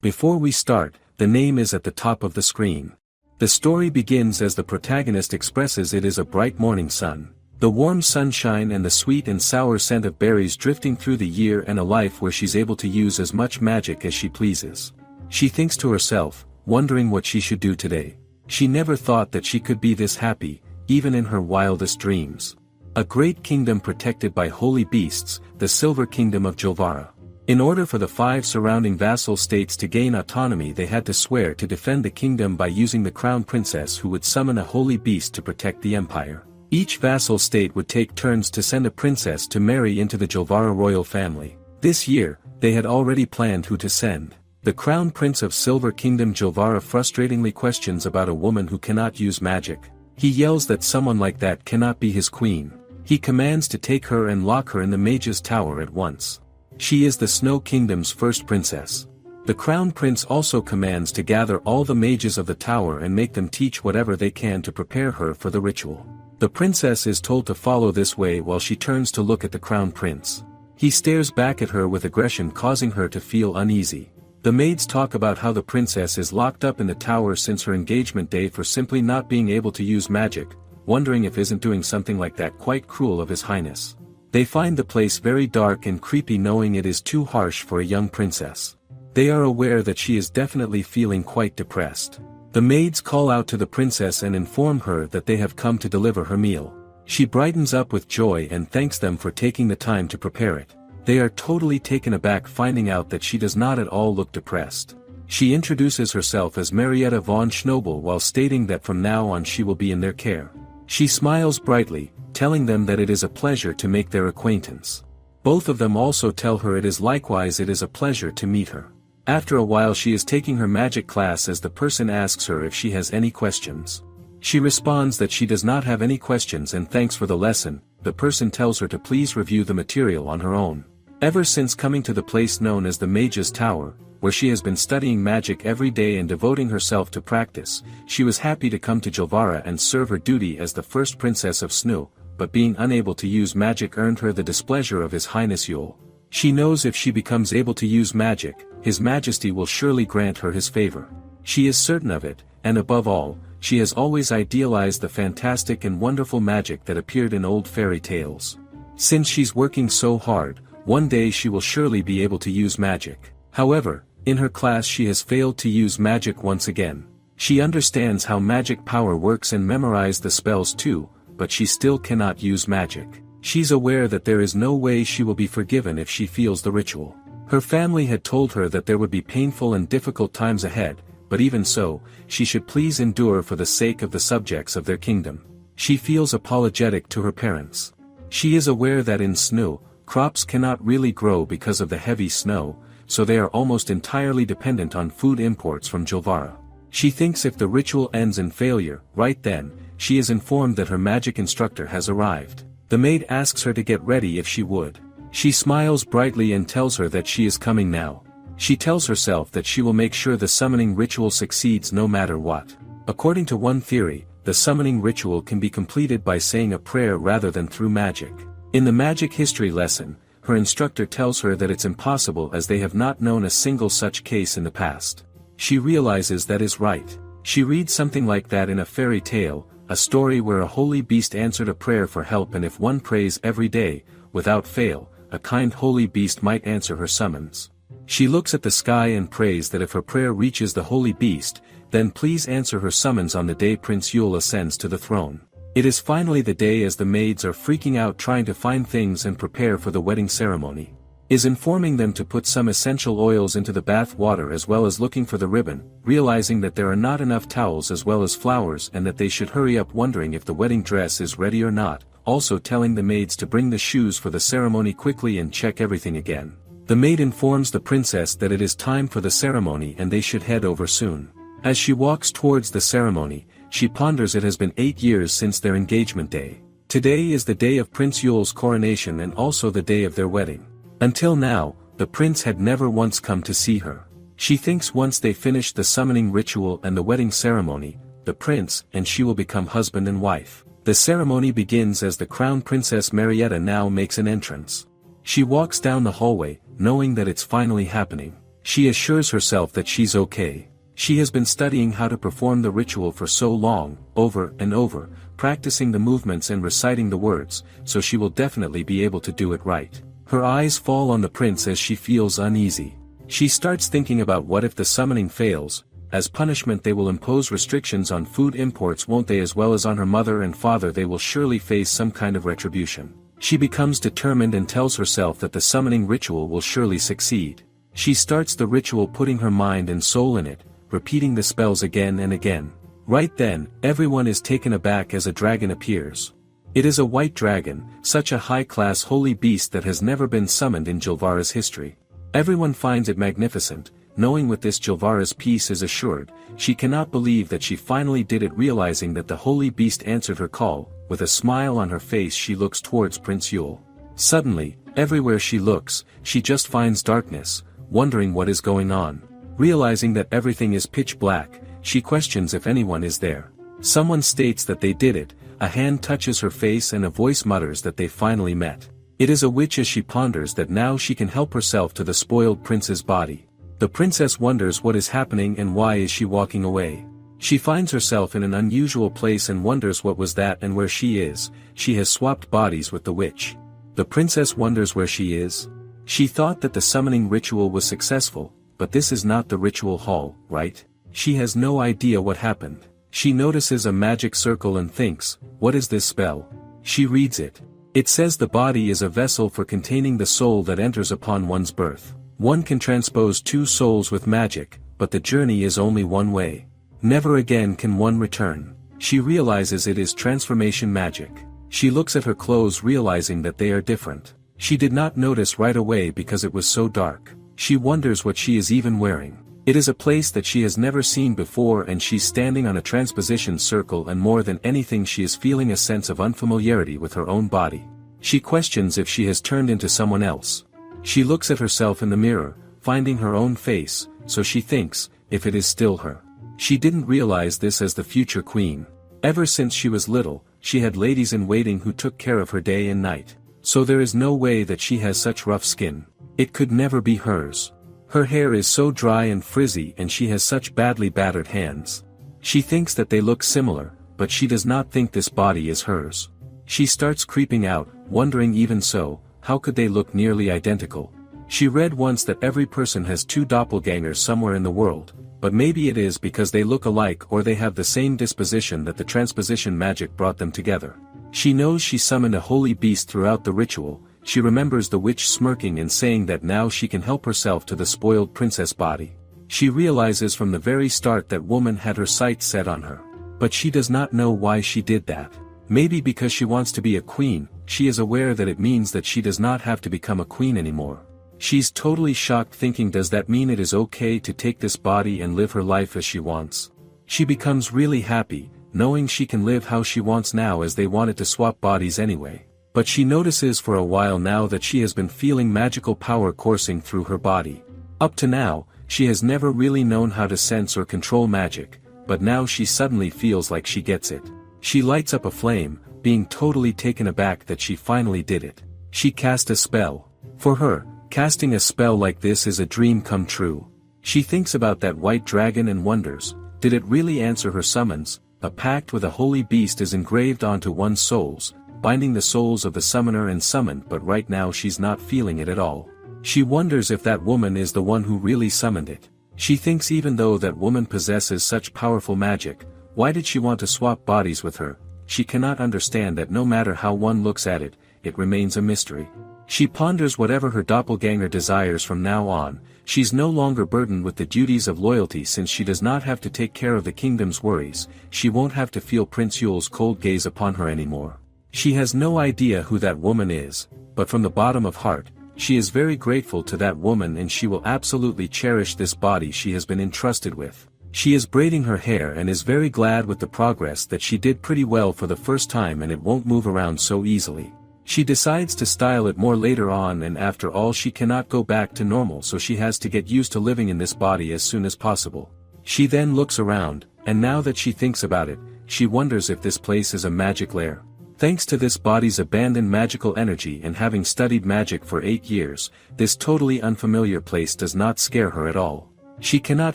Before we start, the name is at the top of the screen. The story begins as the protagonist expresses it is a bright morning sun. The warm sunshine and the sweet and sour scent of berries drifting through the year and a life where she's able to use as much magic as she pleases. She thinks to herself, wondering what she should do today. She never thought that she could be this happy, even in her wildest dreams. A great kingdom protected by holy beasts, the Silver Kingdom of Jilvara. In order for the 5 surrounding vassal states to gain autonomy, they had to swear to defend the kingdom by using the crown princess who would summon a holy beast to protect the empire. Each vassal state would take turns to send a princess to marry into the Jilvara royal family. This year, they had already planned who to send. The crown prince of Silver Kingdom Jilvara frustratingly questions about a woman who cannot use magic. He yells that someone like that cannot be his queen. He commands to take her and lock her in the Mage's tower at once. She is the Snow Kingdom's first princess. The crown prince also commands to gather all the mages of the tower and make them teach whatever they can to prepare her for the ritual. The princess is told to follow this way while she turns to look at the crown prince. He stares back at her with aggression, causing her to feel uneasy. The maids talk about how the princess is locked up in the tower since her engagement day for simply not being able to use magic, wondering if isn't doing something like that quite cruel of His Highness. They find the place very dark and creepy, knowing it is too harsh for a young princess. They are aware that she is definitely feeling quite depressed. The maids call out to the princess and inform her that they have come to deliver her meal. She brightens up with joy and thanks them for taking the time to prepare it. They are totally taken aback finding out that she does not at all look depressed. She introduces herself as Marietta von Schnobel while stating that from now on she will be in their care. She smiles brightly, telling them that it is a pleasure to make their acquaintance. Both of them also tell her it is a pleasure to meet her. After a while she is taking her magic class as the person asks her if she has any questions. She responds that she does not have any questions and thanks for the lesson. The person tells her to please review the material on her own. Ever since coming to the place known as the Mage's Tower, where she has been studying magic every day and devoting herself to practice, she was happy to come to Jilvara and serve her duty as the first princess of Snu, but being unable to use magic earned her the displeasure of His Highness Yule. She knows if she becomes able to use magic, His Majesty will surely grant her his favor. She is certain of it, and above all, she has always idealized the fantastic and wonderful magic that appeared in old fairy tales. Since she's working so hard, one day she will surely be able to use magic. However, in her class she has failed to use magic once again. She understands how magic power works and memorized the spells too, but she still cannot use magic. She's aware that there is no way she will be forgiven if she fails the ritual. Her family had told her that there would be painful and difficult times ahead, but even so, she should please endure for the sake of the subjects of their kingdom. She feels apologetic to her parents. She is aware that in Snu, crops cannot really grow because of the heavy snow, so they are almost entirely dependent on food imports from Jilvara. She thinks if the ritual ends in failure, right then, she is informed that her magic instructor has arrived. The maid asks her to get ready if she would. She smiles brightly and tells her that she is coming now. She tells herself that she will make sure the summoning ritual succeeds no matter what. According to one theory, the summoning ritual can be completed by saying a prayer rather than through magic. In the magic history lesson, her instructor tells her that it's impossible as they have not known a single such case in the past. She realizes that is right. She reads something like that in a fairy tale, a story where a holy beast answered a prayer for help, and if one prays every day, without fail, a kind holy beast might answer her summons. She looks at the sky and prays that if her prayer reaches the holy beast, then please answer her summons on the day Prince Yule ascends to the throne. It is finally the day as the maids are freaking out trying to find things and prepare for the wedding ceremony. Is informing them to put some essential oils into the bath water as well as looking for the ribbon, realizing that there are not enough towels as well as flowers and that they should hurry up, wondering if the wedding dress is ready or not, also telling the maids to bring the shoes for the ceremony quickly and check everything again. The maid informs the princess that it is time for the ceremony and they should head over soon. As she walks towards the ceremony, she ponders it has been 8 years since their engagement day. Today is the day of Prince Yule's coronation and also the day of their wedding. Until now, the prince had never once come to see her. She thinks once they finish the summoning ritual and the wedding ceremony, the prince and she will become husband and wife. The ceremony begins as the crown princess Marietta now makes an entrance. She walks down the hallway, knowing that it's finally happening. She assures herself that she's okay. She has been studying how to perform the ritual for so long, over and over, practicing the movements and reciting the words, so she will definitely be able to do it right. Her eyes fall on the prince as she feels uneasy. She starts thinking about what if the summoning fails. As punishment they will impose restrictions on food imports, won't they, as well as on her mother and father. They will surely face some kind of retribution. She becomes determined and tells herself that the summoning ritual will surely succeed. She starts the ritual, putting her mind and soul in it, repeating the spells again and again. Right then, everyone is taken aback as a dragon appears. It is a white dragon, such a high-class holy beast that has never been summoned in Jilvara's history. Everyone finds it magnificent. Knowing with this Jilvara's peace is assured, she cannot believe that she finally did it. Realizing that the holy beast answered her call, with a smile on her face she looks towards Prince Yule. Suddenly, everywhere she looks, she just finds darkness, wondering what is going on. Realizing that everything is pitch black, she questions if anyone is there. Someone states that they did it, a hand touches her face and a voice mutters that they finally met. It is a witch. As she ponders that now she can help herself to the spoiled prince's body. The princess wonders what is happening and why is she walking away. She finds herself in an unusual place and wonders what was that and where she is. She has swapped bodies with the witch. The princess wonders where she is. She thought that the summoning ritual was successful, but this is not the ritual hall, right? She has no idea what happened. She notices a magic circle and thinks, what is this spell? She reads it. It says the body is a vessel for containing the soul that enters upon one's birth. One can transpose two souls with magic, but the journey is only one way. Never again can one return. She realizes it is transformation magic. She looks at her clothes, realizing that they are different. She did not notice right away because it was so dark. She wonders what she is even wearing. It is a place that she has never seen before, and she's standing on a transposition circle, and more than anything she is feeling a sense of unfamiliarity with her own body. She questions if she has turned into someone else. She looks at herself in the mirror, finding her own face, so she thinks, if it is still her. She didn't realize this as the future queen. Ever since she was little, she had ladies-in-waiting who took care of her day and night. So there is no way that she has such rough skin. It could never be hers. Her hair is so dry and frizzy, and she has such badly battered hands. She thinks that they look similar, but she does not think this body is hers. She starts creeping out, wondering, even so, how could they look nearly identical? She read once that every person has two doppelgangers somewhere in the world, but maybe it is because they look alike or they have the same disposition that the transposition magic brought them together. She knows she summoned a holy beast throughout the ritual. She remembers the witch smirking and saying that now she can help herself to the spoiled princess body. She realizes from the very start that woman had her sights set on her. But she does not know why she did that. Maybe because she wants to be a queen. She is aware that it means that she does not have to become a queen anymore. She's totally shocked, thinking, does that mean it is okay to take this body and live her life as she wants? She becomes really happy, knowing she can live how she wants now, as they wanted to swap bodies anyway. But she notices for a while now that she has been feeling magical power coursing through her body. Up to now, she has never really known how to sense or control magic, but now she suddenly feels like she gets it. She lights up a flame, being totally taken aback that she finally did it. She cast a spell. For her, casting a spell like this is a dream come true. She thinks about that white dragon and wonders, did it really answer her summons? A pact with a holy beast is engraved onto one's souls, binding the souls of the summoner and summoned, but right now she's not feeling it at all. She wonders if that woman is the one who really summoned it. She thinks even though that woman possesses such powerful magic, why did she want to swap bodies with her? She cannot understand that no matter how one looks at it, it remains a mystery. She ponders whatever her doppelganger desires from now on. She's no longer burdened with the duties of loyalty, since she does not have to take care of the kingdom's worries. She won't have to feel Prince Yule's cold gaze upon her anymore. She has no idea who that woman is, but from the bottom of heart, she is very grateful to that woman, and she will absolutely cherish this body she has been entrusted with. She is braiding her hair and is very glad with the progress that she did pretty well for the first time, and it won't move around so easily. She decides to style it more later on, and after all she cannot go back to normal, so she has to get used to living in this body as soon as possible. She then looks around, and now that she thinks about it, she wonders if this place is a magic lair. Thanks to this body's abandoned magical energy and having studied magic for 8 years, this totally unfamiliar place does not scare her at all. She cannot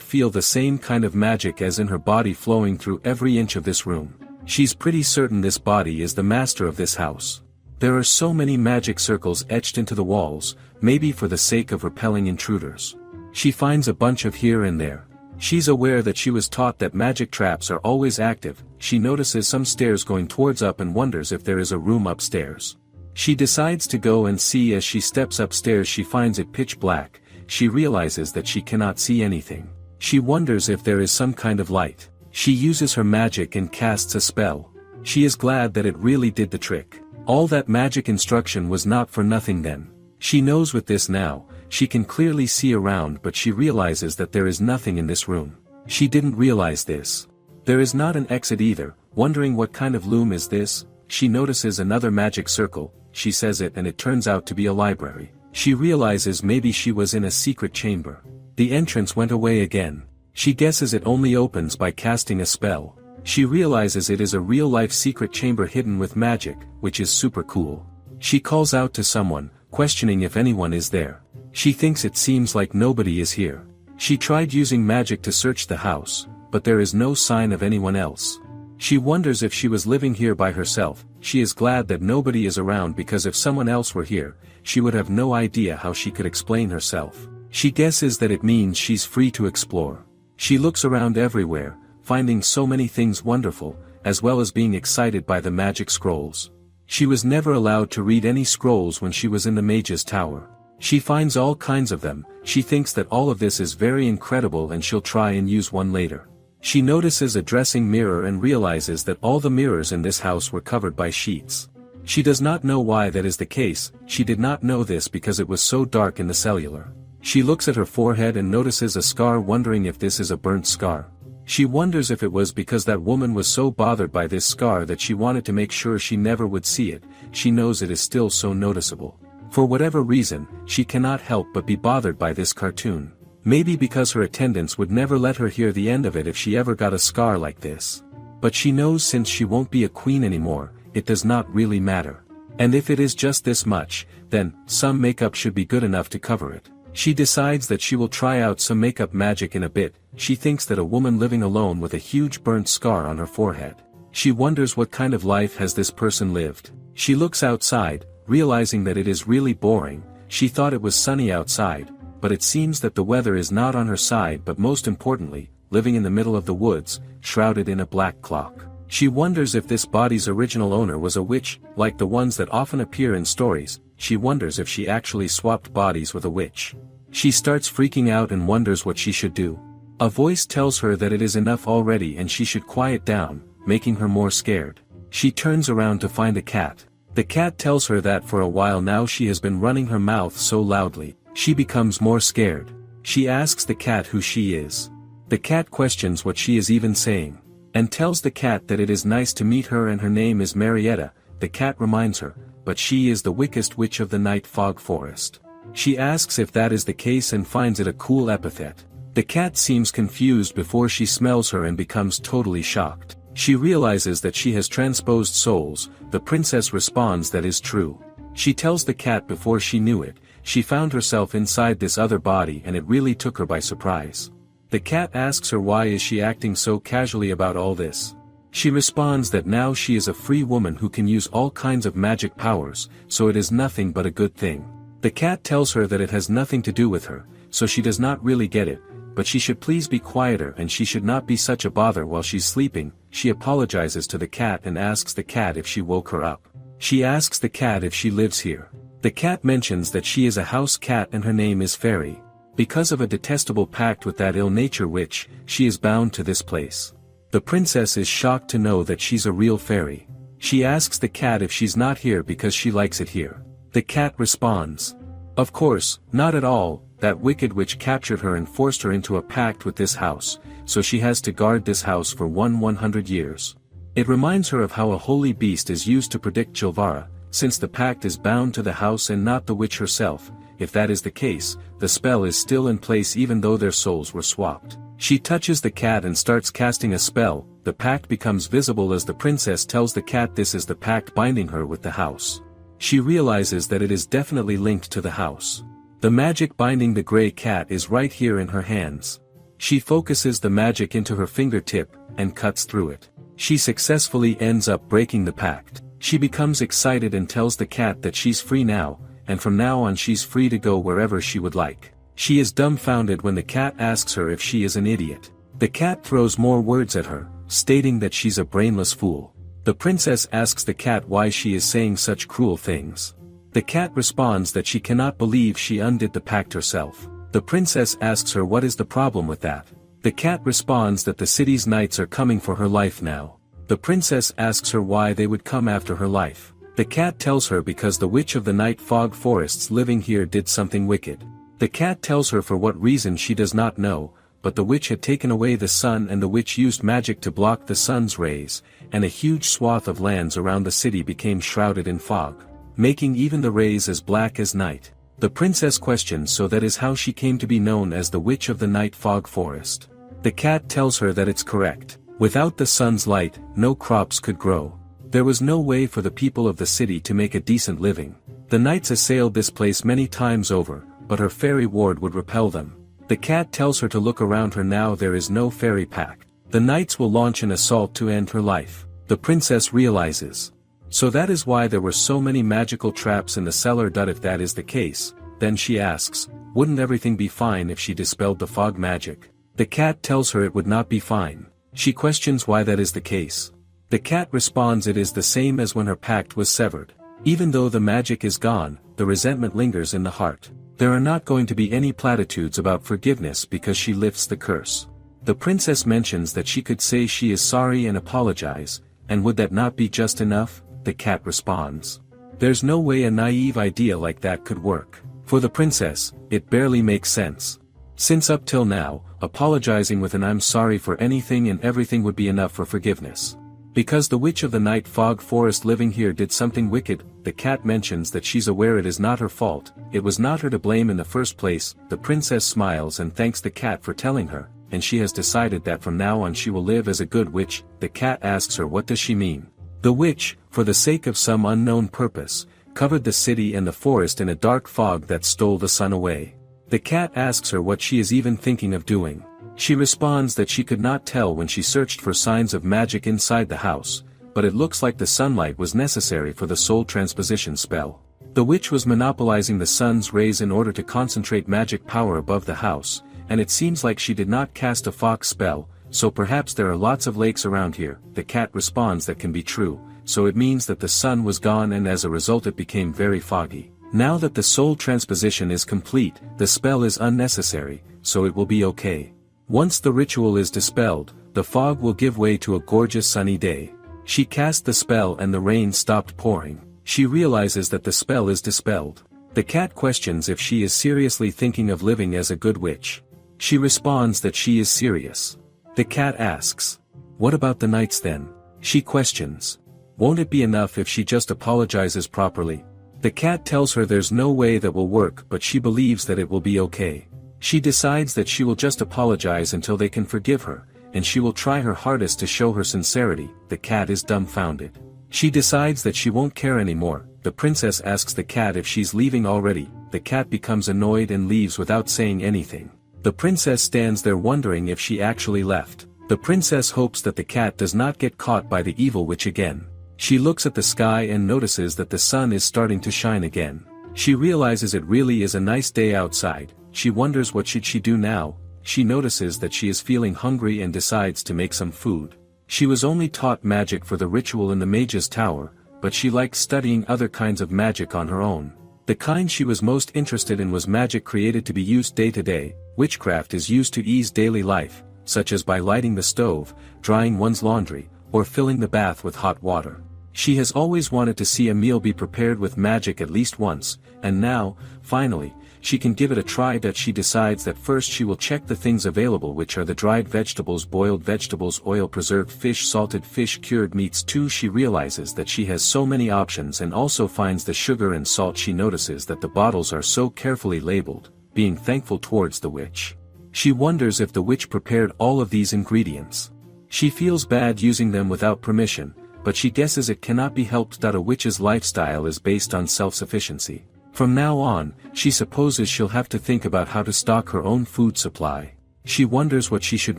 feel the same kind of magic as in her body flowing through every inch of this room. She's pretty certain this body is the master of this house. There are so many magic circles etched into the walls, maybe for the sake of repelling intruders. She finds a bunch of here and there. She's aware that she was taught that magic traps are always active. She notices some stairs going towards up and wonders if there is a room upstairs. She decides to go and see. As she steps upstairs she finds it pitch black. She realizes that she cannot see anything. She wonders if there is some kind of light. She uses her magic and casts a spell. She is glad that it really did the trick. All that magic instruction was not for nothing then. She knows with this now, she can clearly see around, but she realizes that there is nothing in this room. She didn't realize this. There is not an exit either. Wondering what kind of loom is this, she notices another magic circle. She says it and it turns out to be a library. She realizes maybe she was in a secret chamber. The entrance went away again. She guesses it only opens by casting a spell. She realizes it is a real-life secret chamber hidden with magic, which is super cool. She calls out to someone, questioning if anyone is there. She thinks it seems like nobody is here. She tried using magic to search the house, but there is no sign of anyone else. She wonders if she was living here by herself. She is glad that nobody is around, because if someone else were here, she would have no idea how she could explain herself. She guesses that it means she's free to explore. She looks around everywhere, finding so many things wonderful, as well as being excited by the magic scrolls. She was never allowed to read any scrolls when she was in the Mage's Tower. She finds all kinds of them. She thinks that all of this is very incredible and she'll try and use one later. She notices a dressing mirror and realizes that all the mirrors in this house were covered by sheets. She does not know why that is the case. She did not know this because it was so dark in the cellular. She looks at her forehead and notices a scar, wondering if this is a burnt scar. She wonders if it was because that woman was so bothered by this scar that she wanted to make sure she never would see it. She knows it is still so noticeable. For whatever reason, she cannot help but be bothered by this cartoon. Maybe because her attendants would never let her hear the end of it if she ever got a scar like this. But she knows since she won't be a queen anymore, it does not really matter. And if it is just this much, then some makeup should be good enough to cover it. She decides that she will try out some makeup magic in a bit. She thinks that a woman living alone with a huge burnt scar on her forehead. She wonders what kind of life has this person lived. She looks outside, realizing that it is really boring. She thought it was sunny outside, but it seems that the weather is not on her side. But most importantly, living in the middle of the woods, shrouded in a black cloak. She wonders if this body's original owner was a witch, like the ones that often appear in stories. She wonders if she actually swapped bodies with a witch. She starts freaking out and wonders what she should do. A voice tells her that it is enough already and she should quiet down, making her more scared. She turns around to find a cat. The cat tells her that for a while now she has been running her mouth so loudly. She becomes more scared. She asks the cat who she is. The cat questions what she is even saying, and tells the cat that it is nice to meet her and her name is Marietta. The cat reminds her, but she is the wickedest witch of the night fog forest. She asks if that is the case and finds it a cool epithet. The cat seems confused before she smells her and becomes totally shocked. She realizes that she has transposed souls. The princess responds that is true. She tells the cat before she knew it, she found herself inside this other body and it really took her by surprise. The cat asks her why is she acting so casually about all this. She responds that now she is a free woman who can use all kinds of magic powers, so it is nothing but a good thing. The cat tells her that it has nothing to do with her, so she does not really get it, but she should please be quieter and she should not be such a bother while she's sleeping. She apologizes to the cat and asks the cat if she woke her up. She asks the cat if she lives here. The cat mentions that she is a house cat and her name is Fairy. Because of a detestable pact with that ill-nature witch, she is bound to this place. The princess is shocked to know that she's a real fairy. She asks the cat if she's not here because she likes it here. The cat responds, "Of course, not at all. That wicked witch captured her and forced her into a pact with this house, so she has to guard this house for 100 years. It reminds her of how a holy beast is used to predict Chilvara, since the pact is bound to the house and not the witch herself. If that is the case, the spell is still in place even though their souls were swapped. She touches the cat and starts casting a spell. The pact becomes visible as the princess tells the cat this is the pact binding her with the house. She realizes that it is definitely linked to the house. The magic binding the gray cat is right here in her hands. She focuses the magic into her fingertip, and cuts through it. She successfully ends up breaking the pact. She becomes excited and tells the cat that she's free now, and from now on she's free to go wherever she would like. She is dumbfounded when the cat asks her if she is an idiot. The cat throws more words at her, stating that she's a brainless fool. The princess asks the cat why she is saying such cruel things. The cat responds that she cannot believe she undid the pact herself. The princess asks her what is the problem with that. The cat responds that the city's knights are coming for her life now. The princess asks her why they would come after her life. The cat tells her because the witch of the night fog forests living here did something wicked. The cat tells her for what reason she does not know, but the witch had taken away the sun and the witch used magic to block the sun's rays, and a huge swath of lands around the city became shrouded in fog, making even the rays as black as night. The princess questions so that is how she came to be known as the witch of the night fog forest. The cat tells her that it's correct. Without the sun's light, no crops could grow. There was no way for the people of the city to make a decent living. The knights assailed this place many times over, but her fairy ward would repel them. The cat tells her to look around her now there is no fairy pact. The knights will launch an assault to end her life. The princess realizes. So that is why there were so many magical traps in the cellar. If that is the case, then she asks, wouldn't everything be fine if she dispelled the fog magic? The cat tells her it would not be fine. She questions why that is the case. The cat responds it is the same as when her pact was severed. Even though the magic is gone, the resentment lingers in the heart. There are not going to be any platitudes about forgiveness because she lifts the curse. The princess mentions that she could say she is sorry and apologize, and would that not be just enough? The cat responds. There's no way a naive idea like that could work. For the princess, it barely makes sense. Since up till now, apologizing with an I'm sorry for anything and everything would be enough for forgiveness. Because the witch of the night fog forest living here did something wicked, the cat mentions that she's aware it is not her fault, it was not her to blame in the first place. The princess smiles and thanks the cat for telling her, and she has decided that from now on she will live as a good witch. The cat asks her what does she mean. The witch, for the sake of some unknown purpose, covered the city and the forest in a dark fog that stole the sun away. The cat asks her what she is even thinking of doing. She responds that she could not tell when she searched for signs of magic inside the house, but it looks like the sunlight was necessary for the soul transposition spell. The witch was monopolizing the sun's rays in order to concentrate magic power above the house, and it seems like she did not cast a fog spell, so perhaps there are lots of lakes around here. The cat responds that can be true, so it means that the sun was gone and as a result it became very foggy. Now that the soul transposition is complete, the spell is unnecessary, so it will be okay. Once the ritual is dispelled, the fog will give way to a gorgeous sunny day. She cast the spell and the rain stopped pouring. She realizes that the spell is dispelled. The cat questions if she is seriously thinking of living as a good witch. She responds that she is serious. The cat asks, what about the knights then? She questions. Won't it be enough if she just apologizes properly? The cat tells her there's no way that will work, but she believes that it will be okay. She decides that she will just apologize until they can forgive her, and she will try her hardest to show her sincerity. The cat is dumbfounded. She decides that she won't care anymore. The princess asks the cat if she's leaving already. The cat becomes annoyed and leaves without saying anything. The princess stands there wondering if she actually left. The princess hopes that the cat does not get caught by the evil witch again. She looks at the sky and notices that the sun is starting to shine again. She realizes it really is a nice day outside. She wonders what should she do now. She notices that she is feeling hungry and decides to make some food. She was only taught magic for the ritual in the Mage's Tower, but she liked studying other kinds of magic on her own. The kind she was most interested in was magic created to be used day to day. Witchcraft is used to ease daily life, such as by lighting the stove, drying one's laundry, or filling the bath with hot water. She has always wanted to see a meal be prepared with magic at least once, and now, finally, she can give it a try. That she decides that first she will check the things available, which are the dried vegetables, boiled vegetables, oil, preserved fish, salted fish, cured meats. 2. She realizes that she has so many options and also finds the sugar and salt. She notices that the bottles are so carefully labeled, being thankful towards the witch. She wonders if the witch prepared all of these ingredients. She feels bad using them without permission, but she guesses it cannot be helped that a witch's lifestyle is based on self-sufficiency. From now on, she supposes she'll have to think about how to stock her own food supply. She wonders what she should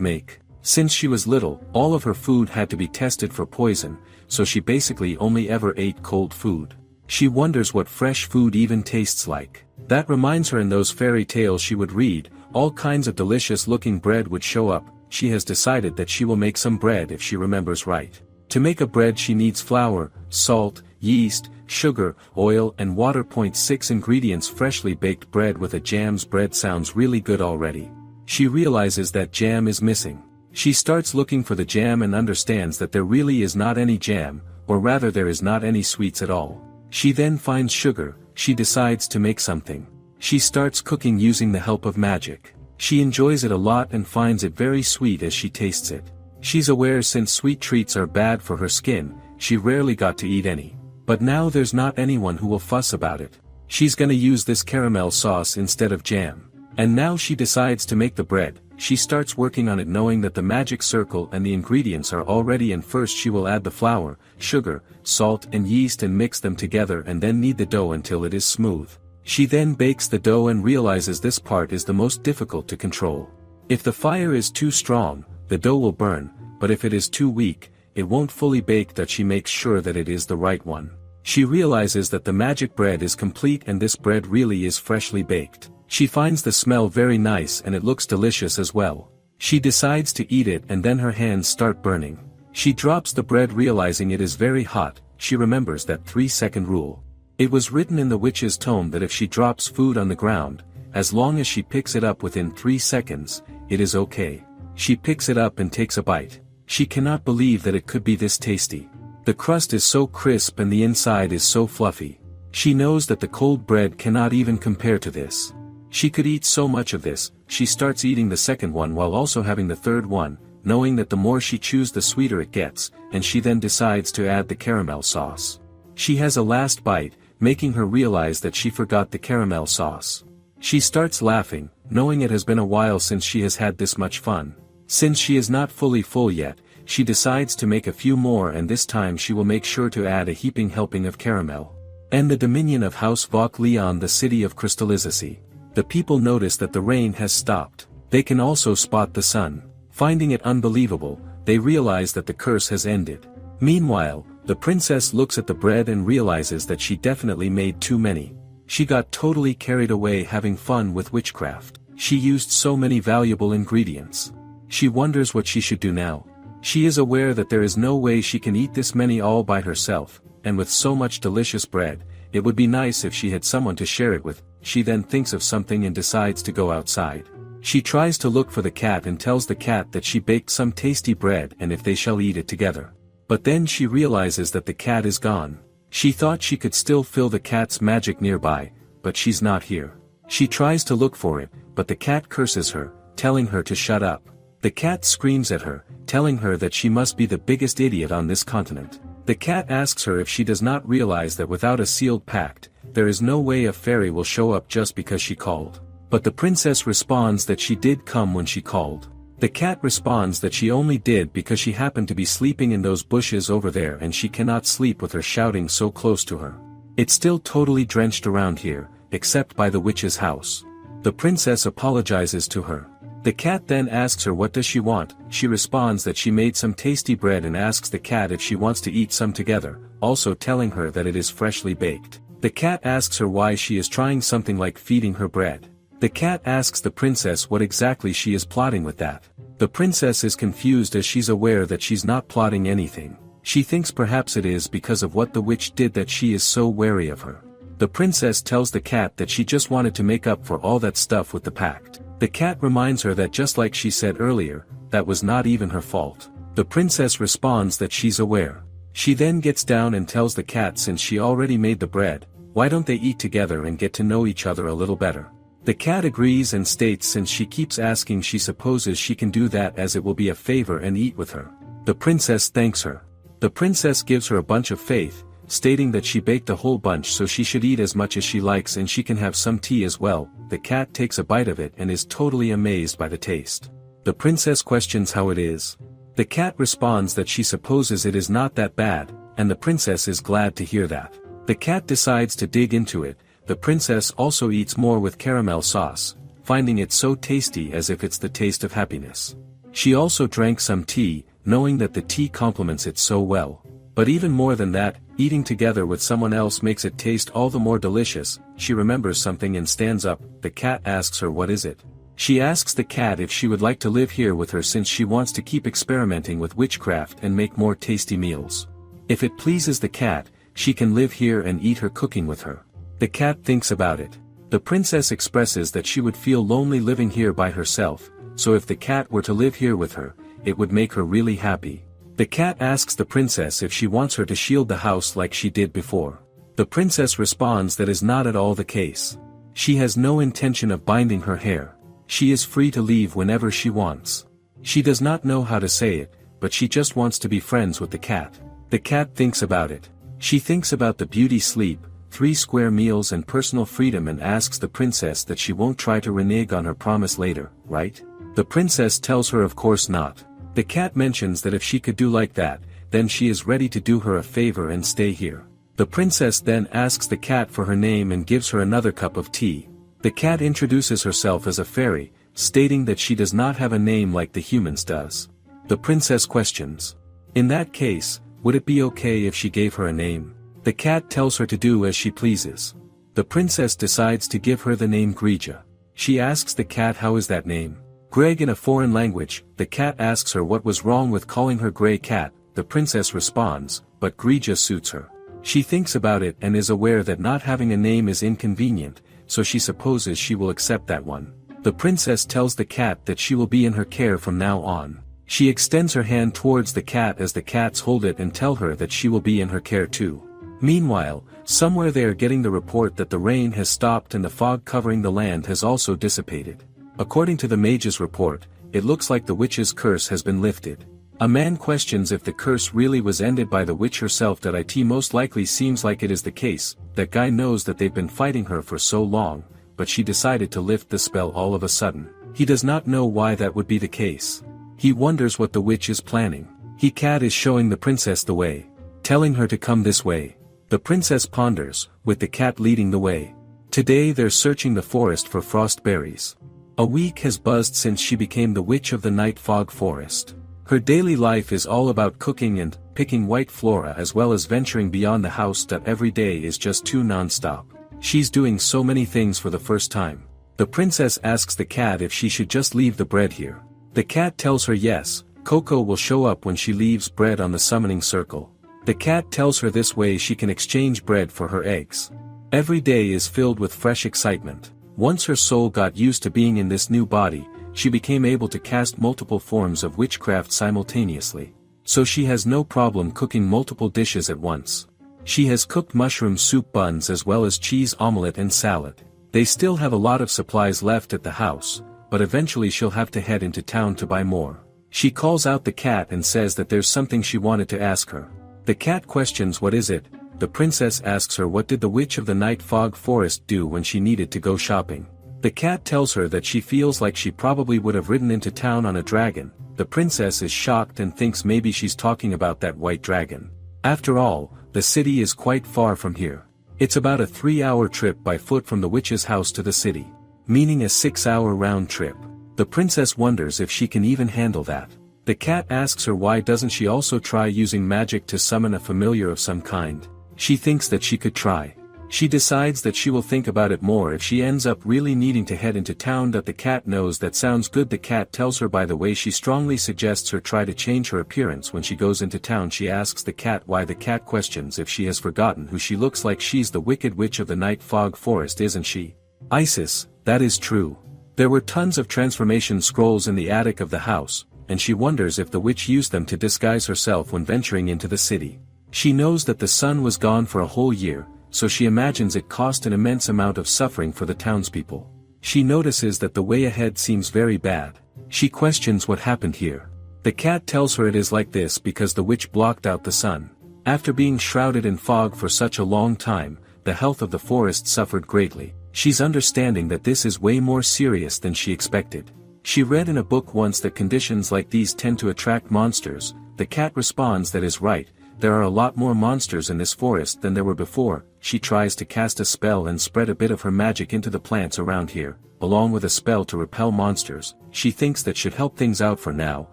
make. Since she was little, all of her food had to be tested for poison, so she basically only ever ate cold food. She wonders what fresh food even tastes like. That reminds her in those fairy tales she would read, all kinds of delicious-looking bread would show up. She has decided that she will make some bread if she remembers right. To make a bread she needs flour, salt, yeast, sugar, oil and water. 6 ingredients. Freshly baked bread with a jam's bread sounds really good already. She realizes that jam is missing. She starts looking for the jam and understands that there really is not any jam, or rather there is not any sweets at all. She then finds sugar. She decides to make something. She starts cooking using the help of magic. She enjoys it a lot and finds it very sweet as she tastes it. She's aware since sweet treats are bad for her skin, she rarely got to eat any. But now there's not anyone who will fuss about it. She's gonna use this caramel sauce instead of jam. And now she decides to make the bread. She starts working on it knowing that the magic circle and the ingredients are all ready, and first she will add the flour, sugar, salt and yeast and mix them together and then knead the dough until it is smooth. She then bakes the dough and realizes this part is the most difficult to control. If the fire is too strong, the dough will burn, but if it is too weak, it won't fully bake. That she makes sure that it is the right one. She realizes that the magic bread is complete and this bread really is freshly baked. She finds the smell very nice and it looks delicious as well. She decides to eat it and then her hands start burning. She drops the bread realizing it is very hot. She remembers that 3-second rule. It was written in the witch's tome that if she drops food on the ground, as long as she picks it up within 3 seconds, it is okay. She picks it up and takes a bite. She cannot believe that it could be this tasty. The crust is so crisp and the inside is so fluffy. She knows that the cold bread cannot even compare to this. She could eat so much of this. She starts eating the second one while also having the third one, knowing that the more she chews the sweeter it gets, and she then decides to add the caramel sauce. She has a last bite, making her realize that she forgot the caramel sauce. She starts laughing, knowing it has been a while since she has had this much fun. Since she is not fully full yet, she decides to make a few more, and this time she will make sure to add a heaping helping of caramel. And the dominion of House Vok Leon, the city of crystallizacy. The people notice that the rain has stopped. They can also spot the sun. Finding it unbelievable, they realize that the curse has ended. Meanwhile, the princess looks at the bread and realizes that she definitely made too many. She got totally carried away having fun with witchcraft. She used so many valuable ingredients. She wonders what she should do now. She is aware that there is no way she can eat this many all by herself, and with so much delicious bread, it would be nice if she had someone to share it with. She then thinks of something and decides to go outside. She tries to look for the cat and tells the cat that she baked some tasty bread and if they shall eat it together. But then she realizes that the cat is gone. She thought she could still feel the cat's magic nearby, but she's not here. She tries to look for it, but the cat curses her, telling her to shut up. The cat screams at her, telling her that she must be the biggest idiot on this continent. The cat asks her if she does not realize that without a sealed pact, there is no way a fairy will show up just because she called. But the princess responds that she did come when she called. The cat responds that she only did because she happened to be sleeping in those bushes over there and she cannot sleep with her shouting so close to her. It's still totally drenched around here, except by the witch's house. The princess apologizes to her. The cat then asks her what does she want. She responds that she made some tasty bread and asks the cat if she wants to eat some together, also telling her that it is freshly baked. The cat asks her why she is trying something like feeding her bread. The cat asks the princess what exactly she is plotting with that. The princess is confused as she's aware that she's not plotting anything. She thinks perhaps it is because of what the witch did that she is so wary of her. The princess tells the cat that she just wanted to make up for all that stuff with the pact. The cat reminds her that just like she said earlier, that was not even her fault. The princess responds that she's aware. She then gets down and tells the cat since she already made the bread, why don't they eat together and get to know each other a little better. The cat agrees and states since she keeps asking she supposes she can do that as it will be a favor and eat with her. The princess thanks her. The princess gives her a bunch of faith, stating that she baked a whole bunch so she should eat as much as she likes and she can have some tea as well. The cat takes a bite of it and is totally amazed by the taste. The princess questions how it is. The cat responds that she supposes it is not that bad, and the princess is glad to hear that. The cat decides to dig into it. The princess also eats more with caramel sauce, finding it so tasty as if it's the taste of happiness. She also drank some tea, knowing that the tea complements it so well. But even more than that, eating together with someone else makes it taste all the more delicious. She remembers something and stands up. The cat asks her what is it. She asks the cat if she would like to live here with her since she wants to keep experimenting with witchcraft and make more tasty meals. If it pleases the cat, she can live here and eat her cooking with her. The cat thinks about it. The princess expresses that she would feel lonely living here by herself, so if the cat were to live here with her, it would make her really happy. The cat asks the princess if she wants her to shield the house like she did before. The princess responds that is not at all the case. She has no intention of binding her hair. She is free to leave whenever she wants. She does not know how to say it, but she just wants to be friends with the cat. The cat thinks about it. She thinks about the beauty sleep, 3 square meals and personal freedom and asks the princess that she won't try to renege on her promise later, right? The princess tells her of course not. The cat mentions that if she could do like that, then she is ready to do her a favor and stay here. The princess then asks the cat for her name and gives her another cup of tea. The cat introduces herself as a fairy, stating that she does not have a name like the humans does. The princess questions. In that case, would it be okay if she gave her a name? The cat tells her to do as she pleases. The princess decides to give her the name Grija. She asks the cat how is that name? Greg in a foreign language. The cat asks her what was wrong with calling her Grey Cat. The princess responds, but Grija suits her. She thinks about it and is aware that not having a name is inconvenient, so she supposes she will accept that one. The princess tells the cat that she will be in her care from now on. She extends her hand towards the cat as the cats hold it and tell her that she will be in her care too. Meanwhile, somewhere they are getting the report that the rain has stopped and the fog covering the land has also dissipated. According to the mage's report, it looks like the witch's curse has been lifted. A man questions if the curse really was ended by the witch herself. That it most likely seems like it is the case. That guy knows that they've been fighting her for so long, but she decided to lift the spell all of a sudden. He does not know why that would be the case. He wonders what the witch is planning. Cat is showing the princess the way, telling her to come this way. The princess ponders, with the cat leading the way. Today they're searching the forest for frost berries. A week has buzzed since she became the witch of the night fog forest. Her daily life is all about cooking and picking white flora as well as venturing beyond the house. That every day is just too non-stop. She's doing so many things for the first time. The princess asks the cat if she should just leave the bread here. The cat tells her yes, Coco will show up when she leaves bread on the summoning circle. The cat tells her this way she can exchange bread for her eggs. Every day is filled with fresh excitement. Once her soul got used to being in this new body, she became able to cast multiple forms of witchcraft simultaneously. So she has no problem cooking multiple dishes at once. She has cooked mushroom soup buns as well as cheese omelette and salad. They still have a lot of supplies left at the house, but eventually she'll have to head into town to buy more. She calls out the cat and says that there's something she wanted to ask her. The cat questions what is it. The princess asks her what did the witch of the night fog forest do when she needed to go shopping. The cat tells her that she feels like she probably would have ridden into town on a dragon. The princess is shocked and thinks maybe she's talking about that white dragon. After all, the city is quite far from here. It's about a 3-hour trip by foot from the witch's house to the city, meaning a 6-hour round trip. The princess wonders if she can even handle that. The cat asks her why doesn't she also try using magic to summon a familiar of some kind. She thinks that she could try. She decides that she will think about it more if she ends up really needing to head into town. That the cat knows that sounds good. The cat tells her by the way she strongly suggests her try to change her appearance when she goes into town. She asks the cat why. The cat questions if she has forgotten who she looks like. She's the wicked witch of the night fog forest, isn't she? Isis, that is true. There were tons of transformation scrolls in the attic of the house, and she wonders if the witch used them to disguise herself when venturing into the city. She knows that the sun was gone for a whole year, so she imagines it cost an immense amount of suffering for the townspeople. She notices that the way ahead seems very bad. She questions what happened here. The cat tells her it is like this because the witch blocked out the sun. After being shrouded in fog for such a long time, the health of the forest suffered greatly. She's understanding that this is way more serious than she expected. She read in a book once that conditions like these tend to attract monsters. The cat responds that is right, there are a lot more monsters in this forest than there were before. She tries to cast a spell and spread a bit of her magic into the plants around here, along with a spell to repel monsters. She thinks that should help things out for now.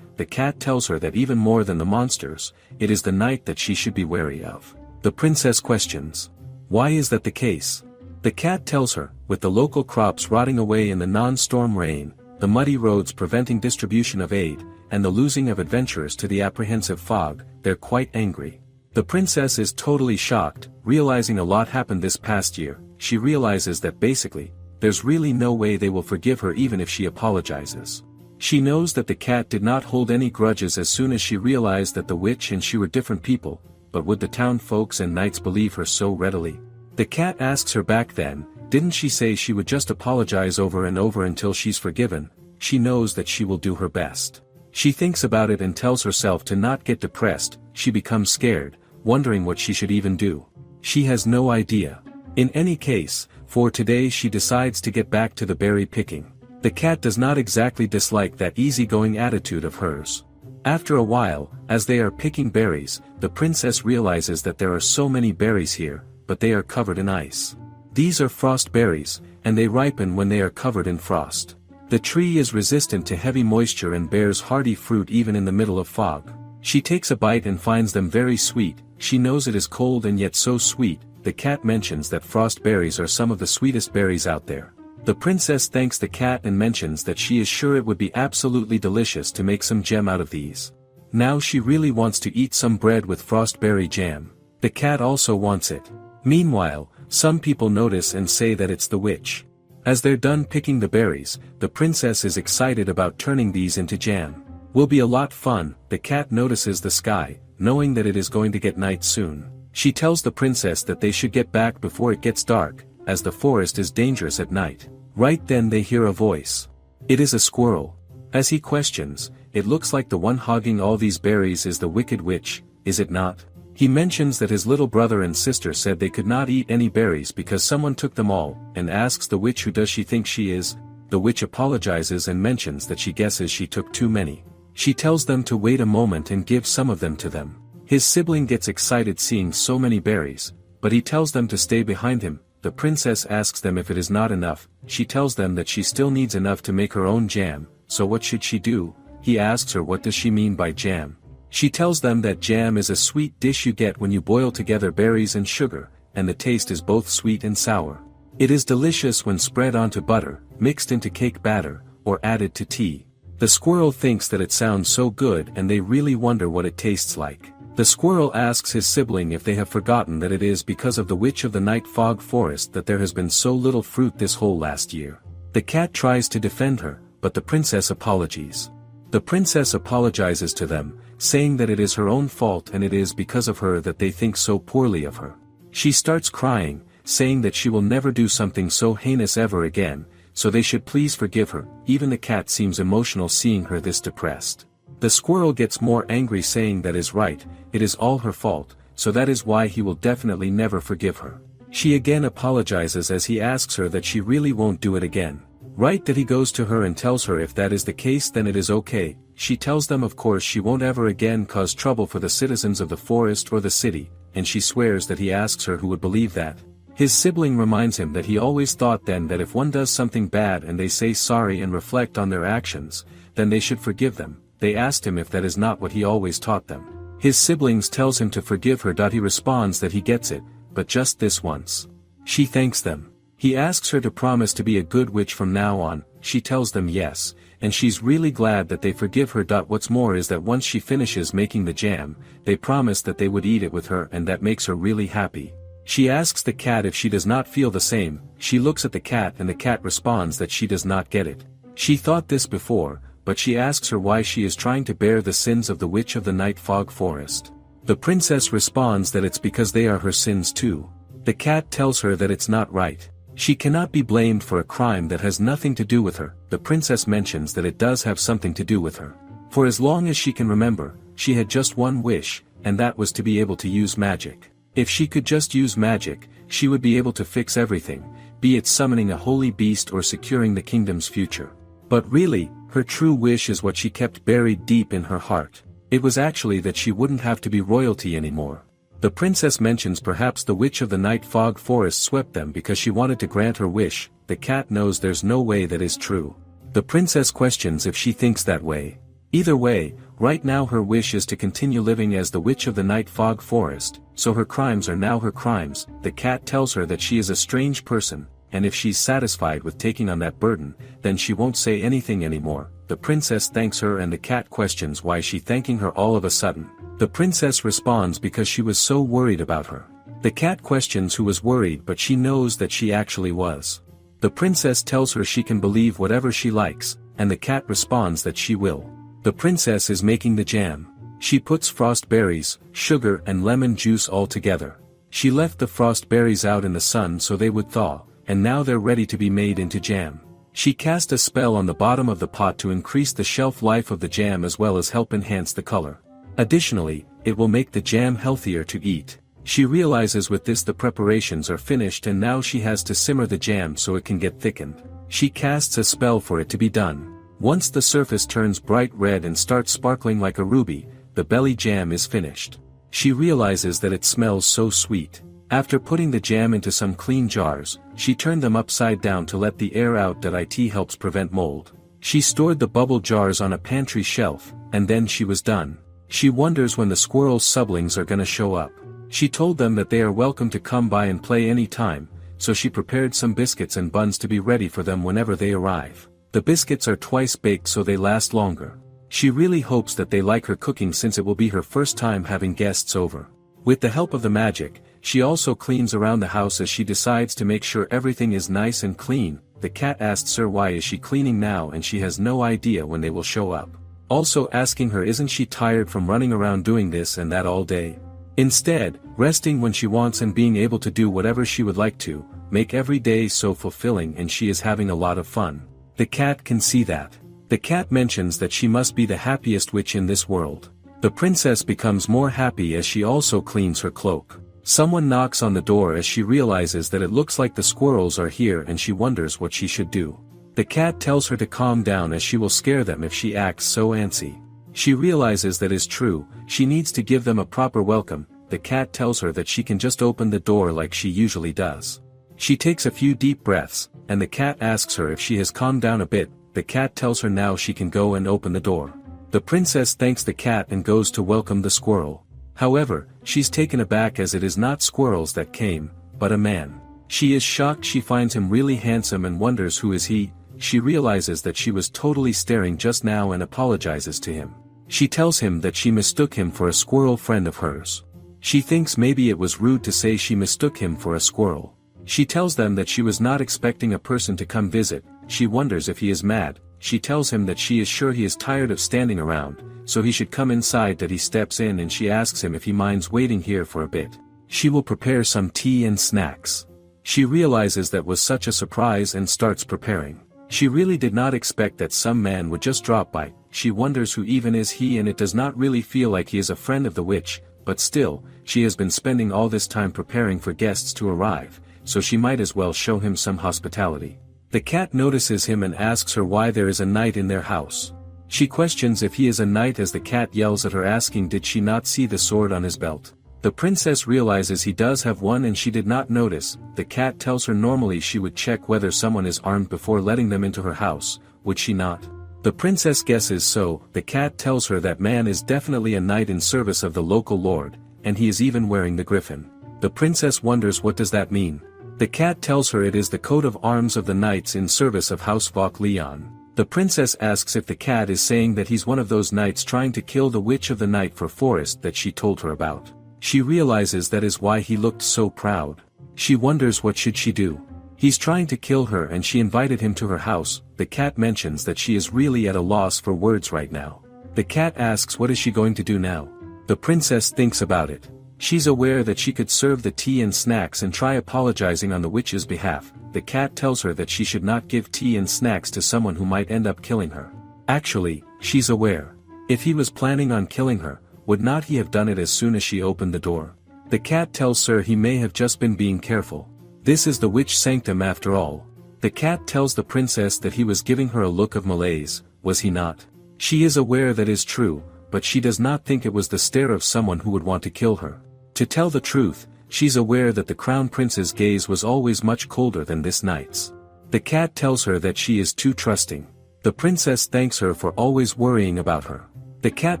The cat tells her that even more than the monsters, it is the night that she should be wary of. The princess questions, why is that the case? The cat tells her, with the local crops rotting away in the non-storm rain, the muddy roads preventing distribution of aid, and the losing of adventurers to the apprehensive fog, they're quite angry. The princess is totally shocked, realizing a lot happened this past year. She realizes that basically, there's really no way they will forgive her even if she apologizes. She knows that the cat did not hold any grudges as soon as she realized that the witch and she were different people, but would the town folks and knights believe her so readily? The cat asks her back then, didn't she say she would just apologize over and over until she's forgiven? She knows that she will do her best. She thinks about it and tells herself to not get depressed. She becomes scared, wondering what she should even do. She has no idea. In any case, for today she decides to get back to the berry picking. The cat does not exactly dislike that easygoing attitude of hers. After a while, as they are picking berries, the princess realizes that there are so many berries here, but they are covered in ice. These are frost berries, and they ripen when they are covered in frost. The tree is resistant to heavy moisture and bears hardy fruit even in the middle of fog. She takes a bite and finds them very sweet. She knows it is cold and yet so sweet. The cat mentions that frost berries are some of the sweetest berries out there. The princess thanks the cat and mentions that she is sure it would be absolutely delicious to make some jam out of these. Now she really wants to eat some bread with frostberry jam. The cat also wants it. Meanwhile, some people notice and say that it's the witch. As they're done picking the berries, the princess is excited about turning these into jam. Will be a lot fun. The cat notices the sky, knowing that it is going to get night soon. She tells the princess that they should get back before it gets dark, as the forest is dangerous at night. Right then they hear a voice. It is a squirrel. As he questions, it looks like the one hogging all these berries is the wicked witch, is it not? He mentions that his little brother and sister said they could not eat any berries because someone took them all, and asks the witch who does she think she is. The witch apologizes and mentions that she guesses she took too many. She tells them to wait a moment and give some of them to them. His sibling gets excited seeing so many berries, but he tells them to stay behind him. The princess asks them if it is not enough. She tells them that she still needs enough to make her own jam, so what should she do? He asks her what does she mean by jam. She tells them that jam is a sweet dish you get when you boil together berries and sugar, and the taste is both sweet and sour. It is delicious when spread onto butter, mixed into cake batter, or added to tea. The squirrel thinks that it sounds so good and they really wonder what it tastes like. The squirrel asks his sibling if they have forgotten that it is because of the witch of the night fog forest that there has been so little fruit this whole last year. The cat tries to defend her, but the princess apologizes. The princess apologizes to them, saying that it is her own fault and it is because of her that they think so poorly of her. She starts crying, saying that she will never do something so heinous ever again, so they should please forgive her. Even the cat seems emotional seeing her this depressed. The squirrel gets more angry saying that is right, it is all her fault, so that is why he will definitely never forgive her. She again apologizes as he asks her that she really won't do it again. Right that he goes to her and tells her if that is the case then it is okay. She tells them of course she won't ever again cause trouble for the citizens of the forest or the city, and she swears that he asks her who would believe that. His sibling reminds him that he always thought then that if one does something bad and they say sorry and reflect on their actions, then they should forgive them. They asked him if that is not what he always taught them. His siblings tells him to forgive her. He responds that he gets it, but just this once. She thanks them. He asks her to promise to be a good witch from now on. She tells them yes, and she's really glad that they forgive her. What's more is that once she finishes making the jam, they promise that they would eat it with her and that makes her really happy. She asks the cat if she does not feel the same. She looks at the cat and the cat responds that she does not get it. She thought this before, but she asks her why she is trying to bear the sins of the witch of the night fog forest. The princess responds that it's because they are her sins too. The cat tells her that it's not right. She cannot be blamed for a crime that has nothing to do with her. The princess mentions that it does have something to do with her. For as long as she can remember, she had just one wish, and that was to be able to use magic. If she could just use magic, she would be able to fix everything, be it summoning a holy beast or securing the kingdom's future. But really, her true wish is what she kept buried deep in her heart. It was actually that she wouldn't have to be royalty anymore. The princess mentions perhaps the witch of the night fog forest swept them because she wanted to grant her wish. The cat knows there's no way that is true. The princess questions if she thinks that way. Either way, right now her wish is to continue living as the witch of the night fog forest, so her crimes are now her crimes. The cat tells her that she is a strange person, and if she's satisfied with taking on that burden, then she won't say anything anymore. The princess thanks her and the cat questions why she thanking her all of a sudden. The princess responds because she was so worried about her. The cat questions who was worried, but she knows that she actually was. The princess tells her she can believe whatever she likes, and the cat responds that she will. The princess is making the jam. She puts frost berries, sugar and lemon juice all together. She left the frost berries out in the sun so they would thaw, and now they're ready to be made into jam. She cast a spell on the bottom of the pot to increase the shelf life of the jam as well as help enhance the color. Additionally, it will make the jam healthier to eat. She realizes with this the preparations are finished and now she has to simmer the jam so it can get thickened. She casts a spell for it to be done. Once the surface turns bright red and starts sparkling like a ruby, the belly jam is finished. She realizes that it smells so sweet. After putting the jam into some clean jars, she turned them upside down to let the air out that it helps prevent mold. She stored the bubble jars on a pantry shelf, and then she was done. She wonders when the squirrel's sublings are gonna show up. She told them that they are welcome to come by and play any time, so she prepared some biscuits and buns to be ready for them whenever they arrive. The biscuits are twice baked so they last longer. She really hopes that they like her cooking since it will be her first time having guests over. With the help of the magic, she also cleans around the house as she decides to make sure everything is nice and clean. The cat asks her why is she cleaning now and she has no idea when they will show up. Also asking her isn't she tired from running around doing this and that all day. Instead, resting when she wants and being able to do whatever she would like to, make every day so fulfilling and she is having a lot of fun. The cat can see that. The cat mentions that she must be the happiest witch in this world. The princess becomes more happy as she also cleans her cloak. Someone knocks on the door as she realizes that it looks like the squirrels are here and she wonders what she should do. The cat tells her to calm down as she will scare them if she acts so antsy. She realizes that is true, she needs to give them a proper welcome. The cat tells her that she can just open the door like she usually does. She takes a few deep breaths, and the cat asks her if she has calmed down a bit. The cat tells her now she can go and open the door. The princess thanks the cat and goes to welcome the squirrel. However, she's taken aback as it is not squirrels that came, but a man. She is shocked she finds him really handsome and wonders who is he. She realizes that she was totally staring just now and apologizes to him. She tells him that she mistook him for a squirrel friend of hers. She thinks maybe it was rude to say she mistook him for a squirrel. She tells them that she was not expecting a person to come visit. She wonders if he is mad. She tells him that she is sure he is tired of standing around, so he should come inside. That he steps in and she asks him if he minds waiting here for a bit. She will prepare some tea and snacks. She realizes that was such a surprise and starts preparing. She really did not expect that some man would just drop by. She wonders who even is he and it does not really feel like he is a friend of the witch, but still, she has been spending all this time preparing for guests to arrive, so she might as well show him some hospitality. The cat notices him and asks her why there is a knight in their house. She questions if he is a knight as the cat yells at her asking did she not see the sword on his belt. The princess realizes he does have one and she did not notice. The cat tells her normally she would check whether someone is armed before letting them into her house, would she not? The princess guesses so. The cat tells her that man is definitely a knight in service of the local lord, and he is even wearing the griffin. The princess wonders what does that mean. The cat tells her it is the coat of arms of the knights in service of House Vok Leon. The princess asks if the cat is saying that he's one of those knights trying to kill the witch of the night for forest that she told her about. She realizes that is why he looked so proud. She wonders what should she do. He's trying to kill her and she invited him to her house. The cat mentions that she is really at a loss for words right now. The cat asks what is she going to do now. The princess thinks about it. She's aware that she could serve the tea and snacks and try apologizing on the witch's behalf. The cat tells her that she should not give tea and snacks to someone who might end up killing her. Actually, she's aware. If he was planning on killing her, would not he have done it as soon as she opened the door? The cat tells Sir he may have just been being careful. This is the witch sanctum after all. The cat tells the princess that he was giving her a look of malaise, was he not? She is aware that is true, but she does not think it was the stare of someone who would want to kill her. To tell the truth, she's aware that the crown prince's gaze was always much colder than this night's. The cat tells her that she is too trusting. The princess thanks her for always worrying about her. The cat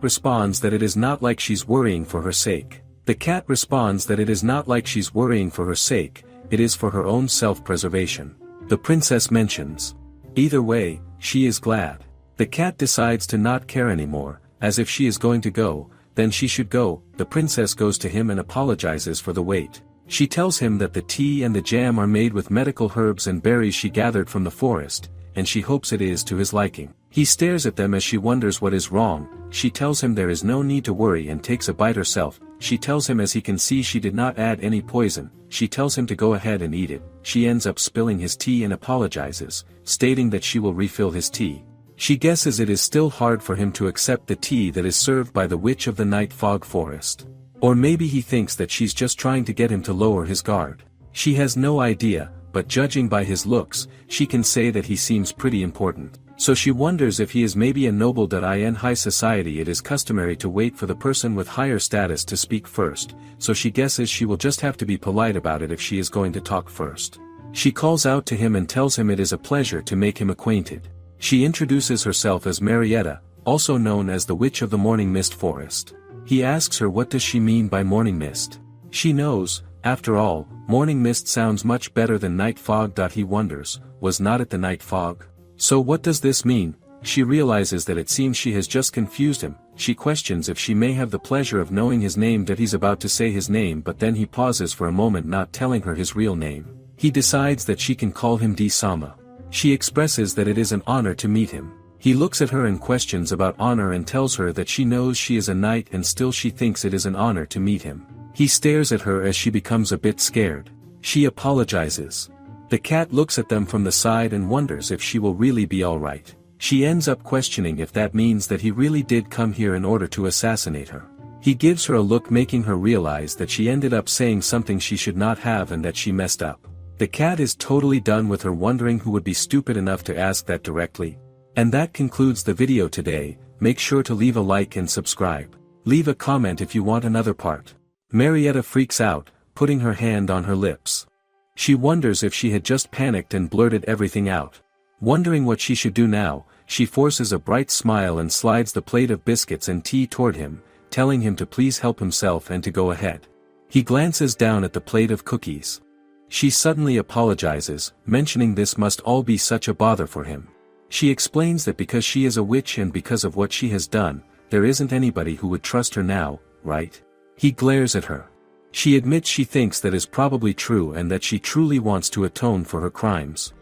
responds that it is not like she's worrying for her sake. The cat responds that it is not like she's worrying for her sake, it is for her own self-preservation. The princess mentions. Either way, she is glad. The cat decides to not care anymore, as if she is going to go, then she should go. The princess goes to him and apologizes for the wait. She tells him that the tea and the jam are made with medical herbs and berries she gathered from the forest, and she hopes it is to his liking. He stares at them as she wonders what is wrong. She tells him there is no need to worry and takes a bite herself. She tells him as he can see she did not add any poison. She tells him to go ahead and eat it. She ends up spilling his tea and apologizes, stating that she will refill his tea. She guesses it is still hard for him to accept the tea that is served by the witch of the night fog forest. Or maybe he thinks that she's just trying to get him to lower his guard. She has no idea, but judging by his looks, she can say that he seems pretty important. So she wonders if he is maybe a noble. In high society it is customary to wait for the person with higher status to speak first, so she guesses she will just have to be polite about it if she is going to talk first. She calls out to him and tells him it is a pleasure to make him acquainted. She introduces herself as Marietta, also known as the Witch of the Morning Mist Forest. He asks her what does she mean by morning mist. She knows, after all, morning mist sounds much better than night fog. He wonders, was not it the night fog? So what does this mean? She realizes that it seems she has just confused him. She questions if she may have the pleasure of knowing his name. He's about to say his name, but then he pauses for a moment, not telling her his real name. He decides that she can call him D-Sama. She expresses that it is an honor to meet him. He looks at her and questions about honor and tells her that she knows she is a knight and still she thinks it is an honor to meet him. He stares at her as she becomes a bit scared. She apologizes. The cat looks at them from the side and wonders if she will really be alright. She ends up questioning if that means that he really did come here in order to assassinate her. He gives her a look, making her realize that she ended up saying something she should not have and that she messed up. The cat is totally done with her, wondering who would be stupid enough to ask that directly. And that concludes the video today. Make sure to leave a like and subscribe. Leave a comment if you want another part. Marietta freaks out, putting her hand on her lips. She wonders if she had just panicked and blurted everything out. Wondering what she should do now, she forces a bright smile and slides the plate of biscuits and tea toward him, telling him to please help himself and to go ahead. He glances down at the plate of cookies. She suddenly apologizes, mentioning this must all be such a bother for him. She explains that because she is a witch and because of what she has done, there isn't anybody who would trust her now, right? He glares at her. She admits she thinks that is probably true and that she truly wants to atone for her crimes.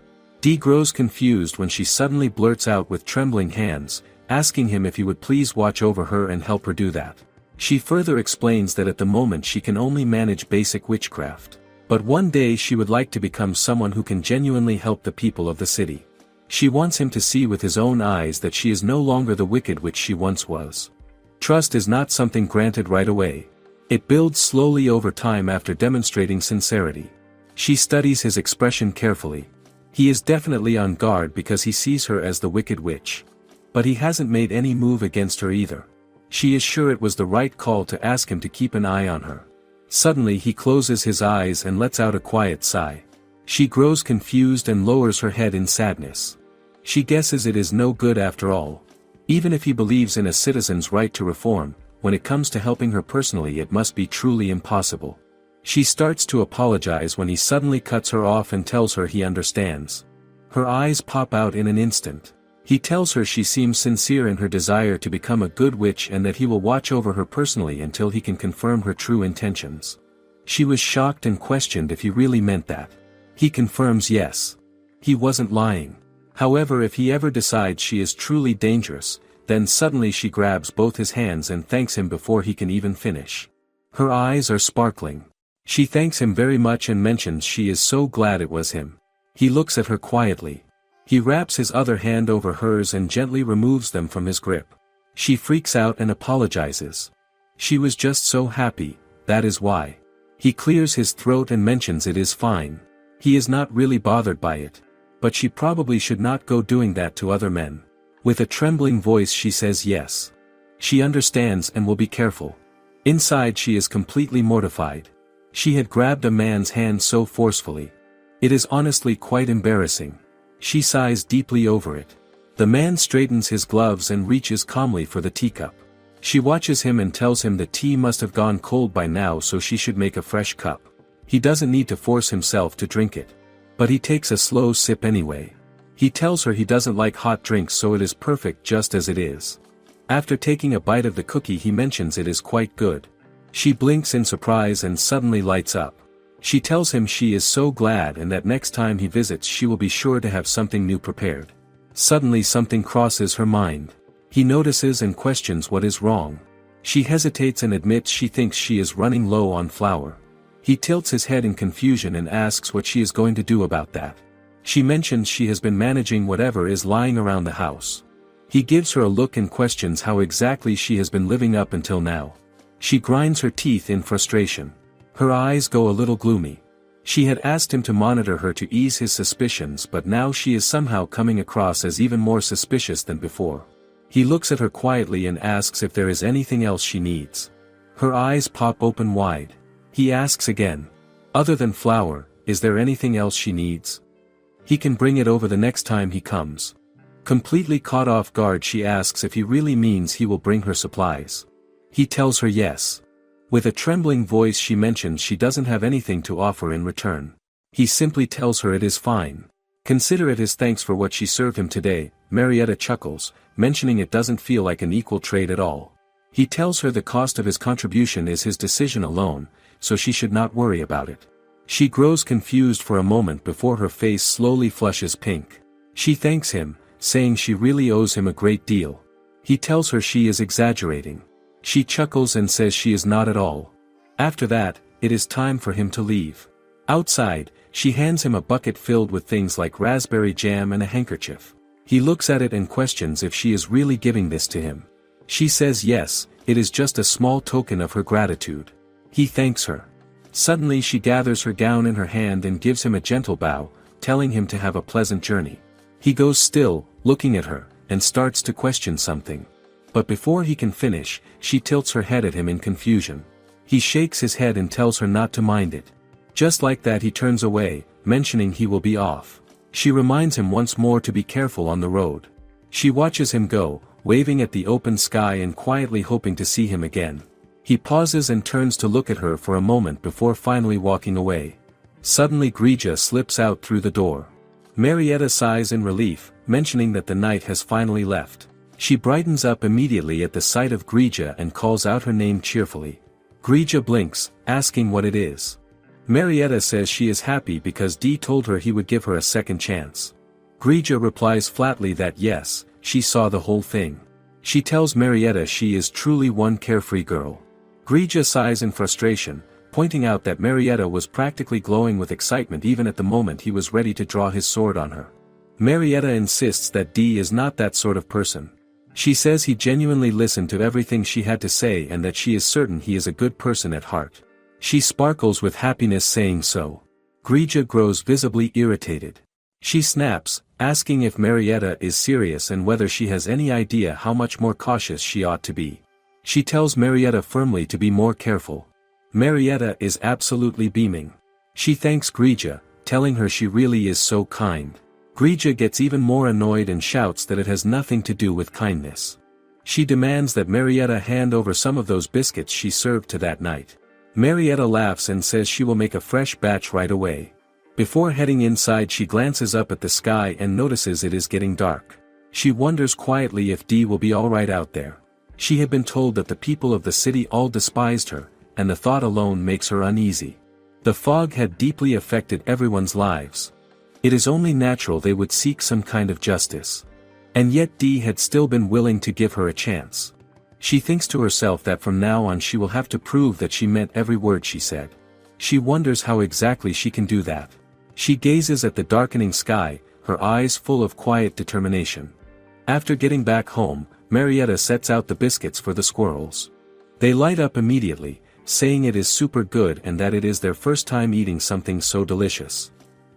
Dee grows confused when she suddenly blurts out with trembling hands, asking him if he would please watch over her and help her do that. She further explains that at the moment she can only manage basic witchcraft. But one day she would like to become someone who can genuinely help the people of the city. She wants him to see with his own eyes that she is no longer the wicked witch she once was. Trust is not something granted right away. It builds slowly over time after demonstrating sincerity. She studies his expression carefully. He is definitely on guard because he sees her as the wicked witch. But he hasn't made any move against her either. She is sure it was the right call to ask him to keep an eye on her. Suddenly he closes his eyes and lets out a quiet sigh. She grows confused and lowers her head in sadness. She guesses it is no good after all. Even if he believes in a citizen's right to reform, when it comes to helping her personally it must be truly impossible. She starts to apologize when he suddenly cuts her off and tells her he understands. Her eyes pop out in an instant. He tells her she seems sincere in her desire to become a good witch and that he will watch over her personally until he can confirm her true intentions. She was shocked and questioned if he really meant that. He confirms yes. He wasn't lying. However, if he ever decides she is truly dangerous, then suddenly she grabs both his hands and thanks him before he can even finish. Her eyes are sparkling. She thanks him very much and mentions she is so glad it was him. He looks at her quietly. He wraps his other hand over hers and gently removes them from his grip. She freaks out and apologizes. She was just so happy, that is why. He clears his throat and mentions it is fine. He is not really bothered by it. But she probably should not go doing that to other men. With a trembling voice she says yes. She understands and will be careful. Inside she is completely mortified. She had grabbed a man's hand so forcefully. It is honestly quite embarrassing. She sighs deeply over it. The man straightens his gloves and reaches calmly for the teacup. She watches him and tells him the tea must have gone cold by now, so she should make a fresh cup. He doesn't need to force himself to drink it. But he takes a slow sip anyway. He tells her he doesn't like hot drinks, so it is perfect just as it is. After taking a bite of the cookie he mentions it is quite good. She blinks in surprise and suddenly lights up. She tells him she is so glad and that next time he visits she will be sure to have something new prepared. Suddenly something crosses her mind. He notices and questions what is wrong. She hesitates and admits she thinks she is running low on flour. He tilts his head in confusion and asks what she is going to do about that. She mentions she has been managing whatever is lying around the house. He gives her a look and questions how exactly she has been living up until now. She grinds her teeth in frustration. Her eyes go a little gloomy. She had asked him to monitor her to ease his suspicions, but now she is somehow coming across as even more suspicious than before. He looks at her quietly and asks if there is anything else she needs. Her eyes pop open wide. He asks again. Other than flour, is there anything else she needs? He can bring it over the next time he comes. Completely caught off guard she asks if he really means he will bring her supplies. He tells her yes. With a trembling voice she mentions she doesn't have anything to offer in return. He simply tells her it is fine. Consider it his thanks for what she served him today. Marietta chuckles, mentioning it doesn't feel like an equal trade at all. He tells her the cost of his contribution is his decision alone, so she should not worry about it. She grows confused for a moment before her face slowly flushes pink. She thanks him, saying she really owes him a great deal. He tells her she is exaggerating. She chuckles and says she is not at all. After that, it is time for him to leave. Outside, she hands him a bucket filled with things like raspberry jam and a handkerchief. He looks at it and questions if she is really giving this to him. She says yes, it is just a small token of her gratitude. He thanks her. Suddenly she gathers her gown in her hand and gives him a gentle bow, telling him to have a pleasant journey. He goes still, looking at her, and starts to question something. But before he can finish, she tilts her head at him in confusion. He shakes his head and tells her not to mind it. Just like that he turns away, mentioning he will be off. She reminds him once more to be careful on the road. She watches him go, waving at the open sky and quietly hoping to see him again. He pauses and turns to look at her for a moment before finally walking away. Suddenly Grija slips out through the door. Marietta sighs in relief, mentioning that the night has finally left. She brightens up immediately at the sight of Grija and calls out her name cheerfully. Grija blinks, asking what it is. Marietta says she is happy because Dee told her he would give her a second chance. Grija replies flatly that yes, she saw the whole thing. She tells Marietta she is truly one carefree girl. Grija sighs in frustration, pointing out that Marietta was practically glowing with excitement even at the moment he was ready to draw his sword on her. Marietta insists that Dee is not that sort of person. She says he genuinely listened to everything she had to say and that she is certain he is a good person at heart. She sparkles with happiness saying so. Grija grows visibly irritated. She snaps, asking if Marietta is serious and whether she has any idea how much more cautious she ought to be. She tells Marietta firmly to be more careful. Marietta is absolutely beaming. She thanks Grija, telling her she really is so kind. Grija gets even more annoyed and shouts that it has nothing to do with kindness. She demands that Marietta hand over some of those biscuits she served to that night. Marietta laughs and says she will make a fresh batch right away. Before heading inside she glances up at the sky and notices it is getting dark. She wonders quietly if Dee will be alright out there. She had been told that the people of the city all despised her, and the thought alone makes her uneasy. The fog had deeply affected everyone's lives. It is only natural they would seek some kind of justice. And yet Dee had still been willing to give her a chance. She thinks to herself that from now on she will have to prove that she meant every word she said. She wonders how exactly she can do that. She gazes at the darkening sky, her eyes full of quiet determination. After getting back home, Marietta sets out the biscuits for the squirrels. They light up immediately, saying it is super good and that it is their first time eating something so delicious.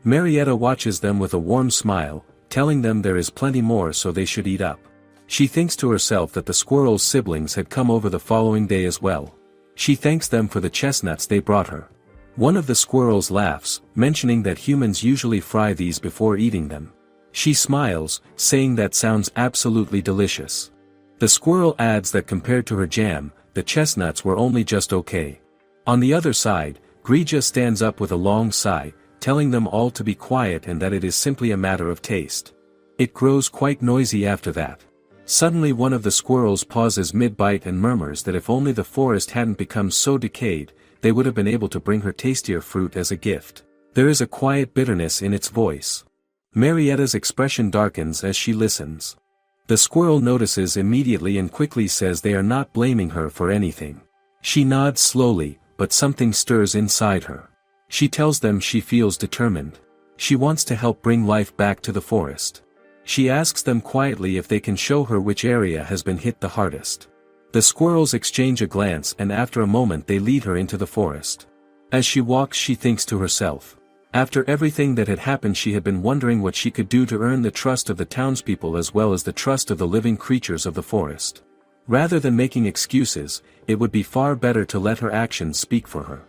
Marietta watches them with a warm smile, telling them there is plenty more so they should eat up. She thinks to herself that the squirrel's siblings had come over the following day as well. She thanks them for the chestnuts they brought her. One of the squirrels laughs, mentioning that humans usually fry these before eating them. She smiles, saying that sounds absolutely delicious. The squirrel adds that compared to her jam, the chestnuts were only just okay. On the other side, Grija stands up with a long sigh, telling them all to be quiet and that it is simply a matter of taste. It grows quite noisy after that. Suddenly one of the squirrels pauses mid-bite and murmurs that if only the forest hadn't become so decayed, they would have been able to bring her tastier fruit as a gift. There is a quiet bitterness in its voice. Marietta's expression darkens as she listens. The squirrel notices immediately and quickly says they are not blaming her for anything. She nods slowly, but something stirs inside her. She tells them she feels determined. She wants to help bring life back to the forest. She asks them quietly if they can show her which area has been hit the hardest. The squirrels exchange a glance and after a moment they lead her into the forest. As she walks she thinks to herself. After everything that had happened she had been wondering what she could do to earn the trust of the townspeople as well as the trust of the living creatures of the forest. Rather than making excuses, it would be far better to let her actions speak for her.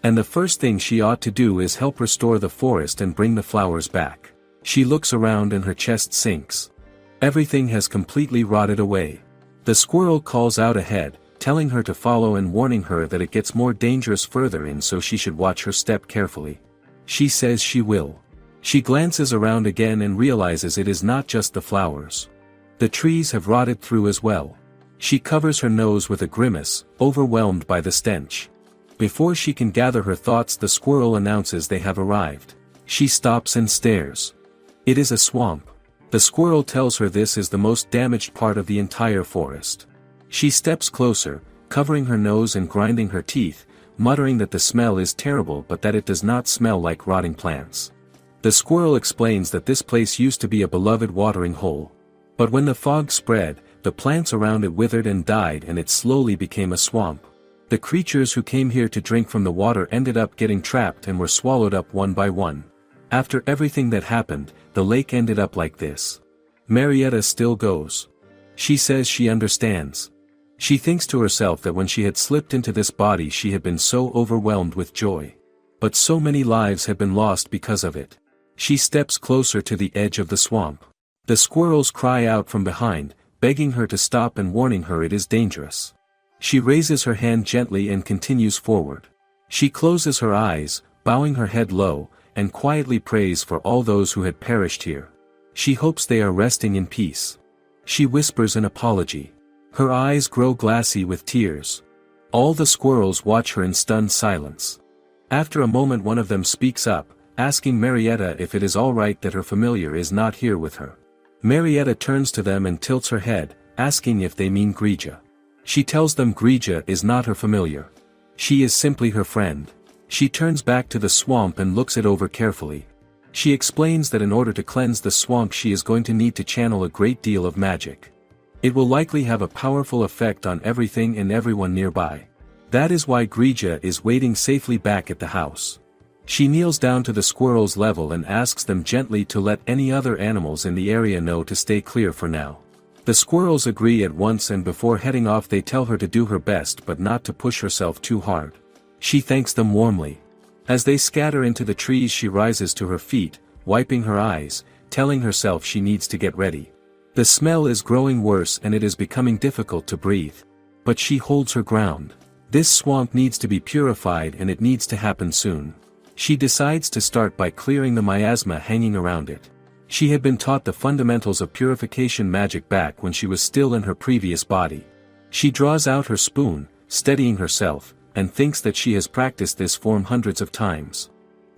And the first thing she ought to do is help restore the forest and bring the flowers back. She looks around and her chest sinks. Everything has completely rotted away. The squirrel calls out ahead, telling her to follow and warning her that it gets more dangerous further in so she should watch her step carefully. She says she will. She glances around again and realizes it is not just the flowers. The trees have rotted through as well. She covers her nose with a grimace, overwhelmed by the stench. Before she can gather her thoughts the squirrel announces they have arrived. She stops and stares. It is a swamp. The squirrel tells her this is the most damaged part of the entire forest. She steps closer, covering her nose and grinding her teeth, muttering that the smell is terrible but that it does not smell like rotting plants. The squirrel explains that this place used to be a beloved watering hole. But when the fog spread, the plants around it withered and died and it slowly became a swamp. The creatures who came here to drink from the water ended up getting trapped and were swallowed up one by one. After everything that happened, the lake ended up like this. Marietta still goes. She says she understands. She thinks to herself that when she had slipped into this body she had been so overwhelmed with joy. But so many lives had been lost because of it. She steps closer to the edge of the swamp. The squirrels cry out from behind, begging her to stop and warning her it is dangerous. She raises her hand gently and continues forward. She closes her eyes, bowing her head low, and quietly prays for all those who had perished here. She hopes they are resting in peace. She whispers an apology. Her eyes grow glassy with tears. All the squirrels watch her in stunned silence. After a moment one of them speaks up, asking Marietta if it is all right that her familiar is not here with her. Marietta turns to them and tilts her head, asking if they mean Grija. She tells them Grija is not her familiar. She is simply her friend. She turns back to the swamp and looks it over carefully. She explains that in order to cleanse the swamp she is going to need to channel a great deal of magic. It will likely have a powerful effect on everything and everyone nearby. That is why Grija is waiting safely back at the house. She kneels down to the squirrels' level and asks them gently to let any other animals in the area know to stay clear for now. The squirrels agree at once and before heading off they tell her to do her best but not to push herself too hard. She thanks them warmly. As they scatter into the trees she rises to her feet, wiping her eyes, telling herself she needs to get ready. The smell is growing worse and it is becoming difficult to breathe. But she holds her ground. This swamp needs to be purified and it needs to happen soon. She decides to start by clearing the miasma hanging around it. She had been taught the fundamentals of purification magic back when she was still in her previous body. She draws out her spoon, steadying herself, and thinks that she has practiced this form hundreds of times.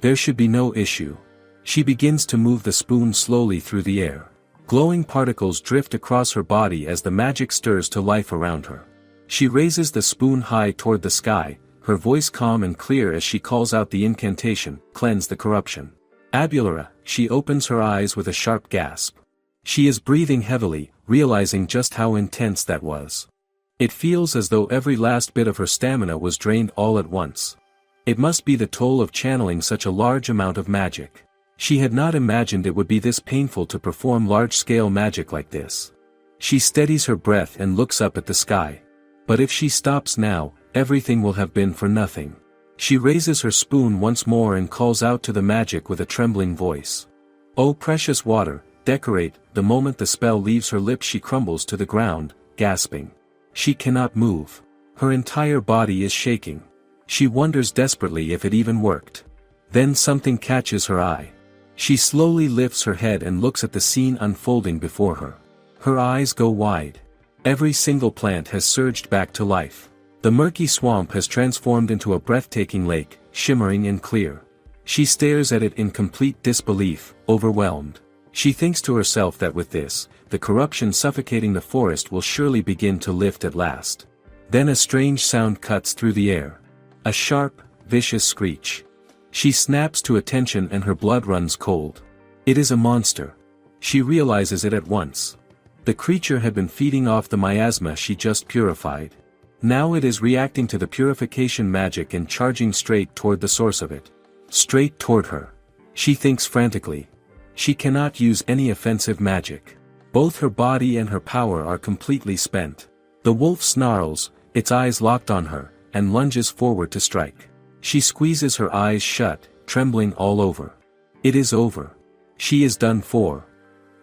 There should be no issue. She begins to move the spoon slowly through the air. Glowing particles drift across her body as the magic stirs to life around her. She raises the spoon high toward the sky, her voice calm and clear as she calls out the incantation, "Cleanse the corruption." Abulara, she opens her eyes with a sharp gasp. She is breathing heavily, realizing just how intense that was. It feels as though every last bit of her stamina was drained all at once. It must be the toll of channeling such a large amount of magic. She had not imagined it would be this painful to perform large-scale magic like this. She steadies her breath and looks up at the sky. But if she stops now, everything will have been for nothing. She raises her spoon once more and calls out to the magic with a trembling voice. "Oh precious water, decorate." The moment the spell leaves her lips she crumbles to the ground, gasping. She cannot move. Her entire body is shaking. She wonders desperately if it even worked. Then something catches her eye. She slowly lifts her head and looks at the scene unfolding before her. Her eyes go wide. Every single plant has surged back to life. The murky swamp has transformed into a breathtaking lake, shimmering and clear. She stares at it in complete disbelief, overwhelmed. She thinks to herself that with this, the corruption suffocating the forest will surely begin to lift at last. Then a strange sound cuts through the air. A sharp, vicious screech. She snaps to attention and her blood runs cold. It is a monster. She realizes it at once. The creature had been feeding off the miasma she just purified. Now it is reacting to the purification magic and charging straight toward the source of it. Straight toward her. She thinks frantically. She cannot use any offensive magic. Both her body and her power are completely spent. The wolf snarls, its eyes locked on her, and lunges forward to strike. She squeezes her eyes shut, trembling all over. It is over. She is done for.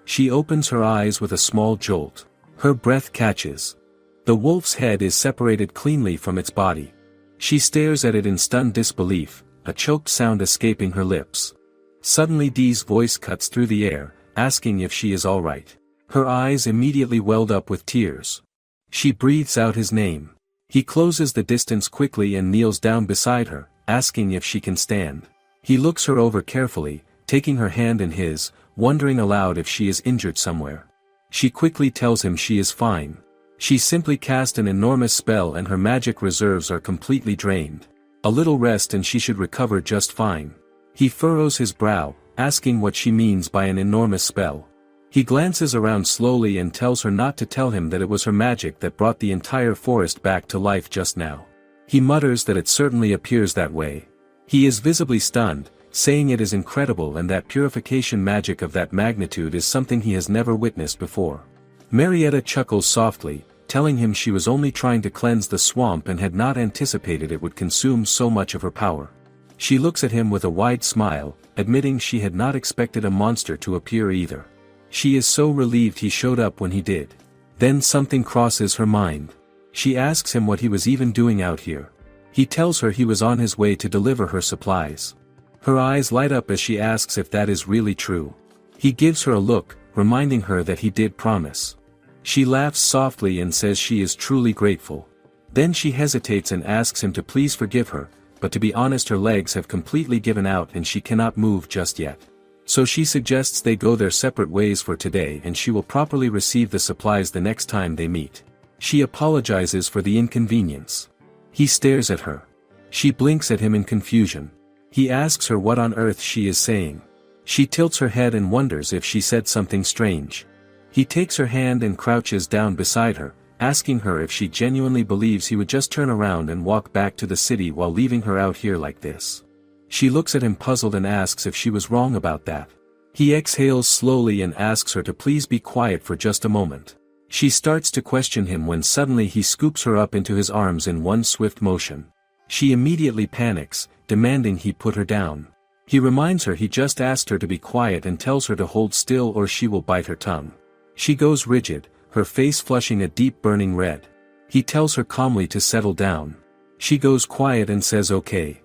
She opens her eyes with a small jolt. Her breath catches. The wolf's head is separated cleanly from its body. She stares at it in stunned disbelief, a choked sound escaping her lips. Suddenly Dee's voice cuts through the air, asking if she is all right. Her eyes immediately welled up with tears. She breathes out his name. He closes the distance quickly and kneels down beside her, asking if she can stand. He looks her over carefully, taking her hand in his, wondering aloud if she is injured somewhere. She quickly tells him she is fine. She simply cast an enormous spell and her magic reserves are completely drained. A little rest and she should recover just fine. He furrows his brow, asking what she means by an enormous spell. He glances around slowly and tells her not to tell him that it was her magic that brought the entire forest back to life just now. He mutters that it certainly appears that way. He is visibly stunned, saying it is incredible and that purification magic of that magnitude is something he has never witnessed before. Marietta chuckles softly, telling him she was only trying to cleanse the swamp and had not anticipated it would consume so much of her power. She looks at him with a wide smile, admitting she had not expected a monster to appear either. She is so relieved he showed up when he did. Then something crosses her mind. She asks him what he was even doing out here. He tells her he was on his way to deliver her supplies. Her eyes light up as she asks if that is really true. He gives her a look, reminding her that he did promise. She laughs softly and says she is truly grateful. Then she hesitates and asks him to please forgive her, but to be honest her legs have completely given out and she cannot move just yet. So she suggests they go their separate ways for today and she will properly receive the supplies the next time they meet. She apologizes for the inconvenience. He stares at her. She blinks at him in confusion. He asks her what on earth she is saying. She tilts her head and wonders if she said something strange. He takes her hand and crouches down beside her, asking her if she genuinely believes he would just turn around and walk back to the city while leaving her out here like this. She looks at him puzzled and asks if she was wrong about that. He exhales slowly and asks her to please be quiet for just a moment. She starts to question him when suddenly he scoops her up into his arms in one swift motion. She immediately panics, demanding he put her down. He reminds her he just asked her to be quiet and tells her to hold still or she will bite her tongue. She goes rigid, her face flushing a deep burning red. He tells her calmly to settle down. She goes quiet and says okay.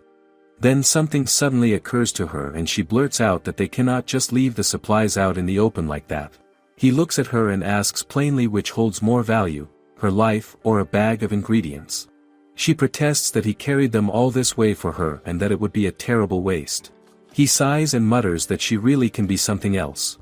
Then something suddenly occurs to her and she blurts out that they cannot just leave the supplies out in the open like that. He looks at her and asks plainly which holds more value, her life or a bag of ingredients. She protests that he carried them all this way for her and that it would be a terrible waste. He sighs and mutters that she really can be something else.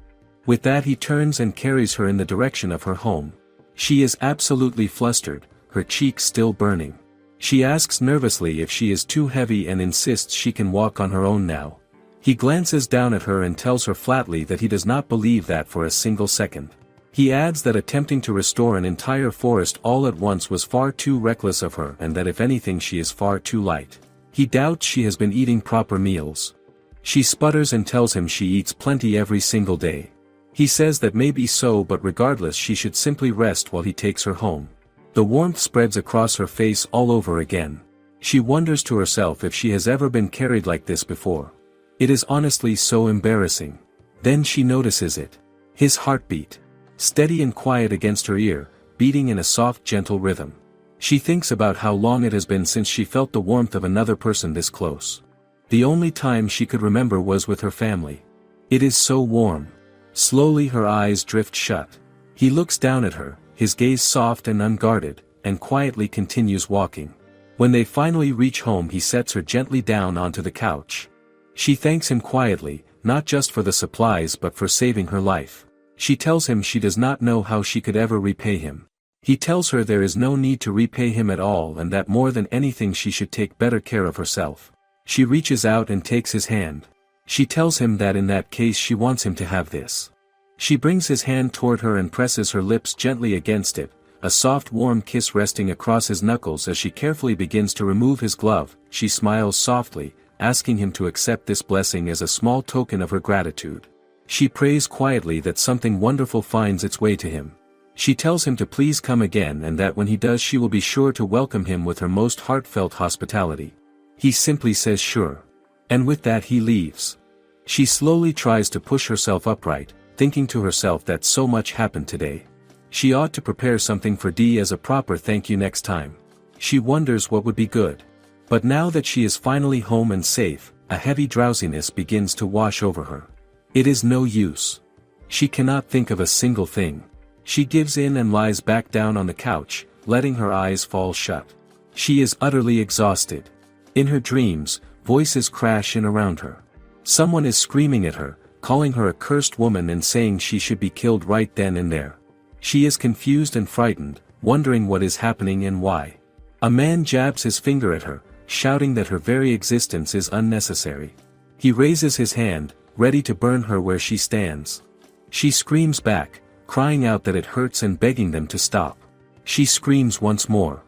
With that he turns and carries her in the direction of her home. She is absolutely flustered, her cheeks still burning. She asks nervously if she is too heavy and insists she can walk on her own now. He glances down at her and tells her flatly that he does not believe that for a single second. He adds that attempting to restore an entire forest all at once was far too reckless of her and that if anything she is far too light. He doubts she has been eating proper meals. She sputters and tells him she eats plenty every single day. He says that may be so, but regardless she should simply rest while he takes her home. The warmth spreads across her face all over again. She wonders to herself if she has ever been carried like this before. It is honestly so embarrassing. Then she notices it. His heartbeat. Steady and quiet against her ear, beating in a soft gentle rhythm. She thinks about how long it has been since she felt the warmth of another person this close. The only time she could remember was with her family. It is so warm. Slowly her eyes drift shut. He looks down at her, his gaze soft and unguarded, and quietly continues walking. When they finally reach home he sets her gently down onto the couch. She thanks him quietly, not just for the supplies but for saving her life. She tells him she does not know how she could ever repay him. He tells her there is no need to repay him at all and that more than anything she should take better care of herself. She reaches out and takes his hand. She tells him that in that case she wants him to have this. She brings his hand toward her and presses her lips gently against it, a soft warm kiss resting across his knuckles as she carefully begins to remove his glove. She smiles softly, asking him to accept this blessing as a small token of her gratitude. She prays quietly that something wonderful finds its way to him. She tells him to please come again and that when he does she will be sure to welcome him with her most heartfelt hospitality. He simply says sure. And with that he leaves. She slowly tries to push herself upright, thinking to herself that so much happened today. She ought to prepare something for D as a proper thank you next time. She wonders what would be good. But now that she is finally home and safe, a heavy drowsiness begins to wash over her. It is no use. She cannot think of a single thing. She gives in and lies back down on the couch, letting her eyes fall shut. She is utterly exhausted. In her dreams, voices crash in around her. Someone is screaming at her, calling her a cursed woman and saying she should be killed right then and there. She is confused and frightened, wondering what is happening and why. A man jabs his finger at her, shouting that her very existence is unnecessary. He raises his hand, ready to burn her where she stands. She screams back, crying out that it hurts and begging them to stop. She screams once more.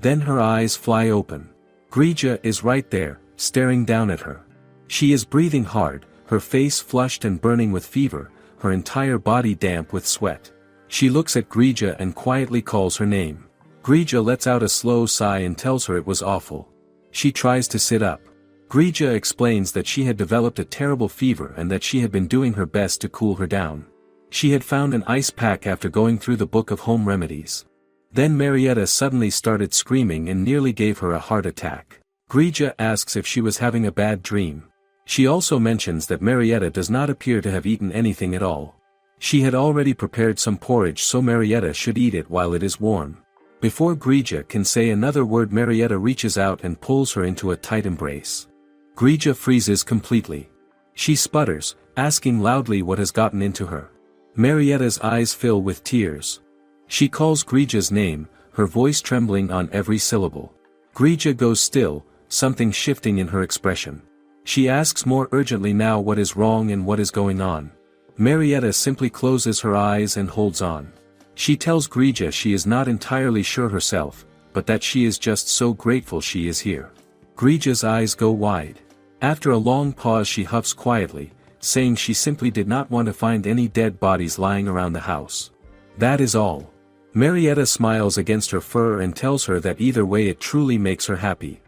Then her eyes fly open. Grija is right there, staring down at her. She is breathing hard, her face flushed and burning with fever, her entire body damp with sweat. She looks at Grija and quietly calls her name. Grija lets out a slow sigh and tells her it was awful. She tries to sit up. Grija explains that she had developed a terrible fever and that she had been doing her best to cool her down. She had found an ice pack after going through the book of home remedies. Then Marietta suddenly started screaming and nearly gave her a heart attack. Grija asks if she was having a bad dream. She also mentions that Marietta does not appear to have eaten anything at all. She had already prepared some porridge so Marietta should eat it while it is warm. Before Grija can say another word Marietta reaches out and pulls her into a tight embrace. Grija freezes completely. She sputters, asking loudly what has gotten into her. Marietta's eyes fill with tears. She calls Grija's name, her voice trembling on every syllable. Grija goes still, something shifting in her expression. She asks more urgently now what is wrong and what is going on. Marietta simply closes her eyes and holds on. She tells Grija she is not entirely sure herself, but that she is just so grateful she is here. Grija's eyes go wide. After a long pause she huffs quietly, saying she simply did not want to find any dead bodies lying around the house. That is all. Marietta smiles against her fur and tells her that either way it truly makes her happy.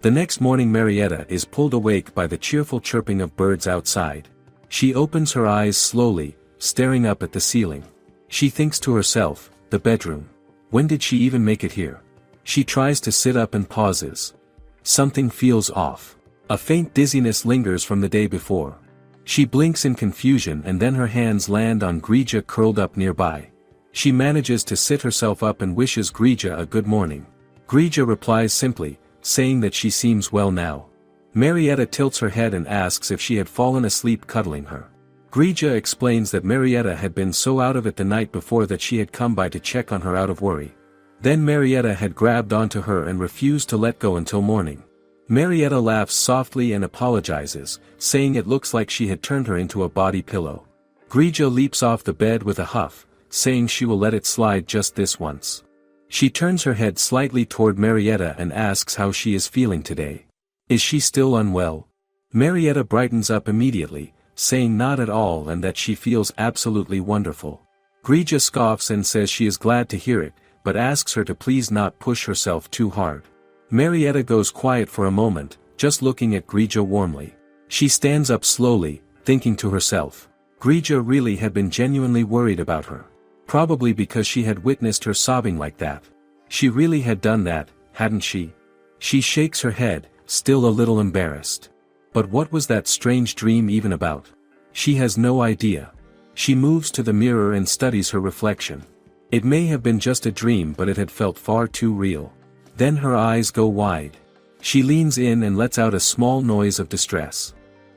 The next morning Marietta is pulled awake by the cheerful chirping of birds outside. She opens her eyes slowly, staring up at the ceiling. She thinks to herself, the bedroom. When did she even make it here? She tries to sit up and pauses. Something feels off. A faint dizziness lingers from the day before. She blinks in confusion and then her hands land on Grija curled up nearby. She manages to sit herself up and wishes Grija a good morning. Grija replies simply, saying that she seems well now. Marietta tilts her head and asks if she had fallen asleep cuddling her. Grija explains that Marietta had been so out of it the night before that she had come by to check on her out of worry. Then Marietta had grabbed onto her and refused to let go until morning. Marietta laughs softly and apologizes, saying it looks like she had turned her into a body pillow. Grija leaps off the bed with a huff, saying she will let it slide just this once. She turns her head slightly toward Marietta and asks how she is feeling today. Is she still unwell? Marietta brightens up immediately, saying not at all and that she feels absolutely wonderful. Grija scoffs and says she is glad to hear it, but asks her to please not push herself too hard. Marietta goes quiet for a moment, just looking at Grija warmly. She stands up slowly, thinking to herself. Grija really had been genuinely worried about her. Probably because she had witnessed her sobbing like that. She really had done that, hadn't she? She shakes her head, still a little embarrassed. But what was that strange dream even about? She has no idea. She moves to the mirror and studies her reflection. It may have been just a dream, but it had felt far too real. Then her eyes go wide. She leans in and lets out a small noise of distress.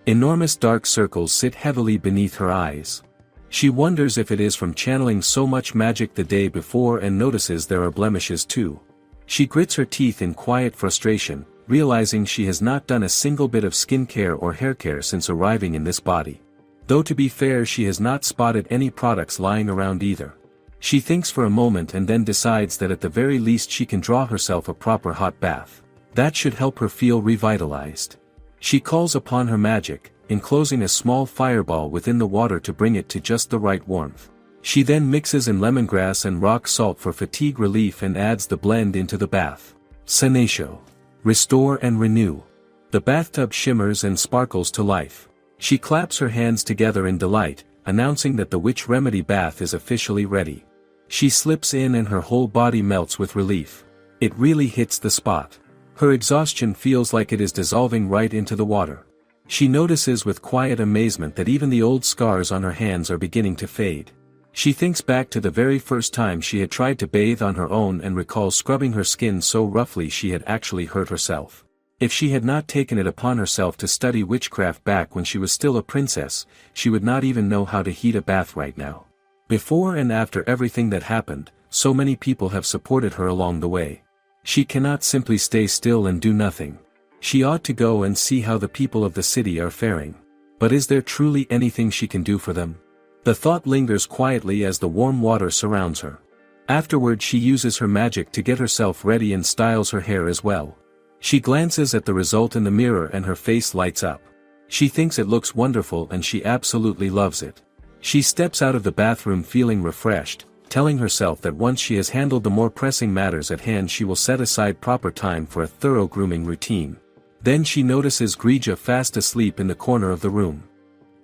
Enormous dark circles sit heavily beneath her eyes. She wonders if it is from channeling so much magic the day before and notices there are blemishes too. She grits her teeth in quiet frustration, realizing she has not done a single bit of skincare or haircare since arriving in this body. Though to be fair, she has not spotted any products lying around either. She thinks for a moment and then decides that at the very least she can draw herself a proper hot bath. That should help her feel revitalized. She calls upon her magic, enclosing a small fireball within the water to bring it to just the right warmth. She then mixes in lemongrass and rock salt for fatigue relief and adds the blend into the bath. Sanatio. Restore and renew. The bathtub shimmers and sparkles to life. She claps her hands together in delight, announcing that the witch remedy bath is officially ready. She slips in and her whole body melts with relief. It really hits the spot. Her exhaustion feels like it is dissolving right into the water. She notices with quiet amazement that even the old scars on her hands are beginning to fade. She thinks back to the very first time she had tried to bathe on her own and recalls scrubbing her skin so roughly she had actually hurt herself. If she had not taken it upon herself to study witchcraft back when she was still a princess, she would not even know how to heat a bath right now. Before and after everything that happened, so many people have supported her along the way. She cannot simply stay still and do nothing. She ought to go and see how the people of the city are faring. But is there truly anything she can do for them? The thought lingers quietly as the warm water surrounds her. Afterward she uses her magic to get herself ready and styles her hair as well. She glances at the result in the mirror and her face lights up. She thinks it looks wonderful and she absolutely loves it. She steps out of the bathroom feeling refreshed, telling herself that once she has handled the more pressing matters at hand she will set aside proper time for a thorough grooming routine. Then she notices Grija fast asleep in the corner of the room.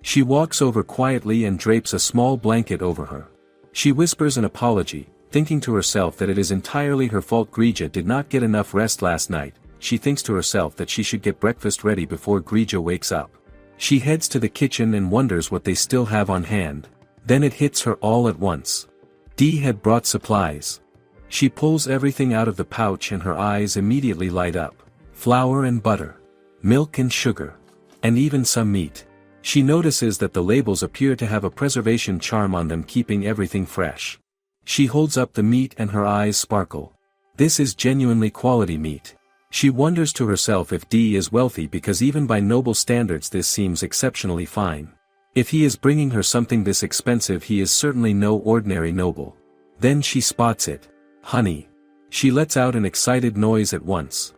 She walks over quietly and drapes a small blanket over her. She whispers an apology, thinking to herself that it is entirely her fault. Grija did not get enough rest last night. She thinks to herself that she should get breakfast ready before Grija wakes up. She heads to the kitchen and wonders what they still have on hand. Then it hits her all at once. Dee had brought supplies. She pulls everything out of the pouch and her eyes immediately light up. Flour and butter. Milk and sugar. And even some meat. She notices that the labels appear to have a preservation charm on them, keeping everything fresh. She holds up the meat and her eyes sparkle. This is genuinely quality meat. She wonders to herself if Dee is wealthy, because even by noble standards this seems exceptionally fine. If he is bringing her something this expensive he is certainly no ordinary noble. Then she spots it. Honey. She lets out an excited noise at once.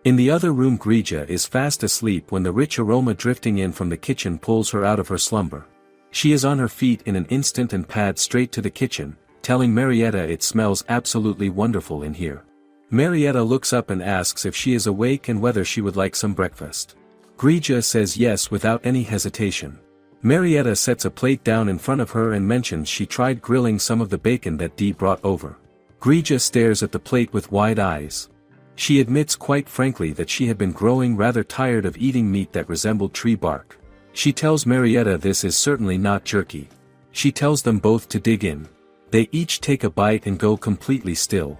In the other room Grija is fast asleep when the rich aroma drifting in from the kitchen pulls her out of her slumber. She is on her feet in an instant and pads straight to the kitchen, telling Marietta it smells absolutely wonderful in here. Marietta looks up and asks if she is awake and whether she would like some breakfast. Grija says yes without any hesitation. Marietta sets a plate down in front of her and mentions she tried grilling some of the bacon that Dee brought over. Grija stares at the plate with wide eyes. She admits quite frankly that she had been growing rather tired of eating meat that resembled tree bark. She tells Marietta this is certainly not jerky. She tells them both to dig in. They each take a bite and go completely still.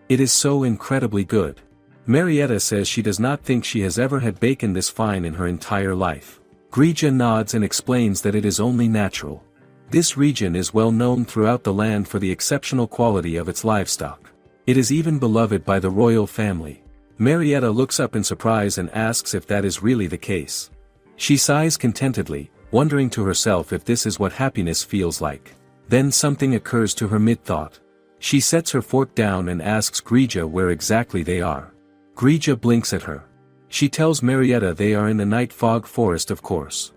It is so incredibly good. Marietta says she does not think she has ever had bacon this fine in her entire life. Grija nods and explains that it is only natural. This region is well known throughout the land for the exceptional quality of its livestock. It is even beloved by the royal family. Marietta looks up in surprise and asks if that is really the case. She sighs contentedly, wondering to herself if this is what happiness feels like. Then something occurs to her mid-thought. She sets her fork down and asks Grija where exactly they are. Grija blinks at her. She tells Marietta they are in the night fog forest, of course.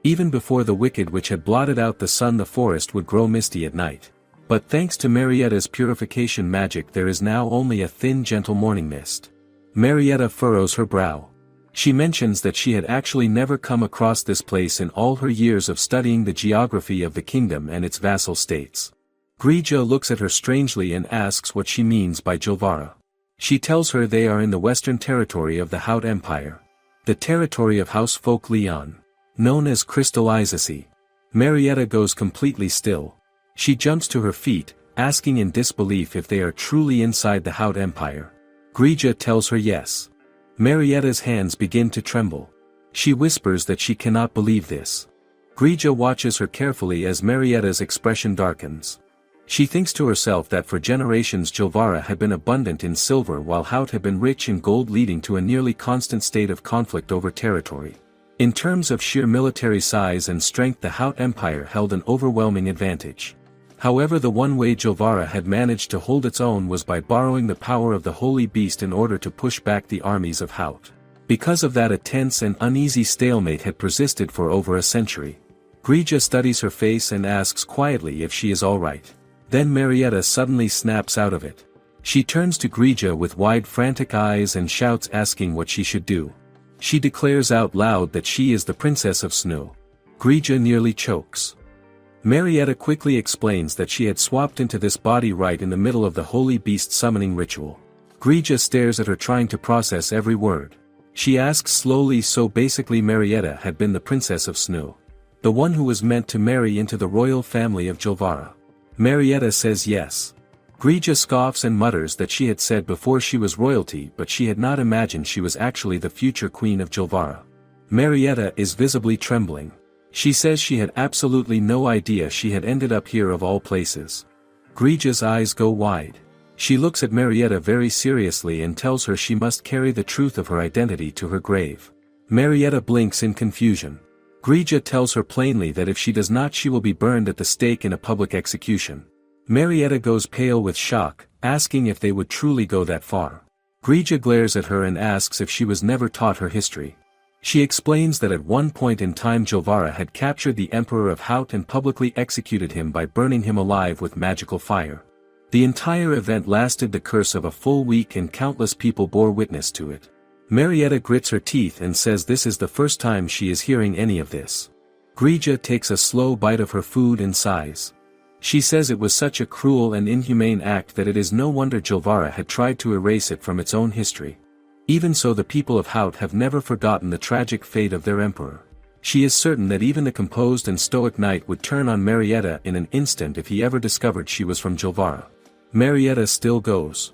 Even before the wicked witch had blotted out the sun, the forest would grow misty at night. But thanks to Marietta's purification magic, there is now only a thin, gentle morning mist. Marietta furrows her brow. She mentions that she had actually never come across this place in all her years of studying the geography of the kingdom and its vassal states. Grija looks at her strangely and asks what she means by Jilvara. She tells her they are in the western territory of the Hout Empire. The territory of House Folk Leon, known as Crystallizacy. Marietta goes completely still. She jumps to her feet, asking in disbelief if they are truly inside the Hout Empire. Grija tells her yes. Marietta's hands begin to tremble. She whispers that she cannot believe this. Grija watches her carefully as Marietta's expression darkens. She thinks to herself that for generations Jilvara had been abundant in silver while Hout had been rich in gold, leading to a nearly constant state of conflict over territory. In terms of sheer military size and strength, the Hout Empire held an overwhelming advantage. However, the one way Jilvara had managed to hold its own was by borrowing the power of the Holy Beast in order to push back the armies of Hout. Because of that, a tense and uneasy stalemate had persisted for over a century. Grija studies her face and asks quietly if she is all right. Then Marietta suddenly snaps out of it. She turns to Grija with wide, frantic eyes and shouts, asking what she should do. She declares out loud that she is the Princess of Snow. Grija nearly chokes. Marietta quickly explains that she had swapped into this body right in the middle of the Holy Beast summoning ritual. Grija stares at her, trying to process every word. She asks slowly, so basically Marietta had been the Princess of Snow, the one who was meant to marry into the royal family of Jilvara. Marietta says yes. Grija scoffs and mutters that she had said before she was royalty, but she had not imagined she was actually the future queen of Jilvara. Marietta is visibly trembling. She says she had absolutely no idea she had ended up here of all places. Grija's eyes go wide. She looks at Marietta very seriously and tells her she must carry the truth of her identity to her grave. Marietta blinks in confusion. Grija tells her plainly that if she does not, she will be burned at the stake in a public execution. Marietta goes pale with shock, asking if they would truly go that far. Grija glares at her and asks if she was never taught her history. She explains that at one point in time Jilvara had captured the Emperor of Hout and publicly executed him by burning him alive with magical fire. The entire event lasted the curse of a full week and countless people bore witness to it. Marietta grits her teeth and says this is the first time she is hearing any of this. Grija takes a slow bite of her food and sighs. She says it was such a cruel and inhumane act that it is no wonder Jilvara had tried to erase it from its own history. Even so, the people of Hout have never forgotten the tragic fate of their emperor. She is certain that even the composed and stoic knight would turn on Marietta in an instant if he ever discovered she was from Jilvara. Marietta still goes.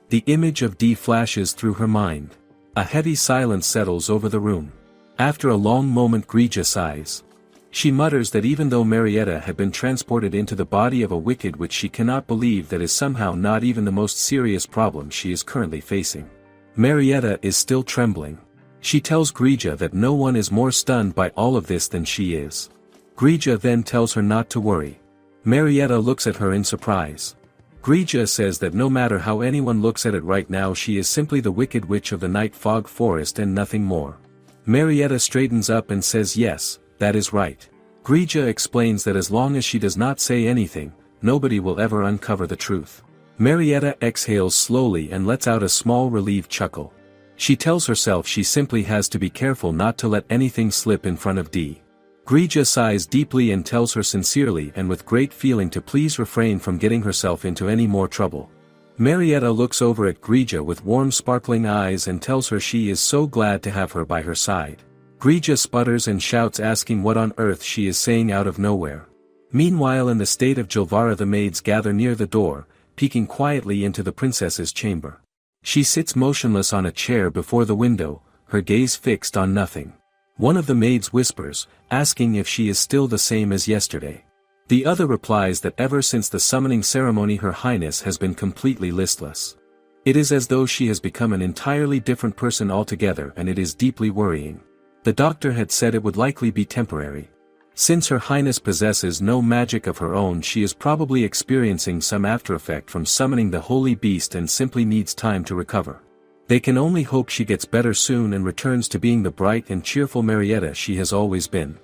The image of Dee flashes through her mind. A heavy silence settles over the room. After a long moment, Grija sighs. She mutters that even though Marietta had been transported into the body of a wicked witch, she cannot believe that is somehow not even the most serious problem she is currently facing. Marietta is still trembling. She tells Grija that no one is more stunned by all of this than she is. Grija then tells her not to worry. Marietta looks at her in surprise. Grija says that no matter how anyone looks at it right now, she is simply the wicked witch of the night fog forest and nothing more. Marietta straightens up and says yes, that is right. Grija explains that as long as she does not say anything, nobody will ever uncover the truth. Marietta exhales slowly and lets out a small relieved chuckle. She tells herself she simply has to be careful not to let anything slip in front of Dee. Grija sighs deeply and tells her sincerely and with great feeling to please refrain from getting herself into any more trouble. Marietta looks over at Grija with warm sparkling eyes and tells her she is so glad to have her by her side. Grija sputters and shouts, asking what on earth she is saying out of nowhere. Meanwhile, in the state of Jilvara, the maids gather near the door, peeking quietly into the princess's chamber. She sits motionless on a chair before the window, her gaze fixed on nothing. One of the maids whispers, asking if she is still the same as yesterday. The other replies that ever since the summoning ceremony Her Highness has been completely listless. It is as though she has become an entirely different person altogether, and it is deeply worrying. The doctor had said it would likely be temporary. Since Her Highness possesses no magic of her own, she is probably experiencing some aftereffect from summoning the holy beast and simply needs time to recover. They can only hope she gets better soon and returns to being the bright and cheerful Marietta she has always been.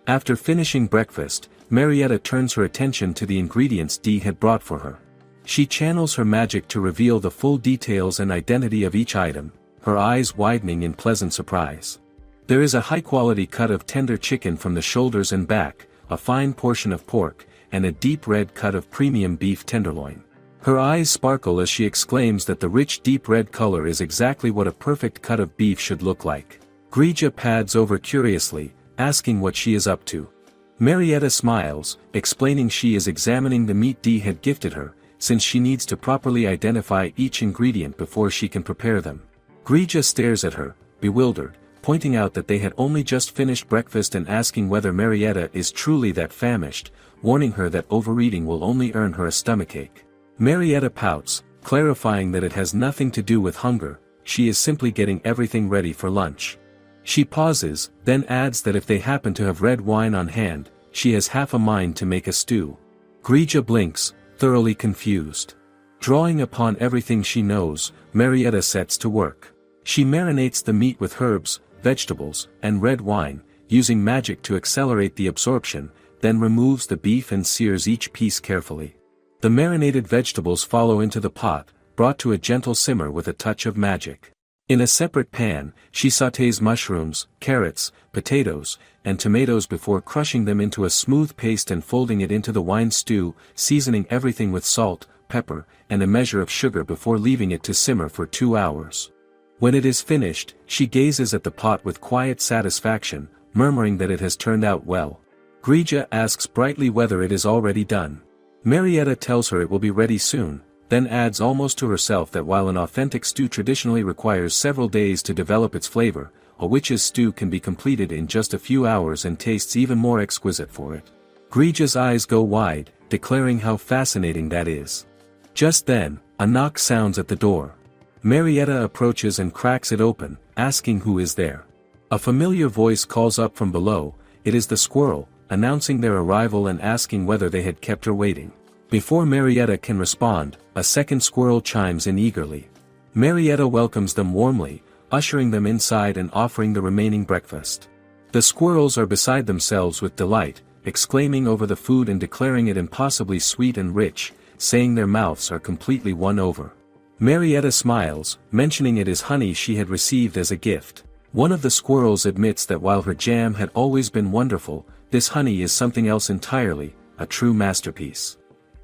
After finishing breakfast, Marietta turns her attention to the ingredients Dee had brought for her. She channels her magic to reveal the full details and identity of each item, her eyes widening in pleasant surprise. There is a high-quality cut of tender chicken from the shoulders and back, a fine portion of pork, and a deep red cut of premium beef tenderloin. Her eyes sparkle as she exclaims that the rich deep red color is exactly what a perfect cut of beef should look like. Grija pads over curiously, asking what she is up to. Marietta smiles, explaining she is examining the meat Dee had gifted her, since she needs to properly identify each ingredient before she can prepare them. Grija stares at her, bewildered, pointing out that they had only just finished breakfast and asking whether Marietta is truly that famished, warning her that overeating will only earn her a stomachache. Marietta pouts, clarifying that it has nothing to do with hunger, she is simply getting everything ready for lunch. She pauses, then adds that if they happen to have red wine on hand, she has half a mind to make a stew. Grija blinks, thoroughly confused. Drawing upon everything she knows, Marietta sets to work. She marinates the meat with herbs, vegetables, and red wine, using magic to accelerate the absorption, then removes the beef and sears each piece carefully. The marinated vegetables follow into the pot, brought to a gentle simmer with a touch of magic. In a separate pan, she sautés mushrooms, carrots, potatoes, and tomatoes before crushing them into a smooth paste and folding it into the wine stew, seasoning everything with salt, pepper, and a measure of sugar before leaving it to simmer for 2 hours. When it is finished, she gazes at the pot with quiet satisfaction, murmuring that it has turned out well. Grija asks brightly whether it is already done. Marietta tells her it will be ready soon, then adds almost to herself that while an authentic stew traditionally requires several days to develop its flavor, a witch's stew can be completed in just a few hours and tastes even more exquisite for it. Grija's eyes go wide, declaring how fascinating that is. Just then, a knock sounds at the door. Marietta approaches and cracks it open, asking who is there. A familiar voice calls up from below, it is the squirrel, announcing their arrival and asking whether they had kept her waiting. Before Marietta can respond, a second squirrel chimes in eagerly. Marietta welcomes them warmly, ushering them inside and offering the remaining breakfast. The squirrels are beside themselves with delight, exclaiming over the food and declaring it impossibly sweet and rich, saying their mouths are completely won over. Marietta smiles, mentioning it is honey she had received as a gift. One of the squirrels admits that while her jam had always been wonderful, this honey is something else entirely, a true masterpiece.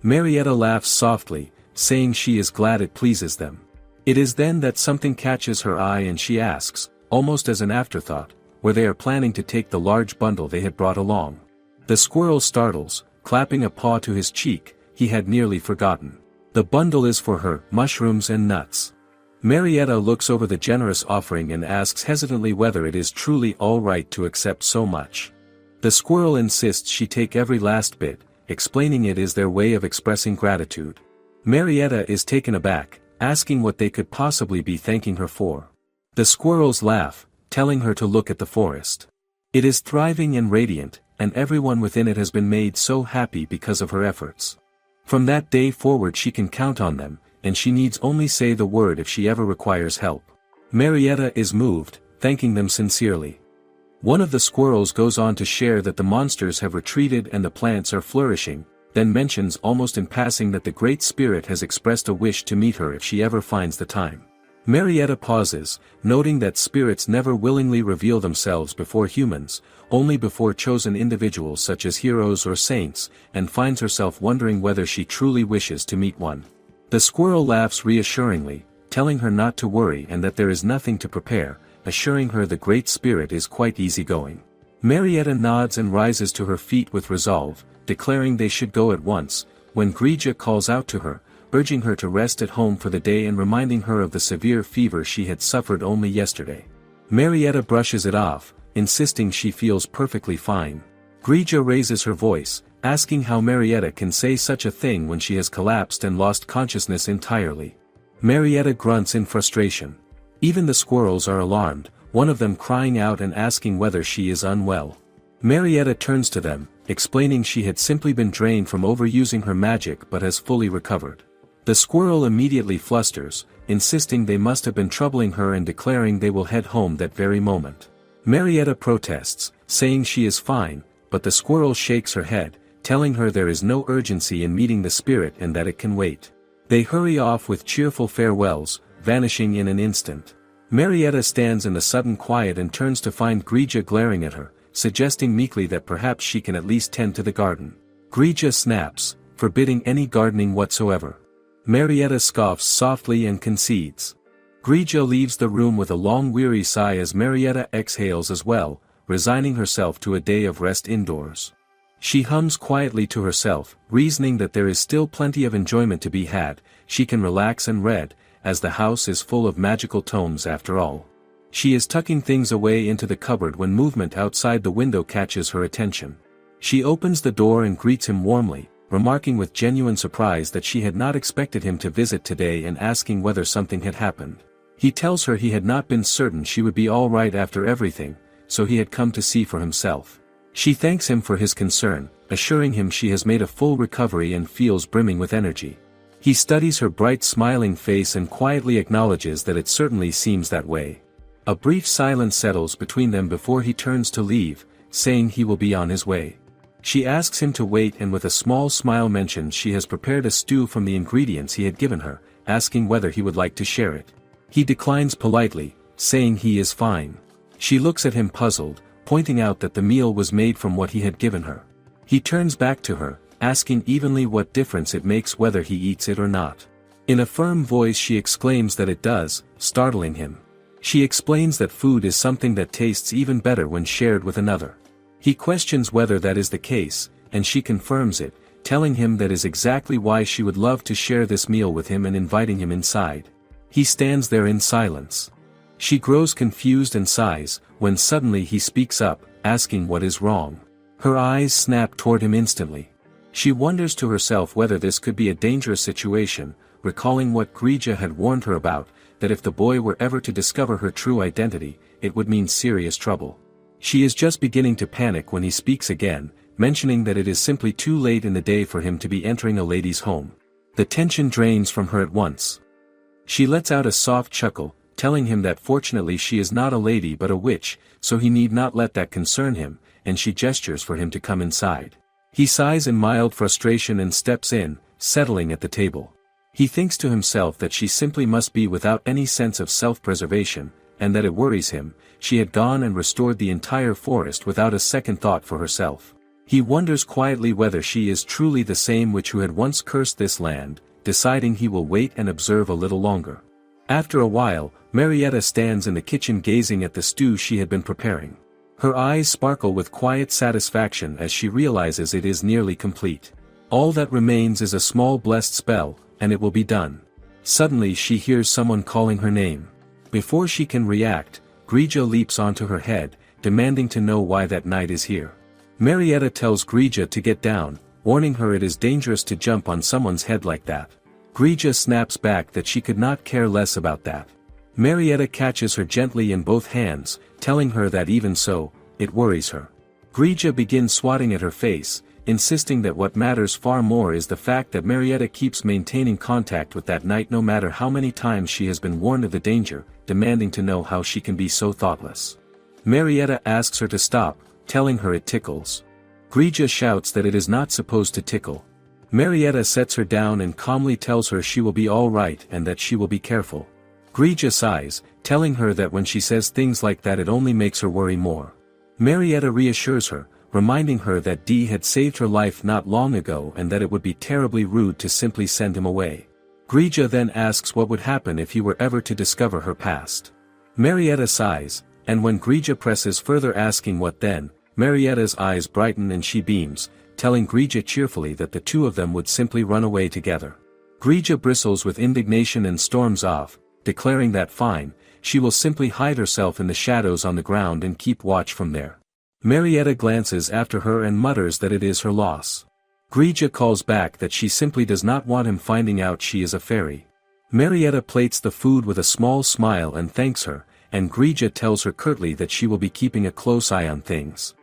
Marietta laughs softly, saying she is glad it pleases them. It is then that something catches her eye and she asks, almost as an afterthought, where they are planning to take the large bundle they had brought along. The squirrel startles, clapping a paw to his cheek, he had nearly forgotten. The bundle is for her, mushrooms and nuts. Marietta looks over the generous offering and asks hesitantly whether it is truly all right to accept so much. The squirrel insists she take every last bit, explaining it is their way of expressing gratitude. Marietta is taken aback, asking what they could possibly be thanking her for. The squirrels laugh, telling her to look at the forest. It is thriving and radiant, and everyone within it has been made so happy because of her efforts. From that day forward she can count on them, and she needs only say the word if she ever requires help. Marietta is moved, thanking them sincerely. One of the squirrels goes on to share that the monsters have retreated and the plants are flourishing, then mentions almost in passing that the Great Spirit has expressed a wish to meet her if she ever finds the time. Marietta pauses, noting that spirits never willingly reveal themselves before humans, only before chosen individuals such as heroes or saints, and finds herself wondering whether she truly wishes to meet one. The squirrel laughs reassuringly, telling her not to worry and that there is nothing to prepare, assuring her the Great Spirit is quite easygoing. Marietta nods and rises to her feet with resolve, declaring they should go at once, when Grija calls out to her, urging her to rest at home for the day and reminding her of the severe fever she had suffered only yesterday. Marietta brushes it off, insisting she feels perfectly fine. Grija raises her voice, asking how Marietta can say such a thing when she has collapsed and lost consciousness entirely. Marietta grunts in frustration. Even the squirrels are alarmed, one of them crying out and asking whether she is unwell. Marietta turns to them, explaining she had simply been drained from overusing her magic but has fully recovered. The squirrel immediately flusters, insisting they must have been troubling her and declaring they will head home that very moment. Marietta protests, saying she is fine, but the squirrel shakes her head, telling her there is no urgency in meeting the spirit and that it can wait. They hurry off with cheerful farewells, vanishing in an instant. Marietta stands in the sudden quiet and turns to find Grija glaring at her, suggesting meekly that perhaps she can at least tend to the garden. Grija snaps, forbidding any gardening whatsoever. Marietta scoffs softly and concedes. Grija leaves the room with a long weary sigh as Marietta exhales as well, resigning herself to a day of rest indoors. She hums quietly to herself, reasoning that there is still plenty of enjoyment to be had, she can relax and read, as the house is full of magical tomes after all. She is tucking things away into the cupboard when movement outside the window catches her attention. She opens the door and greets him warmly, remarking with genuine surprise that she had not expected him to visit today and asking whether something had happened. He tells her he had not been certain she would be all right after everything, so he had come to see for himself. She thanks him for his concern, assuring him she has made a full recovery and feels brimming with energy. He studies her bright smiling face and quietly acknowledges that it certainly seems that way. A brief silence settles between them before he turns to leave, saying he will be on his way. She asks him to wait and with a small smile mentions she has prepared a stew from the ingredients he had given her, asking whether he would like to share it. He declines politely, saying he is fine. She looks at him puzzled, pointing out that the meal was made from what he had given her. He turns back to her, asking evenly what difference it makes whether he eats it or not. In a firm voice she exclaims that it does, startling him. She explains that food is something that tastes even better when shared with another. He questions whether that is the case, and she confirms it, telling him that is exactly why she would love to share this meal with him and inviting him inside. He stands there in silence. She grows confused and sighs, when suddenly he speaks up, asking what is wrong. Her eyes snap toward him instantly. She wonders to herself whether this could be a dangerous situation, recalling what Grija had warned her about, that if the boy were ever to discover her true identity, it would mean serious trouble. She is just beginning to panic when he speaks again, mentioning that it is simply too late in the day for him to be entering a lady's home. The tension drains from her at once. She lets out a soft chuckle, telling him that fortunately she is not a lady but a witch, so he need not let that concern him, and she gestures for him to come inside. He sighs in mild frustration and steps in, settling at the table. He thinks to himself that she simply must be without any sense of self-preservation, and that it worries him. She had gone and restored the entire forest without a second thought for herself. He wonders quietly whether she is truly the same witch who had once cursed this land, deciding he will wait and observe a little longer. After a while, Marietta stands in the kitchen gazing at the stew she had been preparing. Her eyes sparkle with quiet satisfaction as she realizes it is nearly complete. All that remains is a small blessed spell, and it will be done. Suddenly she hears someone calling her name. Before she can react, Grija leaps onto her head, demanding to know why that knight is here. Marietta tells Grija to get down, warning her it is dangerous to jump on someone's head like that. Grija snaps back that she could not care less about that. Marietta catches her gently in both hands, telling her that even so, it worries her. Grija begins swatting at her face, insisting that what matters far more is the fact that Marietta keeps maintaining contact with that knight no matter how many times she has been warned of the danger, demanding to know how she can be so thoughtless. Marietta asks her to stop, telling her it tickles. Grija shouts that it is not supposed to tickle. Marietta sets her down and calmly tells her she will be all right and that she will be careful. Grija sighs, telling her that when she says things like that it only makes her worry more. Marietta reassures her, reminding her that Dee had saved her life not long ago and that it would be terribly rude to simply send him away. Grija then asks what would happen if he were ever to discover her past. Marietta sighs, and when Grija presses further asking what then, Marietta's eyes brighten and she beams, telling Grija cheerfully that the two of them would simply run away together. Grija bristles with indignation and storms off, declaring that fine, she will simply hide herself in the shadows on the ground and keep watch from there. Marietta glances after her and mutters that it is her loss. Grija calls back that she simply does not want him finding out she is a fairy. Marietta plates the food with a small smile and thanks her, and Grija tells her curtly that she will be keeping a close eye on things.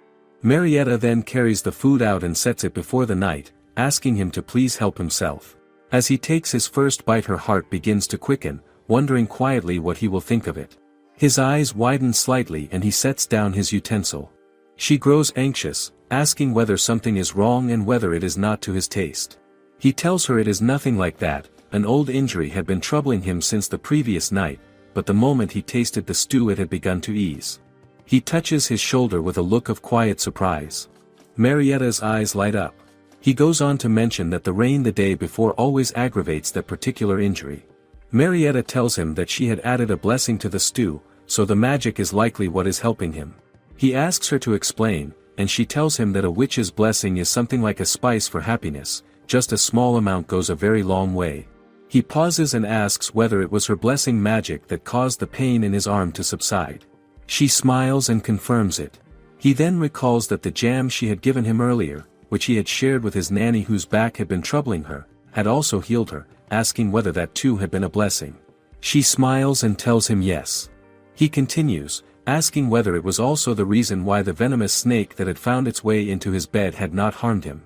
Marietta then carries the food out and sets it before the knight, asking him to please help himself. As he takes his first bite, her heart begins to quicken, wondering quietly what he will think of it. His eyes widen slightly and he sets down his utensil. She grows anxious, asking whether something is wrong and whether it is not to his taste. He tells her it is nothing like that. An old injury had been troubling him since the previous night, but the moment he tasted the stew it had begun to ease. He touches his shoulder with a look of quiet surprise. Marietta's eyes light up. He goes on to mention that the rain the day before always aggravates that particular injury. Marietta tells him that she had added a blessing to the stew, so the magic is likely what is helping him. He asks her to explain, and she tells him that a witch's blessing is something like a spice for happiness, just a small amount goes a very long way. He pauses and asks whether it was her blessing magic that caused the pain in his arm to subside. She smiles and confirms it. He then recalls that the jam she had given him earlier, which he had shared with his nanny whose back had been troubling her, had also healed her, asking whether that too had been a blessing. She smiles and tells him yes. He continues, asking whether it was also the reason why the venomous snake that had found its way into his bed had not harmed him.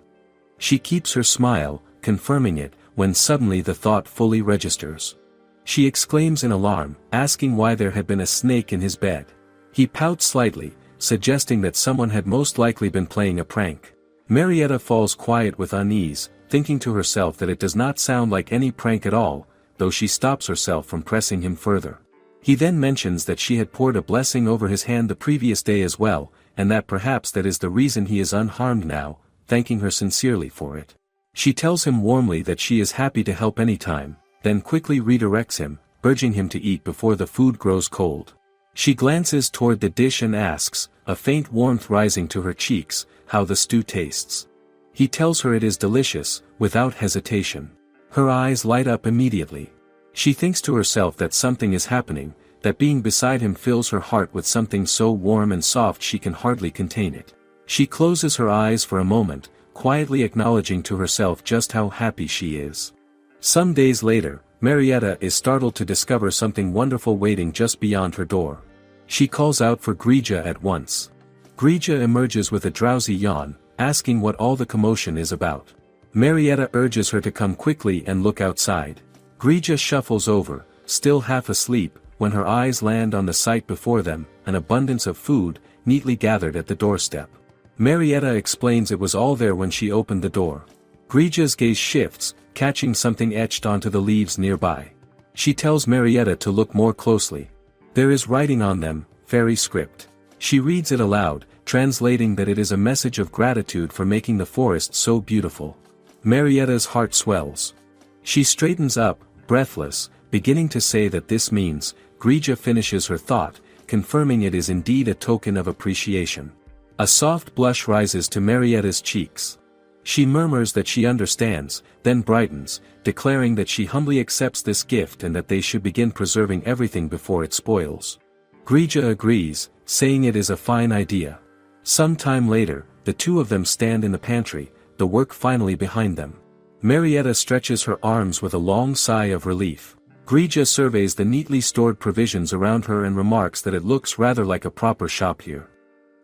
She keeps her smile, confirming it, when suddenly the thought fully registers. She exclaims in alarm, asking why there had been a snake in his bed. He pouts slightly, suggesting that someone had most likely been playing a prank. Marietta falls quiet with unease, thinking to herself that it does not sound like any prank at all, though she stops herself from pressing him further. He then mentions that she had poured a blessing over his hand the previous day as well, and that perhaps that is the reason he is unharmed now, thanking her sincerely for it. She tells him warmly that she is happy to help anytime, then quickly redirects him, urging him to eat before the food grows cold. She glances toward the dish and asks, a faint warmth rising to her cheeks, how the stew tastes. He tells her it is delicious, without hesitation. Her eyes light up immediately. She thinks to herself that something is happening, that being beside him fills her heart with something so warm and soft she can hardly contain it. She closes her eyes for a moment, quietly acknowledging to herself just how happy she is. Some days later, Marietta is startled to discover something wonderful waiting just beyond her door. She calls out for Grija at once. Grija emerges with a drowsy yawn, asking what all the commotion is about. Marietta urges her to come quickly and look outside. Grija shuffles over, still half asleep, when her eyes land on the sight before them, an abundance of food, neatly gathered at the doorstep. Marietta explains it was all there when she opened the door. Grija's gaze shifts, catching something etched onto the leaves nearby. She tells Marietta to look more closely. There is writing on them, fairy script. She reads it aloud, translating that it is a message of gratitude for making the forest so beautiful. Marietta's heart swells. She straightens up, breathless, beginning to say that this means. Grija finishes her thought, confirming it is indeed a token of appreciation. A soft blush rises to Marietta's cheeks. She murmurs that she understands, then brightens, declaring that she humbly accepts this gift and that they should begin preserving everything before it spoils. Grija agrees, saying it is a fine idea. Some time later, the two of them stand in the pantry, the work finally behind them. Marietta stretches her arms with a long sigh of relief. Grija surveys the neatly stored provisions around her and remarks that it looks rather like a proper shop here.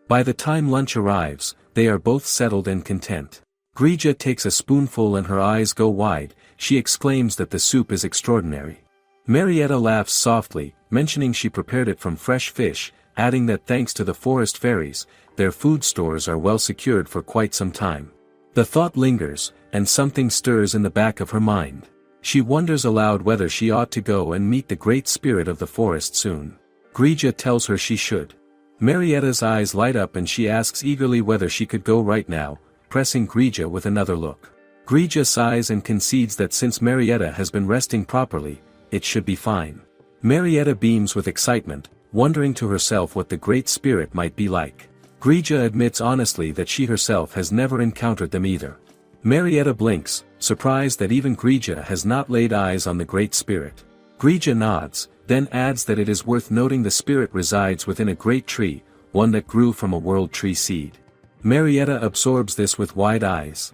By the time lunch arrives, they are both settled and content. Grija takes a spoonful and her eyes go wide, she exclaims that the soup is extraordinary. Marietta laughs softly, mentioning she prepared it from fresh fish, adding that thanks to the forest fairies, their food stores are well secured for quite some time. The thought lingers, and something stirs in the back of her mind. She wonders aloud whether she ought to go and meet the great spirit of the forest soon. Grija tells her she should. Marietta's eyes light up and she asks eagerly whether she could go right now, pressing Grija with another look. Grija sighs and concedes that since Marietta has been resting properly, it should be fine. Marietta beams with excitement, wondering to herself what the great spirit might be like. Grija admits honestly that she herself has never encountered them either. Marietta blinks, surprised that even Grija has not laid eyes on the great spirit. Grija nods, then adds that it is worth noting the spirit resides within a great tree, one that grew from a world tree seed. Marietta absorbs this with wide eyes.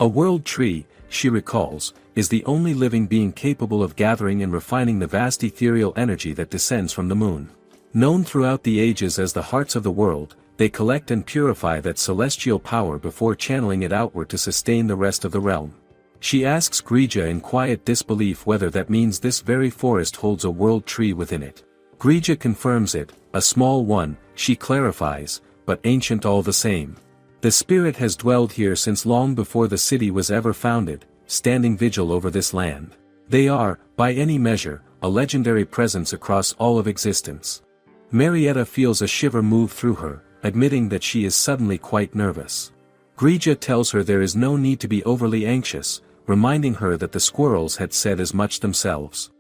A world tree, she recalls, is the only living being capable of gathering and refining the vast ethereal energy that descends from the moon. Known throughout the ages as the hearts of the world, they collect and purify that celestial power before channeling it outward to sustain the rest of the realm. She asks Grija in quiet disbelief whether that means this very forest holds a world tree within it. Grija confirms it, a small one, she clarifies, but ancient all the same. The spirit has dwelled here since long before the city was ever founded, standing vigil over this land. They are, by any measure, a legendary presence across all of existence. Marietta feels a shiver move through her, admitting that she is suddenly quite nervous. Grija tells her there is no need to be overly anxious, reminding her that the squirrels had said as much themselves.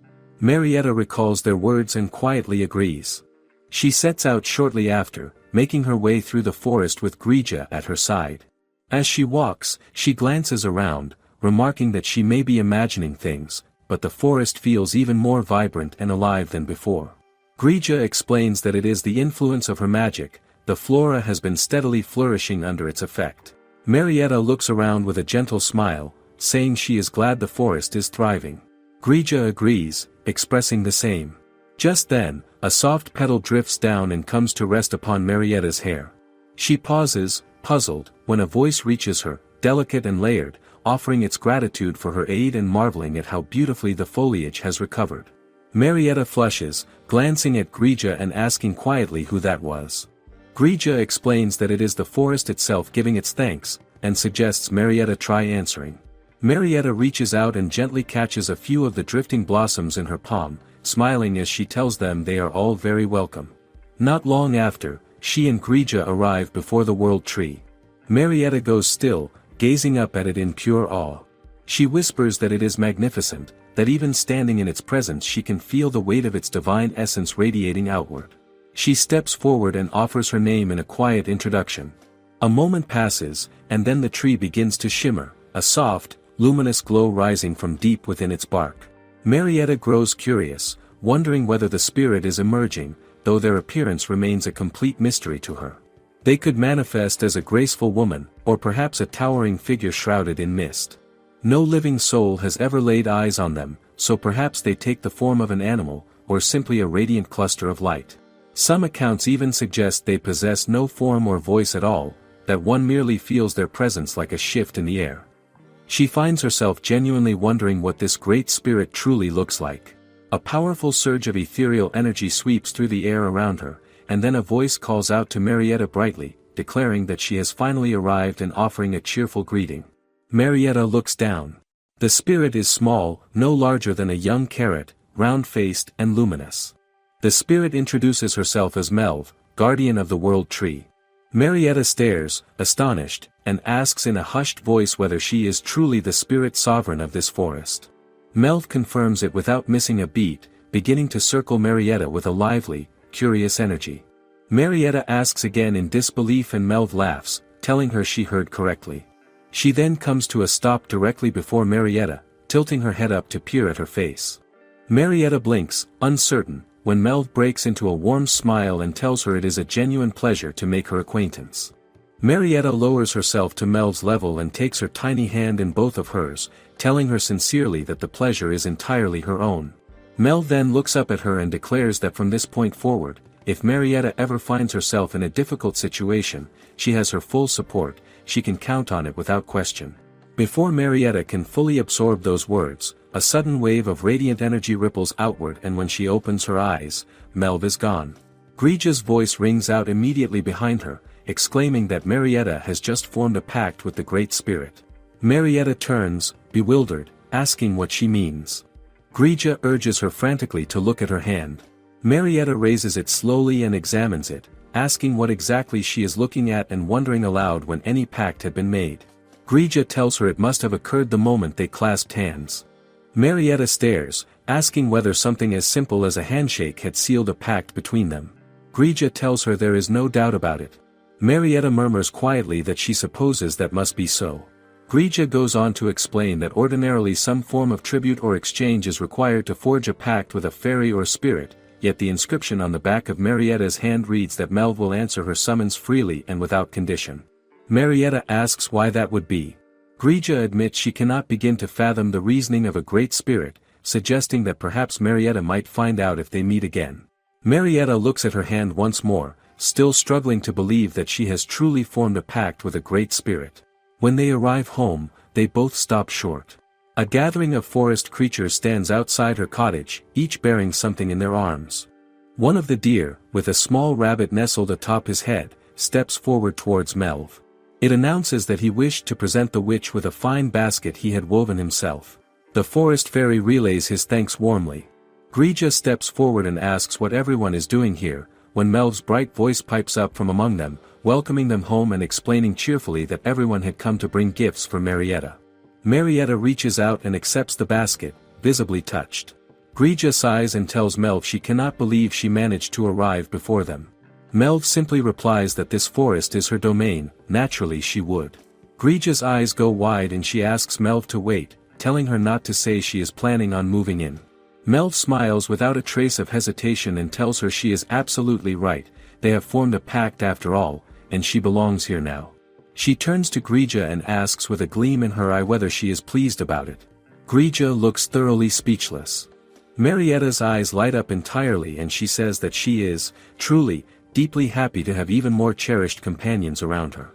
Marietta recalls their words and quietly agrees. She sets out shortly after, making her way through the forest with Grija at her side. As she walks, she glances around, remarking that she may be imagining things, but the forest feels even more vibrant and alive than before. Grija explains that it is the influence of her magic, the flora has been steadily flourishing under its effect. Marietta looks around with a gentle smile, saying she is glad the forest is thriving. Grija agrees, expressing the same. Just then, a soft petal drifts down and comes to rest upon Marietta's hair. She pauses, puzzled, when a voice reaches her, delicate and layered, offering its gratitude for her aid and marveling at how beautifully the foliage has recovered. Marietta flushes, glancing at Grija and asking quietly who that was. Grija explains that it is the forest itself giving its thanks, and suggests Marietta try answering. Marietta reaches out and gently catches a few of the drifting blossoms in her palm, smiling as she tells them they are all very welcome. Not long after, she and Grija arrive before the world tree. Marietta goes still, gazing up at it in pure awe. She whispers that it is magnificent, that even standing in its presence she can feel the weight of its divine essence radiating outward. She steps forward and offers her name in a quiet introduction. A moment passes, and then the tree begins to shimmer, a soft, luminous glow rising from deep within its bark. Marietta grows curious, wondering whether the spirit is emerging, though their appearance remains a complete mystery to her. They could manifest as a graceful woman, or perhaps a towering figure shrouded in mist. No living soul has ever laid eyes on them, so perhaps they take the form of an animal, or simply a radiant cluster of light. Some accounts even suggest they possess no form or voice at all, that one merely feels their presence like a shift in the air. She finds herself genuinely wondering what this great spirit truly looks like. A powerful surge of ethereal energy sweeps through the air around her, and then a voice calls out to Marietta brightly, declaring that she has finally arrived and offering a cheerful greeting. Marietta looks down. The spirit is small, no larger than a young carrot, round-faced and luminous. The spirit introduces herself as Melv, guardian of the world tree. Marietta stares, astonished, and asks in a hushed voice whether she is truly the spirit sovereign of this forest. Melv confirms it without missing a beat, beginning to circle Marietta with a lively, curious energy. Marietta asks again in disbelief and Melv laughs, telling her she heard correctly. She then comes to a stop directly before Marietta, tilting her head up to peer at her face. Marietta blinks, uncertain, when Melv breaks into a warm smile and tells her it is a genuine pleasure to make her acquaintance. Marietta lowers herself to Melv's level and takes her tiny hand in both of hers, telling her sincerely that the pleasure is entirely her own. Melv then looks up at her and declares that from this point forward, if Marietta ever finds herself in a difficult situation, she has her full support, she can count on it without question. Before Marietta can fully absorb those words, a sudden wave of radiant energy ripples outward and when she opens her eyes, Melv is gone. Grija's voice rings out immediately behind her, exclaiming that Marietta has just formed a pact with the Great Spirit. Marietta turns, bewildered, asking what she means. Grija urges her frantically to look at her hand. Marietta raises it slowly and examines it, asking what exactly she is looking at and wondering aloud when any pact had been made. Grija tells her it must have occurred the moment they clasped hands. Marietta stares, asking whether something as simple as a handshake had sealed a pact between them. Grija tells her there is no doubt about it. Marietta murmurs quietly that she supposes that must be so. Grija goes on to explain that ordinarily some form of tribute or exchange is required to forge a pact with a fairy or spirit, yet the inscription on the back of Marietta's hand reads that Melv will answer her summons freely and without condition. Marietta asks why that would be. Grija admits she cannot begin to fathom the reasoning of a great spirit, suggesting that perhaps Marietta might find out if they meet again. Marietta looks at her hand once more, still struggling to believe that she has truly formed a pact with a great spirit. When they arrive home, they both stop short. A gathering of forest creatures stands outside her cottage, each bearing something in their arms. One of the deer, with a small rabbit nestled atop his head, steps forward towards Melv. It announces that he wished to present the witch with a fine basket he had woven himself. The forest fairy relays his thanks warmly. Grija steps forward and asks what everyone is doing here, when Melv's bright voice pipes up from among them, welcoming them home and explaining cheerfully that everyone had come to bring gifts for Marietta. Marietta reaches out and accepts the basket, visibly touched. Grija sighs and tells Melv she cannot believe she managed to arrive before them. Melv simply replies that this forest is her domain, naturally she would. Grija's eyes go wide and she asks Melv to wait, telling her not to say she is planning on moving in. Melv smiles without a trace of hesitation and tells her she is absolutely right, they have formed a pact after all, and she belongs here now. She turns to Grija and asks with a gleam in her eye whether she is pleased about it. Grija looks thoroughly speechless. Marietta's eyes light up entirely and she says that she is, truly, deeply happy to have even more cherished companions around her.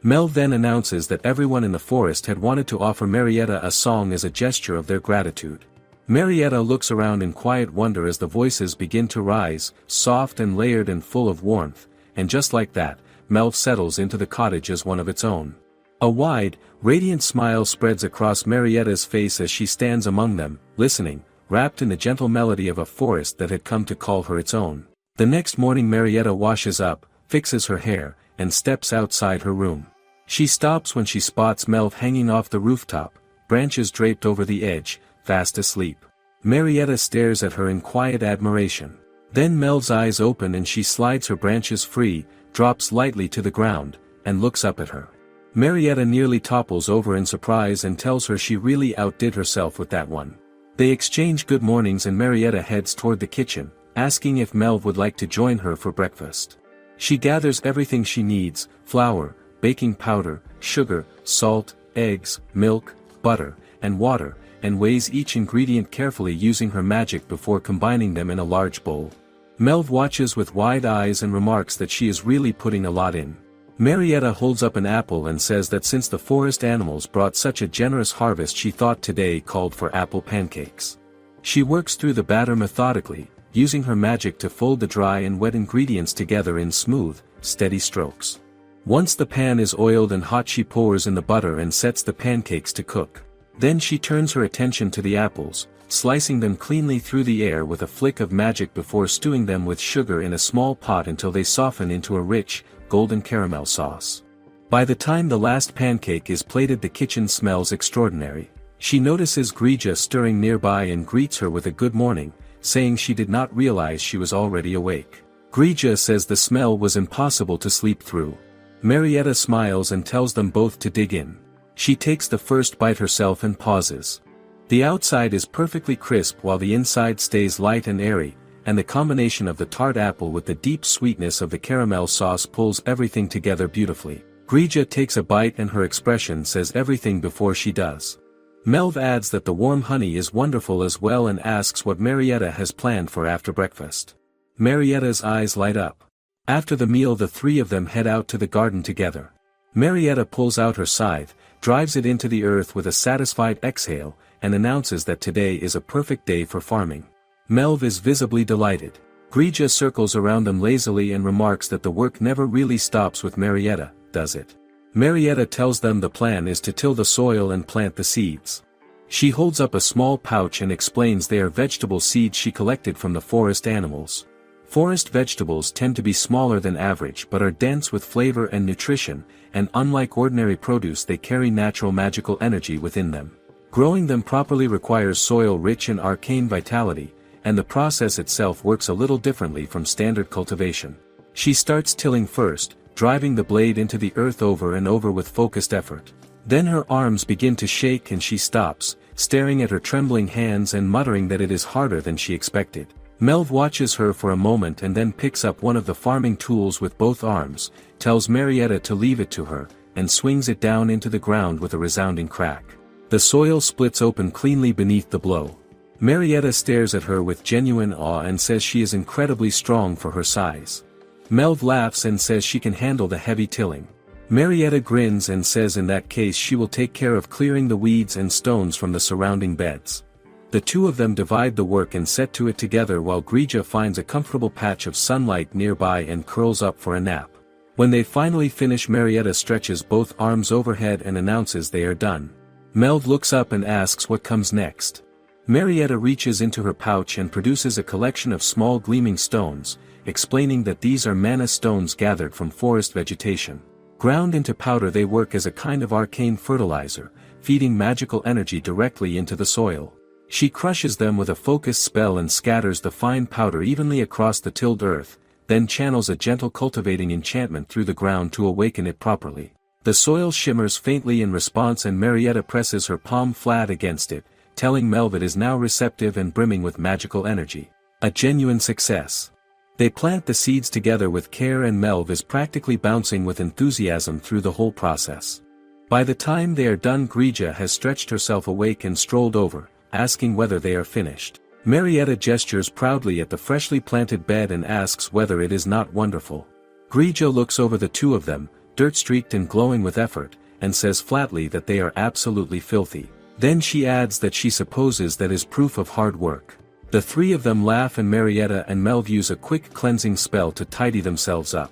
Melv then announces that everyone in the forest had wanted to offer Marietta a song as a gesture of their gratitude. Marietta looks around in quiet wonder as the voices begin to rise, soft and layered and full of warmth, and just like that, Melv settles into the cottage as one of its own. A wide, radiant smile spreads across Marietta's face as she stands among them, listening, wrapped in the gentle melody of a forest that had come to call her its own. The next morning Marietta washes up, fixes her hair, and steps outside her room. She stops when she spots Melv hanging off the rooftop, branches draped over the edge, fast asleep. Marietta stares at her in quiet admiration. Then Melv's eyes open and she slides her branches free, drops lightly to the ground, and looks up at her. Marietta nearly topples over in surprise and tells her she really outdid herself with that one. They exchange good mornings and Marietta heads toward the kitchen, asking if Melv would like to join her for breakfast. She gathers everything she needs: flour, baking powder, sugar, salt, eggs, milk, butter, and water, and weighs each ingredient carefully using her magic before combining them in a large bowl. Melv watches with wide eyes and remarks that she is really putting a lot in. Marietta holds up an apple and says that since the forest animals brought such a generous harvest she thought today called for apple pancakes. She works through the batter methodically, using her magic to fold the dry and wet ingredients together in smooth, steady strokes. Once the pan is oiled and hot she pours in the butter and sets the pancakes to cook. Then she turns her attention to the apples, slicing them cleanly through the air with a flick of magic before stewing them with sugar in a small pot until they soften into a rich, golden caramel sauce. By the time the last pancake is plated the kitchen smells extraordinary. She notices Grija stirring nearby and greets her with a good morning, saying she did not realize she was already awake. Grija says the smell was impossible to sleep through. Marietta smiles and tells them both to dig in. She takes the first bite herself and pauses. The outside is perfectly crisp while the inside stays light and airy, and the combination of the tart apple with the deep sweetness of the caramel sauce pulls everything together beautifully. Grija takes a bite and her expression says everything before she does. Melv adds that the warm honey is wonderful as well and asks what Marietta has planned for after breakfast. Marietta's eyes light up. After the meal the three of them head out to the garden together. Marietta pulls out her scythe, drives it into the earth with a satisfied exhale, and announces that today is a perfect day for farming. Melv is visibly delighted. Grija circles around them lazily and remarks that the work never really stops with Marietta, does it? Marietta tells them the plan is to till the soil and plant the seeds. She holds up a small pouch and explains they are vegetable seeds she collected from the forest animals. Forest vegetables tend to be smaller than average but are dense with flavor and nutrition, and unlike ordinary produce they carry natural magical energy within them. Growing them properly requires soil rich in arcane vitality, and the process itself works a little differently from standard cultivation. She starts tilling first, driving the blade into the earth over and over with focused effort. Then her arms begin to shake and she stops, staring at her trembling hands and muttering that it is harder than she expected. Melv watches her for a moment and then picks up one of the farming tools with both arms, tells Marietta to leave it to her, and swings it down into the ground with a resounding crack. The soil splits open cleanly beneath the blow. Marietta stares at her with genuine awe and says she is incredibly strong for her size. Melv laughs and says she can handle the heavy tilling. Marietta grins and says in that case she will take care of clearing the weeds and stones from the surrounding beds. The two of them divide the work and set to it together while Grija finds a comfortable patch of sunlight nearby and curls up for a nap. When they finally finish, Marietta stretches both arms overhead and announces they are done. Melv looks up and asks what comes next. Marietta reaches into her pouch and produces a collection of small gleaming stones, explaining that these are mana stones gathered from forest vegetation. Ground into powder, they work as a kind of arcane fertilizer, feeding magical energy directly into the soil. She crushes them with a focused spell and scatters the fine powder evenly across the tilled earth, then channels a gentle cultivating enchantment through the ground to awaken it properly. The soil shimmers faintly in response and Marietta presses her palm flat against it, telling Melv it is now receptive and brimming with magical energy. A genuine success. They plant the seeds together with care and Melv is practically bouncing with enthusiasm through the whole process. By the time they are done, Grija has stretched herself awake and strolled over, asking whether they are finished. Marietta gestures proudly at the freshly planted bed and asks whether it is not wonderful. Grija looks over the two of them, dirt-streaked and glowing with effort, and says flatly that they are absolutely filthy. Then she adds that she supposes that is proof of hard work. The three of them laugh and Marietta and Melv use a quick cleansing spell to tidy themselves up.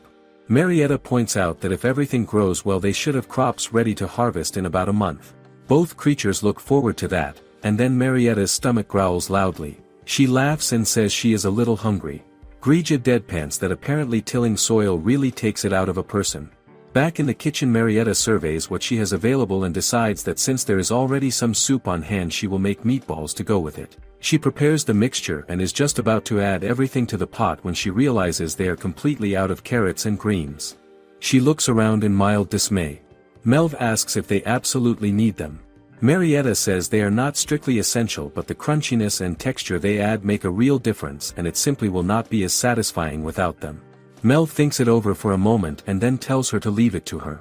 Marietta points out that if everything grows well they should have crops ready to harvest in about a month. Both creatures look forward to that, and then Marietta's stomach growls loudly. She laughs and says she is a little hungry. Grija deadpans that apparently tilling soil really takes it out of a person. Back in the kitchen, Marietta surveys what she has available and decides that since there is already some soup on hand she will make meatballs to go with it. She prepares the mixture and is just about to add everything to the pot when she realizes they are completely out of carrots and greens. She looks around in mild dismay. Melv asks if they absolutely need them. Marietta says they are not strictly essential, but the crunchiness and texture they add make a real difference and it simply will not be as satisfying without them. Melv thinks it over for a moment and then tells her to leave it to her.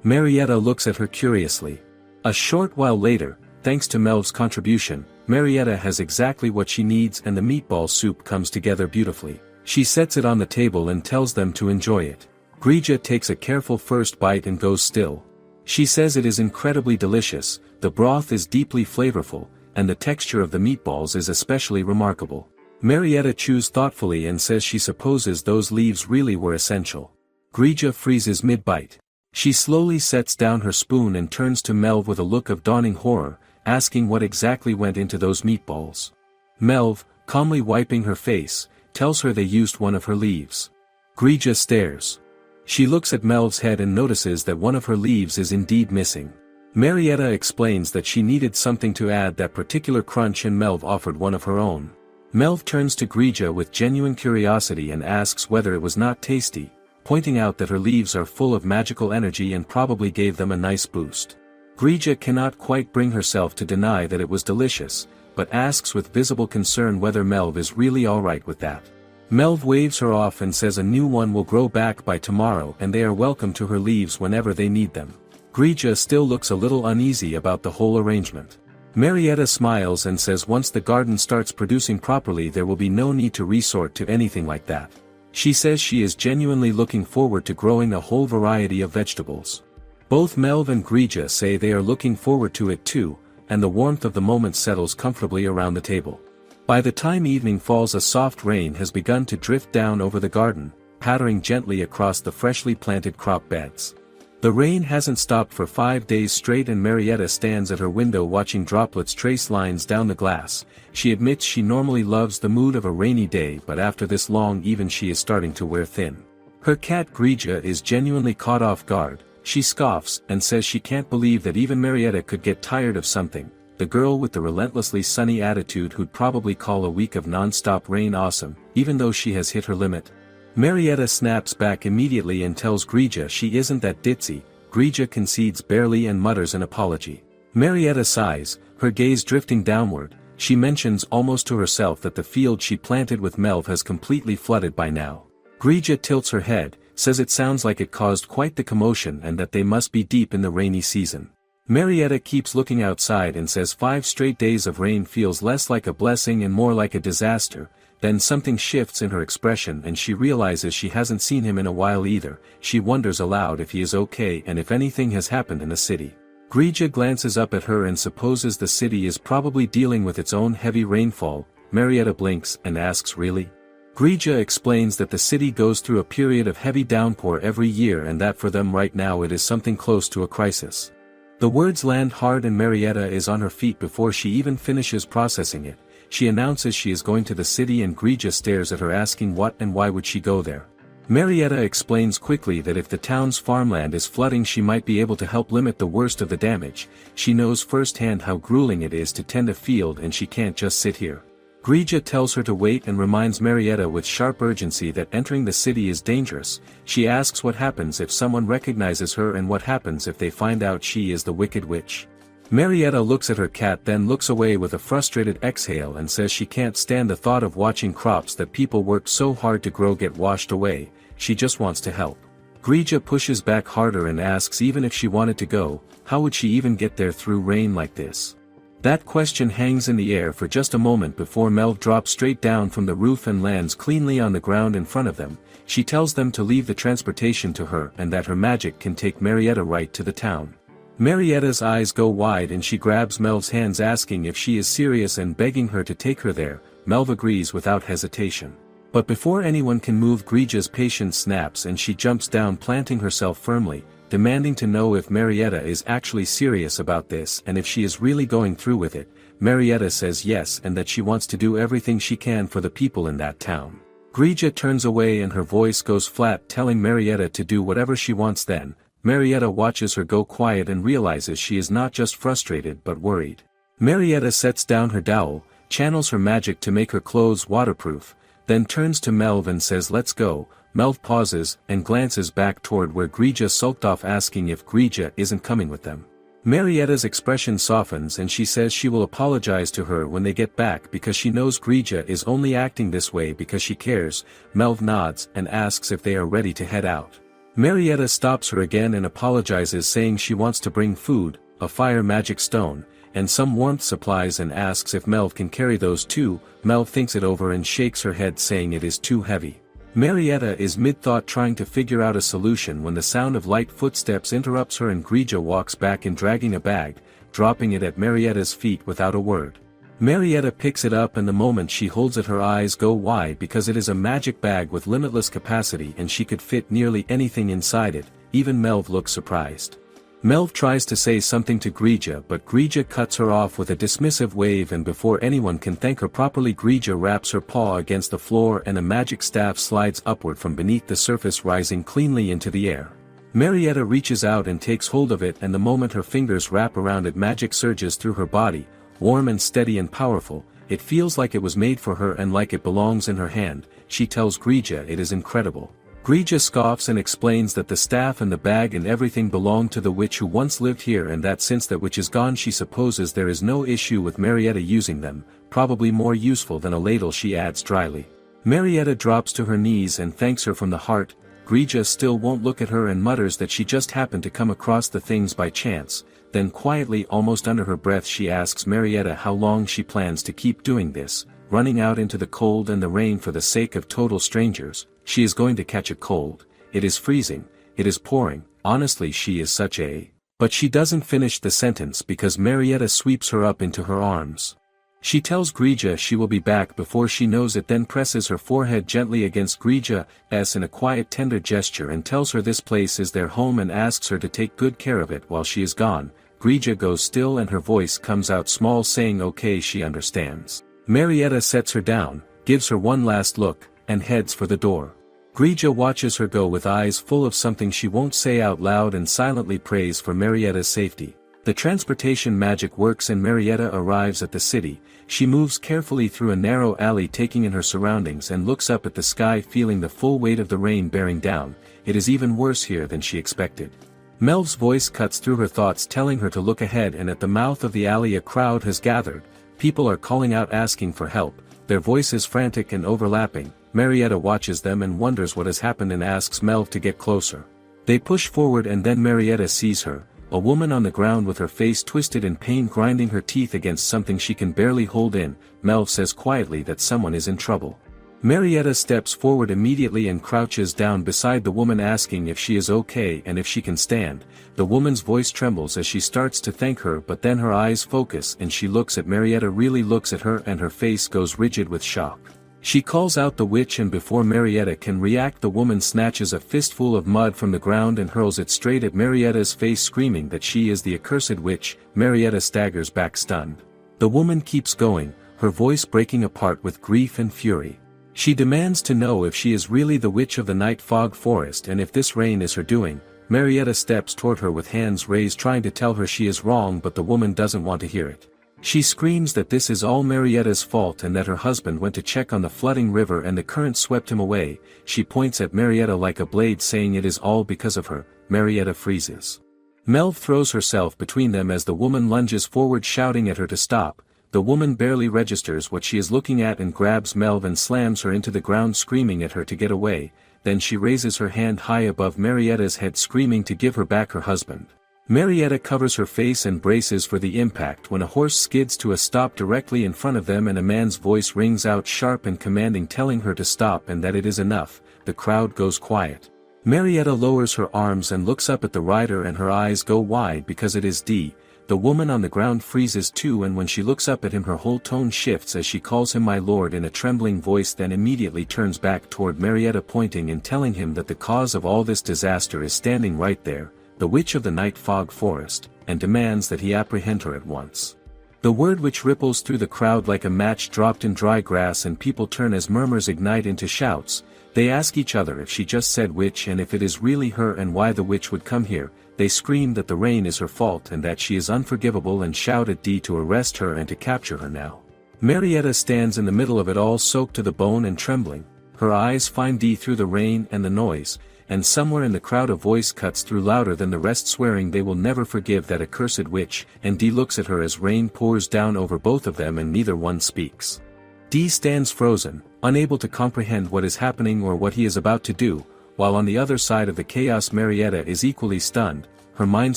Marietta looks at her curiously. A short while later, thanks to Melv's contribution, Marietta has exactly what she needs and the meatball soup comes together beautifully. She sets it on the table and tells them to enjoy it. Grija takes a careful first bite and goes still. She says it is incredibly delicious, the broth is deeply flavorful, and the texture of the meatballs is especially remarkable. Marietta chews thoughtfully and says she supposes those leaves really were essential. Grija freezes mid-bite. She slowly sets down her spoon and turns to Melv with a look of dawning horror, asking what exactly went into those meatballs. Melv, calmly wiping her face, tells her they used one of her leaves. Grija stares. She looks at Melv's head and notices that one of her leaves is indeed missing. Marietta explains that she needed something to add that particular crunch and Melv offered one of her own. Melv turns to Grija with genuine curiosity and asks whether it was not tasty, pointing out that her leaves are full of magical energy and probably gave them a nice boost. Grija cannot quite bring herself to deny that it was delicious, but asks with visible concern whether Melv is really alright with that. Melv waves her off and says a new one will grow back by tomorrow and they are welcome to her leaves whenever they need them. Grija still looks a little uneasy about the whole arrangement. Marietta smiles and says once the garden starts producing properly there will be no need to resort to anything like that. She says she is genuinely looking forward to growing a whole variety of vegetables. Both Melv and Grija say they are looking forward to it too, and the warmth of the moment settles comfortably around the table. By the time evening falls, a soft rain has begun to drift down over the garden, pattering gently across the freshly planted crop beds. The rain hasn't stopped for 5 days straight and Marietta stands at her window watching droplets trace lines down the glass. She admits she normally loves the mood of a rainy day, but after this long even she is starting to wear thin. Her cat Grija is genuinely caught off guard. She scoffs and says she can't believe that even Marietta could get tired of something, the girl with the relentlessly sunny attitude who'd probably call a week of non-stop rain awesome, even though she has hit her limit. Marietta snaps back immediately and tells Grija she isn't that ditzy. Grija concedes barely and mutters an apology. Marietta sighs, her gaze drifting downward. She mentions almost to herself that the field she planted with Melv has completely flooded by now. Grija tilts her head, says it sounds like it caused quite the commotion and that they must be deep in the rainy season. Marietta keeps looking outside and says 5 straight days of rain feels less like a blessing and more like a disaster, Then something shifts in her expression and she realizes she hasn't seen him in a while either. She wonders aloud if he is okay and if anything has happened in the city. Grija glances up at her and supposes the city is probably dealing with its own heavy rainfall. Marietta blinks and asks, really? Grija explains that the city goes through a period of heavy downpour every year and that for them right now it is something close to a crisis. The words land hard and Marietta is on her feet before she even finishes processing it. She announces she is going to the city and Grija stares at her asking what and why would she go there. Marietta explains quickly that if the town's farmland is flooding she might be able to help limit the worst of the damage. She knows firsthand how grueling it is to tend a field and she can't just sit here. Grija tells her to wait and reminds Marietta with sharp urgency that entering the city is dangerous. She asks what happens if someone recognizes her and what happens if they find out she is the wicked witch. Marietta looks at her cat then looks away with a frustrated exhale and says she can't stand the thought of watching crops that people worked so hard to grow get washed away. She just wants to help. Grija pushes back harder and asks even if she wanted to go, how would she even get there through rain like this? That question hangs in the air for just a moment before Melv drops straight down from the roof and lands cleanly on the ground in front of them. She tells them to leave the transportation to her and that her magic can take Marietta right to the town. Marietta's eyes go wide and she grabs Melv's hands asking if she is serious and begging her to take her there. Melv agrees without hesitation. But before anyone can move Grija's patience snaps and she jumps down planting herself firmly, demanding to know if Marietta is actually serious about this and if she is really going through with it. Marietta says yes and that she wants to do everything she can for the people in that town. Grija turns away and her voice goes flat telling Marietta to do whatever she wants then. Marietta watches her go quiet and realizes she is not just frustrated but worried. Marietta sets down her dowel, channels her magic to make her clothes waterproof, then turns to Melv and says let's go. Melv pauses and glances back toward where Grija sulked off asking if Grija isn't coming with them. Marietta's expression softens and she says she will apologize to her when they get back because she knows Grija is only acting this way because she cares. Melv nods and asks if they are ready to head out. Marietta stops her again and apologizes saying she wants to bring food, a fire magic stone, and some warmth supplies and asks if Melv can carry those too. Melv thinks it over and shakes her head saying it is too heavy. Marietta is mid-thought trying to figure out a solution when the sound of light footsteps interrupts her and Grija walks back in dragging a bag, dropping it at Marietta's feet without a word. Marietta picks it up and the moment she holds it her eyes go wide because it is a magic bag with limitless capacity and she could fit nearly anything inside it. Even Melv looks surprised. Melv tries to say something to Grija but Grija cuts her off with a dismissive wave and before anyone can thank her properly Grija wraps her paw against the floor and a magic staff slides upward from beneath the surface rising cleanly into the air. Marietta reaches out and takes hold of it and the moment her fingers wrap around it magic surges through her body, warm and steady and powerful. It feels like it was made for her and like it belongs in her hand. She tells Grija it is incredible. Grija scoffs and explains that the staff and the bag and everything belong to the witch who once lived here and that since that witch is gone she supposes there is no issue with Marietta using them, probably more useful than a ladle she adds dryly. Marietta drops to her knees and thanks her from the heart. Grija still won't look at her and mutters that she just happened to come across the things by chance. Then quietly almost under her breath she asks Marietta how long she plans to keep doing this, running out into the cold and the rain for the sake of total strangers. She is going to catch a cold. It is freezing, it is pouring, honestly she is such a... But she doesn't finish the sentence because Marietta sweeps her up into her arms. She tells Grija she will be back before she knows it then presses her forehead gently against Grija's in a quiet tender gesture and tells her this place is their home and asks her to take good care of it while she is gone. Grija goes still and her voice comes out small saying okay she understands. Marietta sets her down, gives her one last look, and heads for the door. Grija watches her go with eyes full of something she won't say out loud and silently prays for Marietta's safety. The transportation magic works and Marietta arrives at the city. She moves carefully through a narrow alley taking in her surroundings and looks up at the sky feeling the full weight of the rain bearing down. It is even worse here than she expected. Melv's voice cuts through her thoughts telling her to look ahead and at the mouth of the alley a crowd has gathered. People are calling out asking for help, their voices frantic and overlapping. Marietta watches them and wonders what has happened and asks Melv to get closer. They push forward and then Marietta sees her, a woman on the ground with her face twisted in pain grinding her teeth against something she can barely hold in. Melv says quietly that someone is in trouble. Marietta steps forward immediately and crouches down beside the woman asking if she is okay and if she can stand. The woman's voice trembles as she starts to thank her, but then her eyes focus and she looks at Marietta, really looks at her, and her face goes rigid with shock. She calls out the witch, and before Marietta can react, the woman snatches a fistful of mud from the ground and hurls it straight at Marietta's face, screaming that she is the accursed witch. Marietta staggers back stunned. The woman keeps going, her voice breaking apart with grief and fury. She demands to know if she is really the witch of the night fog forest and if this rain is her doing. Marietta steps toward her with hands raised, trying to tell her she is wrong, but the woman doesn't want to hear it. She screams that this is all Marietta's fault and that her husband went to check on the flooding river and the current swept him away. She points at Marietta like a blade, saying it is all because of her. Marietta freezes. Melv throws herself between them as the woman lunges forward, shouting at her to stop. The woman barely registers what she is looking at and grabs Melv and slams her into the ground, screaming at her to get away. Then she raises her hand high above Marietta's head, screaming to give her back her husband. Marietta covers her face and braces for the impact when a horse skids to a stop directly in front of them and a man's voice rings out sharp and commanding, telling her to stop and that it is enough. The crowd goes quiet. Marietta lowers her arms and looks up at the rider, and her eyes go wide because it is D. The woman on the ground freezes too, and when she looks up at him her whole tone shifts as she calls him my lord in a trembling voice, then immediately turns back toward Marietta, pointing and telling him that the cause of all this disaster is standing right there, the witch of the night fog forest, and demands that he apprehend her at once. The word which ripples through the crowd like a match dropped in dry grass, and people turn as murmurs ignite into shouts. They ask each other if she just said witch and if it is really her and why the witch would come here. They scream that the rain is her fault and that she is unforgivable and shout at D to arrest her and to capture her now. Marietta stands in the middle of it all, soaked to the bone and trembling. Her eyes find D through the rain and the noise, and somewhere in the crowd a voice cuts through louder than the rest, swearing they will never forgive that accursed witch, and D looks at her as rain pours down over both of them and neither one speaks. D stands frozen, unable to comprehend what is happening or what he is about to do, while on the other side of the chaos Marietta is equally stunned, her mind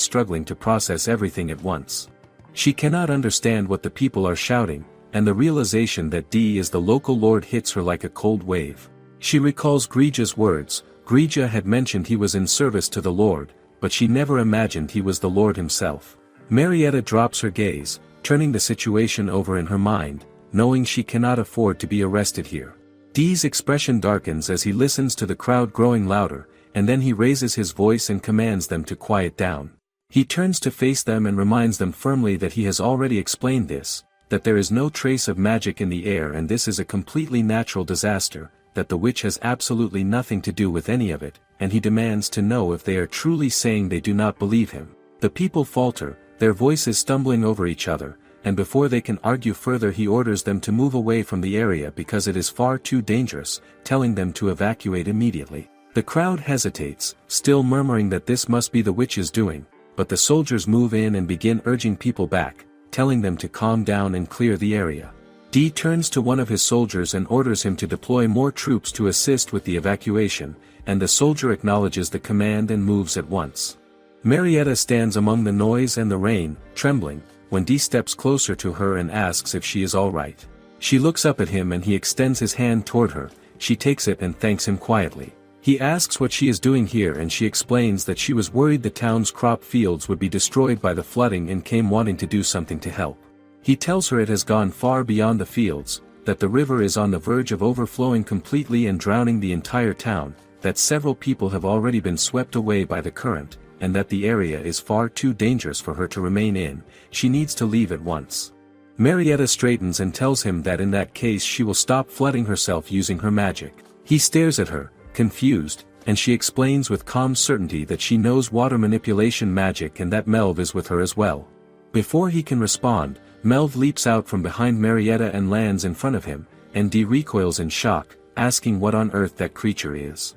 struggling to process everything at once. She cannot understand what the people are shouting, and the realization that D is the local lord hits her like a cold wave. She recalls Grija's words. Grija had mentioned he was in service to the Lord, but she never imagined he was the Lord himself. Marietta drops her gaze, turning the situation over in her mind, knowing she cannot afford to be arrested here. D's expression darkens as he listens to the crowd growing louder, and then he raises his voice and commands them to quiet down. He turns to face them and reminds them firmly that he has already explained this, that there is no trace of magic in the air and this is a completely natural disaster, that the witch has absolutely nothing to do with any of it, and he demands to know if they are truly saying they do not believe him. The people falter, their voices stumbling over each other, and before they can argue further he orders them to move away from the area because it is far too dangerous, telling them to evacuate immediately. The crowd hesitates, still murmuring that this must be the witch's doing, but the soldiers move in and begin urging people back, telling them to calm down and clear the area. D turns to one of his soldiers and orders him to deploy more troops to assist with the evacuation, and the soldier acknowledges the command and moves at once. Marietta stands among the noise and the rain, trembling, when D steps closer to her and asks if she is all right. She looks up at him and he extends his hand toward her. She takes it and thanks him quietly. He asks what she is doing here and she explains that she was worried the town's crop fields would be destroyed by the flooding and came wanting to do something to help. He tells her it has gone far beyond the fields, that the river is on the verge of overflowing completely and drowning the entire town, that several people have already been swept away by the current, and that the area is far too dangerous for her to remain in. She needs to leave at once. Marietta straightens and tells him that in that case she will stop flooding herself using her magic. He stares at her, confused, and she explains with calm certainty that she knows water manipulation magic and that Melv is with her as well. Before he can respond, Melv leaps out from behind Marietta and lands in front of him, and D recoils in shock, asking what on earth that creature is.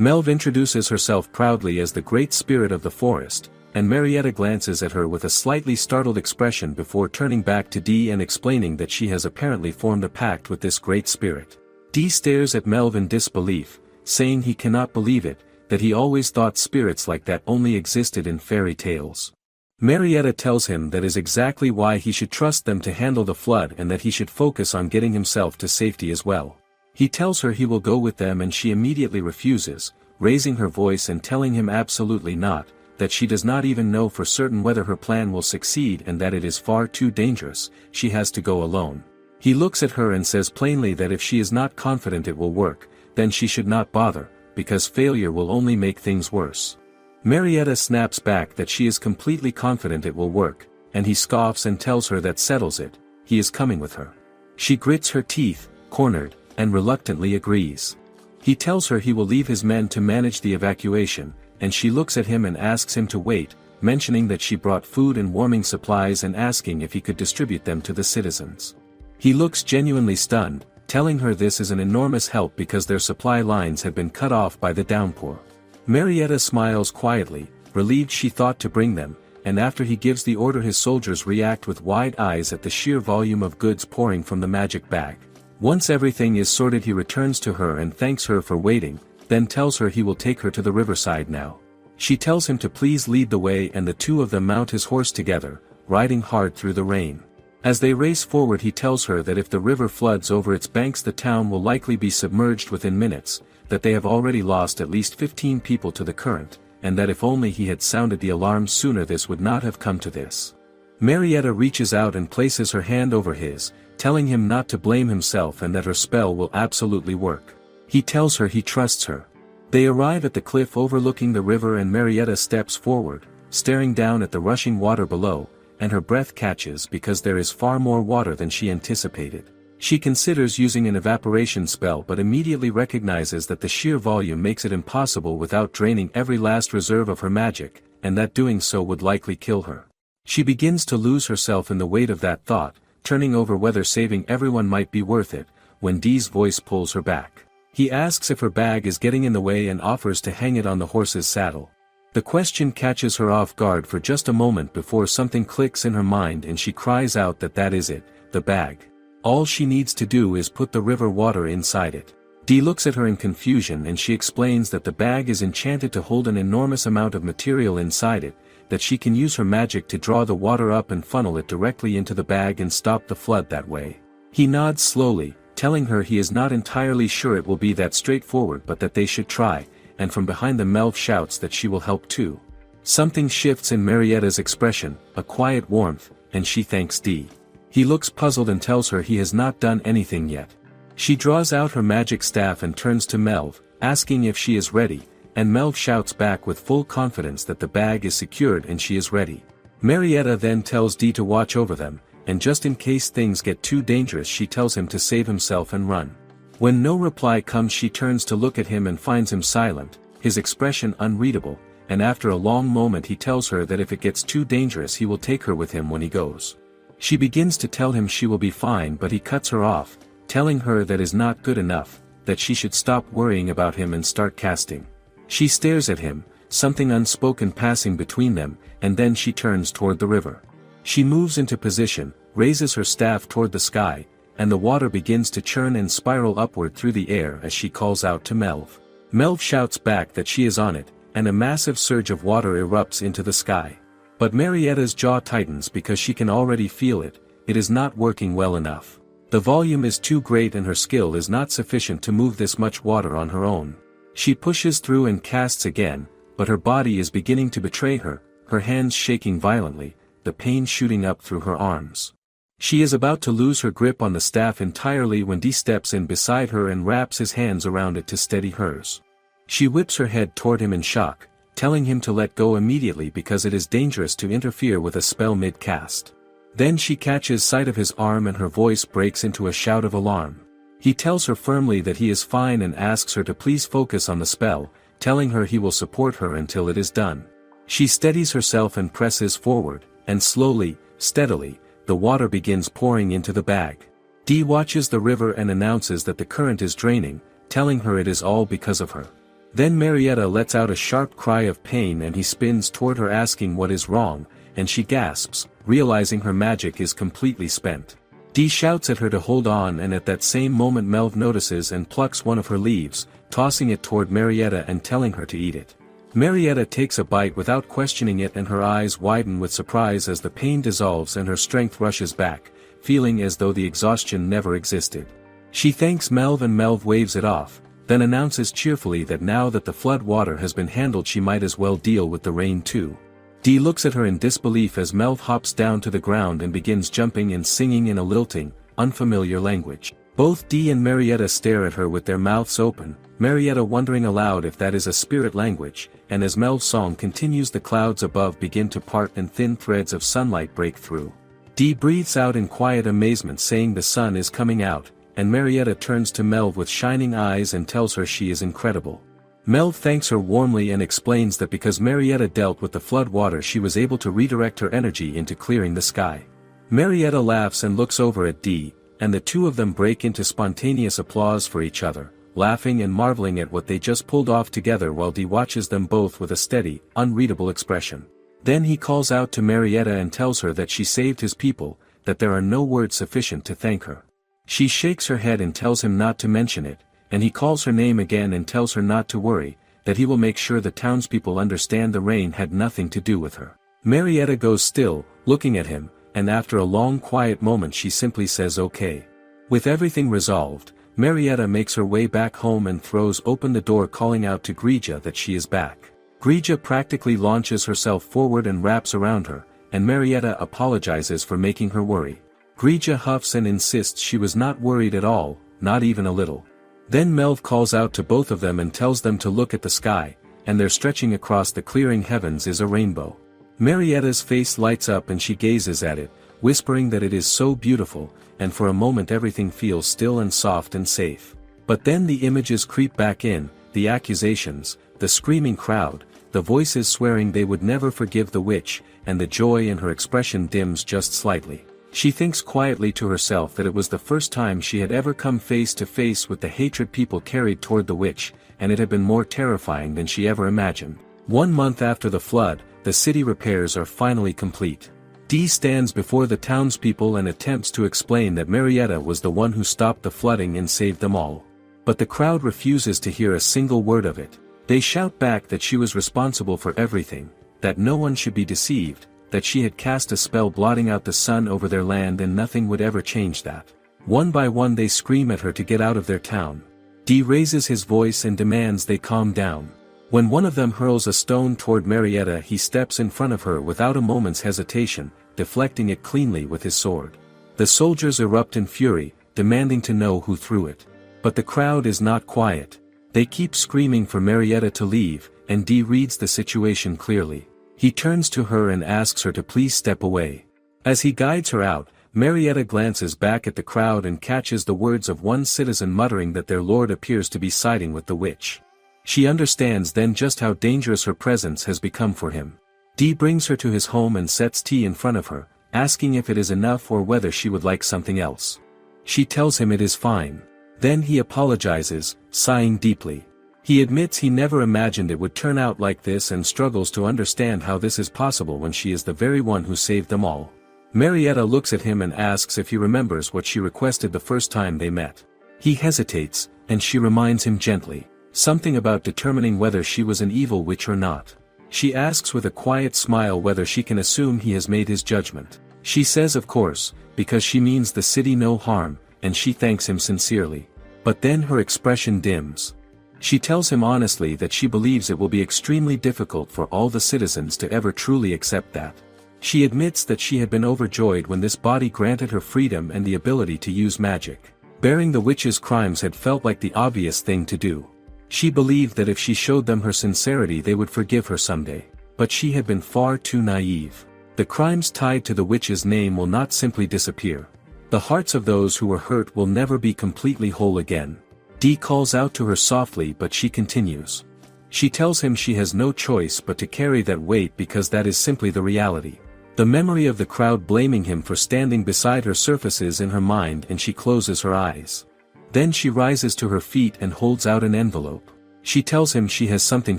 Melv introduces herself proudly as the Great Spirit of the Forest, and Marietta glances at her with a slightly startled expression before turning back to D and explaining that she has apparently formed a pact with this Great Spirit. D stares at Melv in disbelief, saying he cannot believe it, that he always thought spirits like that only existed in fairy tales. Marietta tells him that is exactly why he should trust them to handle the flood and that he should focus on getting himself to safety as well. He tells her he will go with them and she immediately refuses, raising her voice and telling him absolutely not, that she does not even know for certain whether her plan will succeed and that it is far too dangerous, she has to go alone. He looks at her and says plainly that if she is not confident it will work, then she should not bother, because failure will only make things worse. Marietta snaps back that she is completely confident it will work, and he scoffs and tells her that settles it, he is coming with her. She grits her teeth, cornered, and reluctantly agrees. He tells her he will leave his men to manage the evacuation, and she looks at him and asks him to wait, mentioning that she brought food and warming supplies and asking if he could distribute them to the citizens. He looks genuinely stunned, telling her this is an enormous help because their supply lines have been cut off by the downpour. Marietta smiles quietly, relieved she thought to bring them, and after he gives the order his soldiers react with wide eyes at the sheer volume of goods pouring from the magic bag. Once everything is sorted he returns to her and thanks her for waiting, then tells her he will take her to the riverside now. She tells him to please lead the way and the two of them mount his horse together, riding hard through the rain. As they race forward he tells her that if the river floods over its banks the town will likely be submerged within minutes, that they have already lost at least 15 people to the current, and that if only he had sounded the alarm sooner this would not have come to this. Marietta reaches out and places her hand over his, telling him not to blame himself and that her spell will absolutely work. He tells her he trusts her. They arrive at the cliff overlooking the river and Marietta steps forward, staring down at the rushing water below, and her breath catches because there is far more water than she anticipated. She considers using an evaporation spell but immediately recognizes that the sheer volume makes it impossible without draining every last reserve of her magic, and that doing so would likely kill her. She begins to lose herself in the weight of that thought, turning over whether saving everyone might be worth it, when Dee's voice pulls her back. He asks if her bag is getting in the way and offers to hang it on the horse's saddle. The question catches her off guard for just a moment before something clicks in her mind and she cries out that that is it, the bag. All she needs to do is put the river water inside it. Dee looks at her in confusion and she explains that the bag is enchanted to hold an enormous amount of material inside it, that she can use her magic to draw the water up and funnel it directly into the bag and stop the flood that way. He nods slowly, telling her he is not entirely sure it will be that straightforward but that they should try, and from behind them Melv shouts that she will help too. Something shifts in Marietta's expression, a quiet warmth, and she thanks Dee. He looks puzzled and tells her he has not done anything yet. She draws out her magic staff and turns to Melv, asking if she is ready, and Melv shouts back with full confidence that the bag is secured and she is ready. Marietta then tells Dee to watch over them, and just in case things get too dangerous she tells him to save himself and run. When no reply comes she turns to look at him and finds him silent, his expression unreadable, and after a long moment he tells her that if it gets too dangerous he will take her with him when he goes. She begins to tell him she will be fine but he cuts her off, telling her that is not good enough, that she should stop worrying about him and start casting. She stares at him, something unspoken passing between them, and then she turns toward the river. She moves into position, raises her staff toward the sky, and the water begins to churn and spiral upward through the air as she calls out to Melv. Melv shouts back that she is on it, and a massive surge of water erupts into the sky. But Marietta's jaw tightens because she can already feel it, it is not working well enough. The volume is too great and her skill is not sufficient to move this much water on her own. She pushes through and casts again, but her body is beginning to betray her, her hands shaking violently, the pain shooting up through her arms. She is about to lose her grip on the staff entirely when Dee steps in beside her and wraps his hands around it to steady hers. She whips her head toward him in shock, telling him to let go immediately because it is dangerous to interfere with a spell mid-cast. Then she catches sight of his arm and her voice breaks into a shout of alarm. He tells her firmly that he is fine and asks her to please focus on the spell, telling her he will support her until it is done. She steadies herself and presses forward, and slowly, steadily, the water begins pouring into the bag. Dee watches the river and announces that the current is draining, telling her it is all because of her. Then Marietta lets out a sharp cry of pain and he spins toward her asking what is wrong, and she gasps, realizing her magic is completely spent. Dee shouts at her to hold on and at that same moment Melv notices and plucks one of her leaves, tossing it toward Marietta and telling her to eat it. Marietta takes a bite without questioning it and her eyes widen with surprise as the pain dissolves and her strength rushes back, feeling as though the exhaustion never existed. She thanks Melv and Melv waves it off, then announces cheerfully that now that the flood water has been handled she might as well deal with the rain too. Dee looks at her in disbelief as Melv hops down to the ground and begins jumping and singing in a lilting, unfamiliar language. Both Dee and Marietta stare at her with their mouths open, Marietta wondering aloud if that is a spirit language, and as Melv's song continues the clouds above begin to part and thin threads of sunlight break through. Dee breathes out in quiet amazement saying the sun is coming out, and Marietta turns to Melv with shining eyes and tells her she is incredible. Melv thanks her warmly and explains that because Marietta dealt with the flood water she was able to redirect her energy into clearing the sky. Marietta laughs and looks over at Dee, and the two of them break into spontaneous applause for each other, laughing and marveling at what they just pulled off together while Dee watches them both with a steady, unreadable expression. Then he calls out to Marietta and tells her that she saved his people, that there are no words sufficient to thank her. She shakes her head and tells him not to mention it, and he calls her name again and tells her not to worry, that he will make sure the townspeople understand the rain had nothing to do with her. Marietta goes still, looking at him, and after a long quiet moment she simply says okay. With everything resolved, Marietta makes her way back home and throws open the door calling out to Grija that she is back. Grija practically launches herself forward and wraps around her, and Marietta apologizes for making her worry. Grija huffs and insists she was not worried at all, not even a little. Then Melv calls out to both of them and tells them to look at the sky, and there stretching across the clearing heavens is a rainbow. Marietta's face lights up and she gazes at it, whispering that it is so beautiful, and for a moment everything feels still and soft and safe. But then the images creep back in, the accusations, the screaming crowd, the voices swearing they would never forgive the witch, and the joy in her expression dims just slightly. She thinks quietly to herself that it was the first time she had ever come face to face with the hatred people carried toward the witch, and it had been more terrifying than she ever imagined. 1 month after the flood, the city repairs are finally complete. Dee stands before the townspeople and attempts to explain that Marietta was the one who stopped the flooding and saved them all. But the crowd refuses to hear a single word of it. They shout back that she was responsible for everything, that no one should be deceived, that she had cast a spell blotting out the sun over their land and nothing would ever change that. One by one they scream at her to get out of their town. Dee raises his voice and demands they calm down. When one of them hurls a stone toward Marietta he steps in front of her without a moment's hesitation, deflecting it cleanly with his sword. The soldiers erupt in fury, demanding to know who threw it. But the crowd is not quiet. They keep screaming for Marietta to leave, and Dee reads the situation clearly. He turns to her and asks her to please step away. As he guides her out, Marietta glances back at the crowd and catches the words of one citizen muttering that their lord appears to be siding with the witch. She understands then just how dangerous her presence has become for him. Dee brings her to his home and sets tea in front of her, asking if it is enough or whether she would like something else. She tells him it is fine. Then he apologizes, sighing deeply. He admits he never imagined it would turn out like this and struggles to understand how this is possible when she is the very one who saved them all. Marietta looks at him and asks if he remembers what she requested the first time they met. He hesitates, and she reminds him gently, something about determining whether she was an evil witch or not. She asks with a quiet smile whether she can assume he has made his judgment. She says of course, because she means the city no harm, and she thanks him sincerely. But then her expression dims. She tells him honestly that she believes it will be extremely difficult for all the citizens to ever truly accept that. She admits that she had been overjoyed when this body granted her freedom and the ability to use magic. Bearing the witch's crimes had felt like the obvious thing to do. She believed that if she showed them her sincerity they would forgive her someday. But she had been far too naive. The crimes tied to the witch's name will not simply disappear. The hearts of those who were hurt will never be completely whole again. Dee calls out to her softly but she continues. She tells him she has no choice but to carry that weight because that is simply the reality. The memory of the crowd blaming him for standing beside her surfaces in her mind and she closes her eyes. Then she rises to her feet and holds out an envelope. She tells him she has something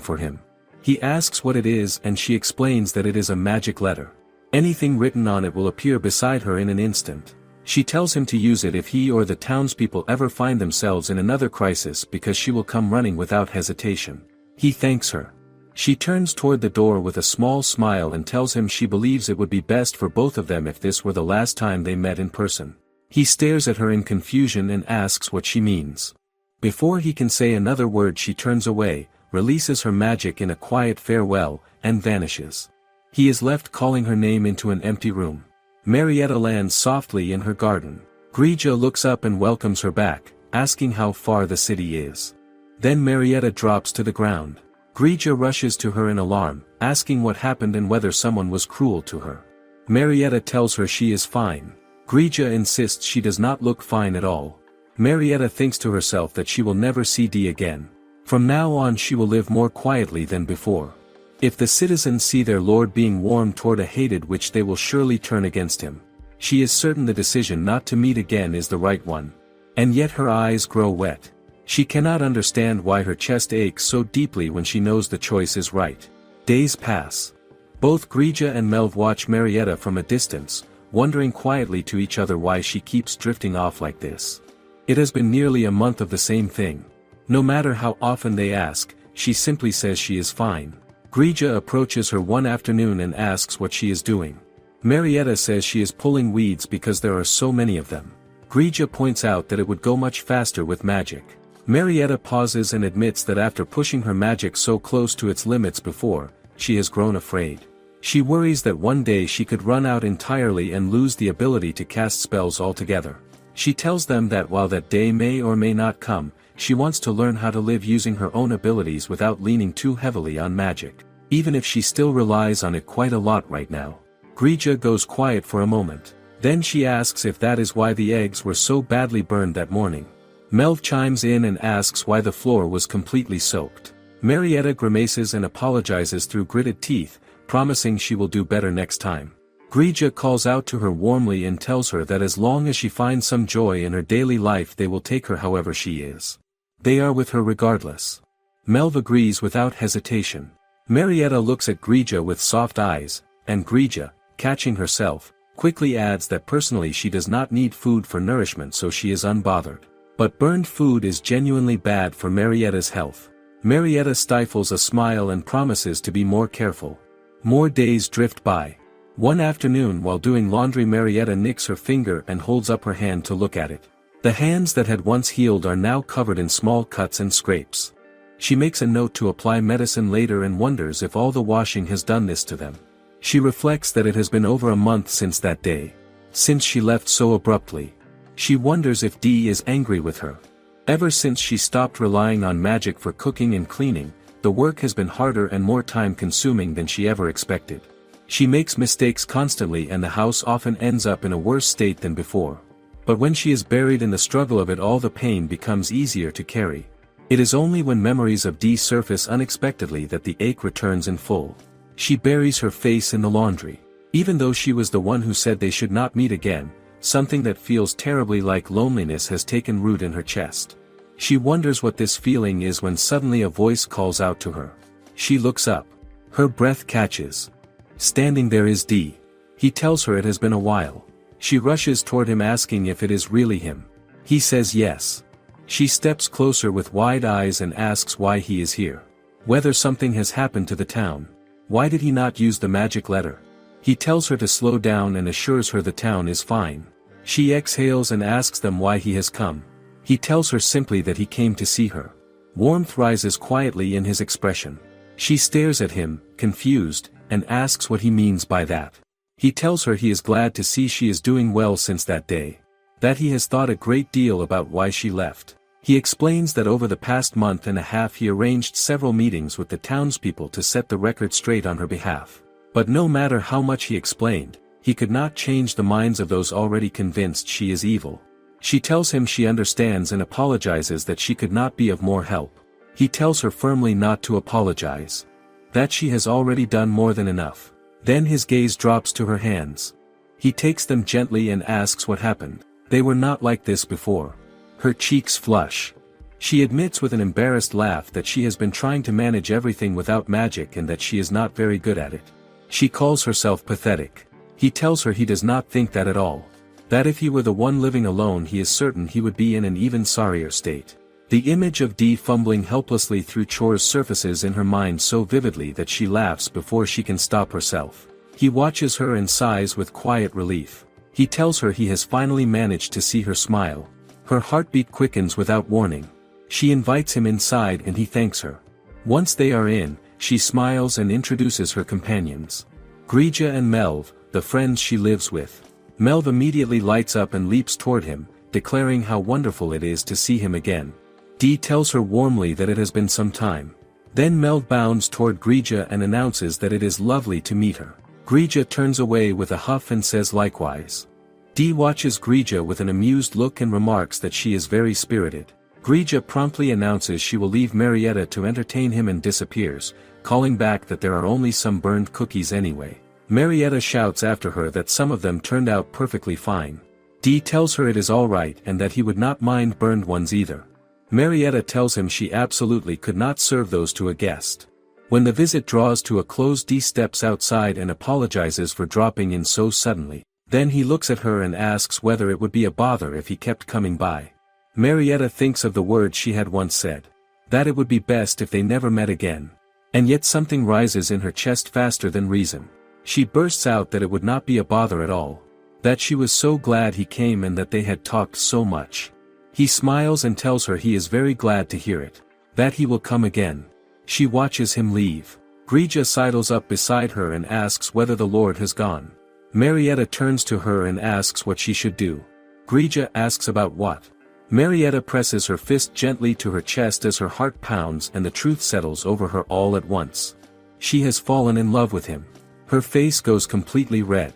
for him. He asks what it is and she explains that it is a magic letter. Anything written on it will appear beside her in an instant. She tells him to use it if he or the townspeople ever find themselves in another crisis because she will come running without hesitation. He thanks her. She turns toward the door with a small smile and tells him she believes it would be best for both of them if this were the last time they met in person. He stares at her in confusion and asks what she means. Before he can say another word she turns away, releases her magic in a quiet farewell, and vanishes. He is left calling her name into an empty room. Marietta lands softly in her garden. Grija looks up and welcomes her back, asking how far the city is. Then Marietta drops to the ground. Grija rushes to her in alarm, asking what happened and whether someone was cruel to her. Marietta tells her she is fine. Grija insists she does not look fine at all. Marietta thinks to herself that she will never see Dee again. From now on she will live more quietly than before. If the citizens see their lord being warm toward a hated witch, they will surely turn against him. She is certain the decision not to meet again is the right one. And yet her eyes grow wet. She cannot understand why her chest aches so deeply when she knows the choice is right. Days pass. Both Grija and Melv watch Marietta from a distance, wondering quietly to each other why she keeps drifting off like this. It has been nearly a month of the same thing. No matter how often they ask, she simply says she is fine. Grija approaches her one afternoon and asks what she is doing. Marietta says she is pulling weeds because there are so many of them. Grija points out that it would go much faster with magic. Marietta pauses and admits that after pushing her magic so close to its limits before, she has grown afraid. She worries that one day she could run out entirely and lose the ability to cast spells altogether. She tells them that while that day may or may not come, she wants to learn how to live using her own abilities without leaning too heavily on magic, even if she still relies on it quite a lot right now. Grija goes quiet for a moment. Then she asks if that is why the eggs were so badly burned that morning. Melv chimes in and asks why the floor was completely soaked. Marietta grimaces and apologizes through gritted teeth, promising she will do better next time. Grija calls out to her warmly and tells her that as long as she finds some joy in her daily life they will take her however she is. They are with her regardless. Melv agrees without hesitation. Marietta looks at Grija with soft eyes, and Grija, catching herself, quickly adds that personally she does not need food for nourishment, so she is unbothered. But burned food is genuinely bad for Marietta's health. Marietta stifles a smile and promises to be more careful. More days drift by. One afternoon while doing laundry, Marietta nicks her finger and holds up her hand to look at it. The hands that had once healed are now covered in small cuts and scrapes. She makes a note to apply medicine later and wonders if all the washing has done this to them. She reflects that it has been over a month since that day. Since she left so abruptly. She wonders if Dee is angry with her. Ever since she stopped relying on magic for cooking and cleaning, the work has been harder and more time-consuming than she ever expected. She makes mistakes constantly and the house often ends up in a worse state than before. But when she is buried in the struggle of it all, the pain becomes easier to carry. It is only when memories of Dee surface unexpectedly that the ache returns in full. She buries her face in the laundry. Even though she was the one who said they should not meet again, something that feels terribly like loneliness has taken root in her chest. She wonders what this feeling is when suddenly a voice calls out to her. She looks up. Her breath catches. Standing there is Dee. He tells her it has been a while. She rushes toward him asking if it is really him. He says yes. She steps closer with wide eyes and asks why he is here. Whether something has happened to the town. Why did he not use the magic letter? He tells her to slow down and assures her the town is fine. She exhales and asks them why he has come. He tells her simply that he came to see her. Warmth rises quietly in his expression. She stares at him, confused, and asks what he means by that. He tells her he is glad to see she is doing well since that day. That he has thought a great deal about why she left. He explains that over the past month and a half he arranged several meetings with the townspeople to set the record straight on her behalf. But no matter how much he explained, he could not change the minds of those already convinced she is evil. She tells him she understands and apologizes that she could not be of more help. He tells her firmly not to apologize. That she has already done more than enough. Then his gaze drops to her hands. He takes them gently and asks what happened. They were not like this before. Her cheeks flush. She admits with an embarrassed laugh that she has been trying to manage everything without magic and that she is not very good at it. She calls herself pathetic. He tells her he does not think that at all. That if he were the one living alone he is certain he would be in an even sorrier state. The image of Dee fumbling helplessly through chores surfaces in her mind so vividly that she laughs before she can stop herself. He watches her and sighs with quiet relief. He tells her he has finally managed to see her smile. Her heartbeat quickens without warning. She invites him inside and he thanks her. Once they are in, she smiles and introduces her companions. Grija and Melv, the friends she lives with. Melv immediately lights up and leaps toward him, declaring how wonderful it is to see him again. Dee tells her warmly that it has been some time. Then Melv bounds toward Grija and announces that it is lovely to meet her. Grija turns away with a huff and says likewise. Dee watches Grija with an amused look and remarks that she is very spirited. Grija promptly announces she will leave Marietta to entertain him and disappears, calling back that there are only some burned cookies anyway. Marietta shouts after her that some of them turned out perfectly fine. Dee tells her it is alright and that he would not mind burned ones either. Marietta tells him she absolutely could not serve those to a guest. When the visit draws to a close, Dee steps outside and apologizes for dropping in so suddenly. Then he looks at her and asks whether it would be a bother if he kept coming by. Marietta thinks of the words she had once said. That it would be best if they never met again. And yet something rises in her chest faster than reason. She bursts out that it would not be a bother at all. That she was so glad he came and that they had talked so much. He smiles and tells her he is very glad to hear it. That he will come again. She watches him leave. Grija sidles up beside her and asks whether the Lord has gone. Marietta turns to her and asks what she should do. Grija asks about what. Marietta presses her fist gently to her chest as her heart pounds and the truth settles over her all at once. She has fallen in love with him. Her face goes completely red.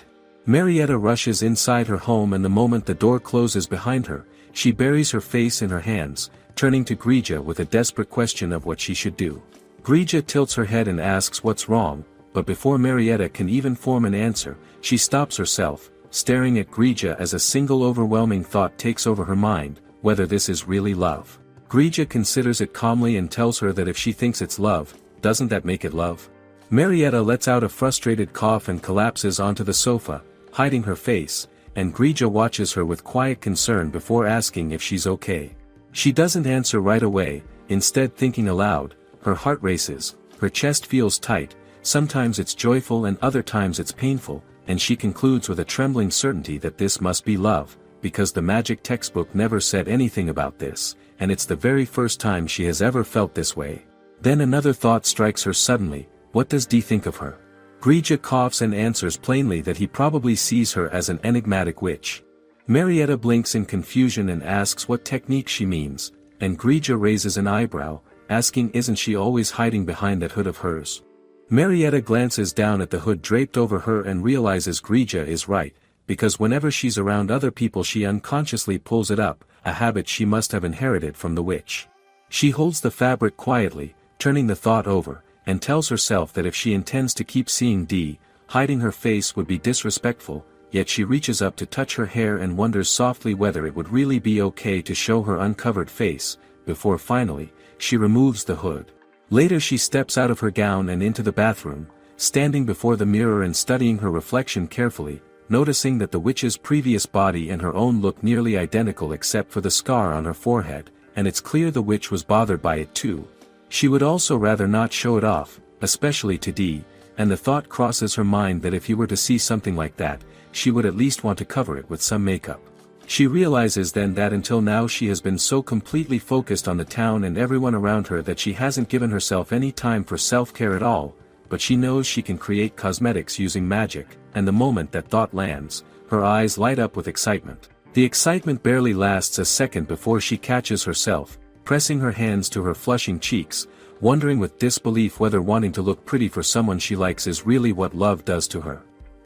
Marietta rushes inside her home and the moment the door closes behind her, she buries her face in her hands, turning to Grija with a desperate question of what she should do. Grija tilts her head and asks what's wrong, but before Marietta can even form an answer, she stops herself, staring at Grija as a single overwhelming thought takes over her mind, whether this is really love. Grija considers it calmly and tells her that if she thinks it's love, doesn't that make it love? Marietta lets out a frustrated cough and collapses onto the sofa, hiding her face, and Grija watches her with quiet concern before asking if she's okay. She doesn't answer right away, instead thinking aloud, her heart races, her chest feels tight, sometimes it's joyful and other times it's painful, and she concludes with a trembling certainty that this must be love, because the magic textbook never said anything about this, and it's the very first time she has ever felt this way. Then another thought strikes her suddenly, what does Dee think of her? Grija coughs and answers plainly that he probably sees her as an enigmatic witch. Marietta blinks in confusion and asks what technique she means, and Grija raises an eyebrow, asking isn't she always hiding behind that hood of hers? Marietta glances down at the hood draped over her and realizes Grija is right, because whenever she's around other people she unconsciously pulls it up, a habit she must have inherited from the witch. She holds the fabric quietly, turning the thought over, and tells herself that if she intends to keep seeing Dee, hiding her face would be disrespectful, yet she reaches up to touch her hair and wonders softly whether it would really be okay to show her uncovered face, before finally, she removes the hood. Later she steps out of her gown and into the bathroom, standing before the mirror and studying her reflection carefully, noticing that the witch's previous body and her own look nearly identical except for the scar on her forehead, and it's clear the witch was bothered by it too. She would also rather not show it off, especially to Dee, and the thought crosses her mind that if he were to see something like that, she would at least want to cover it with some makeup. She realizes then that until now she has been so completely focused on the town and everyone around her that she hasn't given herself any time for self-care at all, but she knows she can create cosmetics using magic, and the moment that thought lands, her eyes light up with excitement. The excitement barely lasts a second before she catches herself, pressing her hands to her flushing cheeks, wondering with disbelief whether wanting to look pretty for someone she likes is really what love does to her.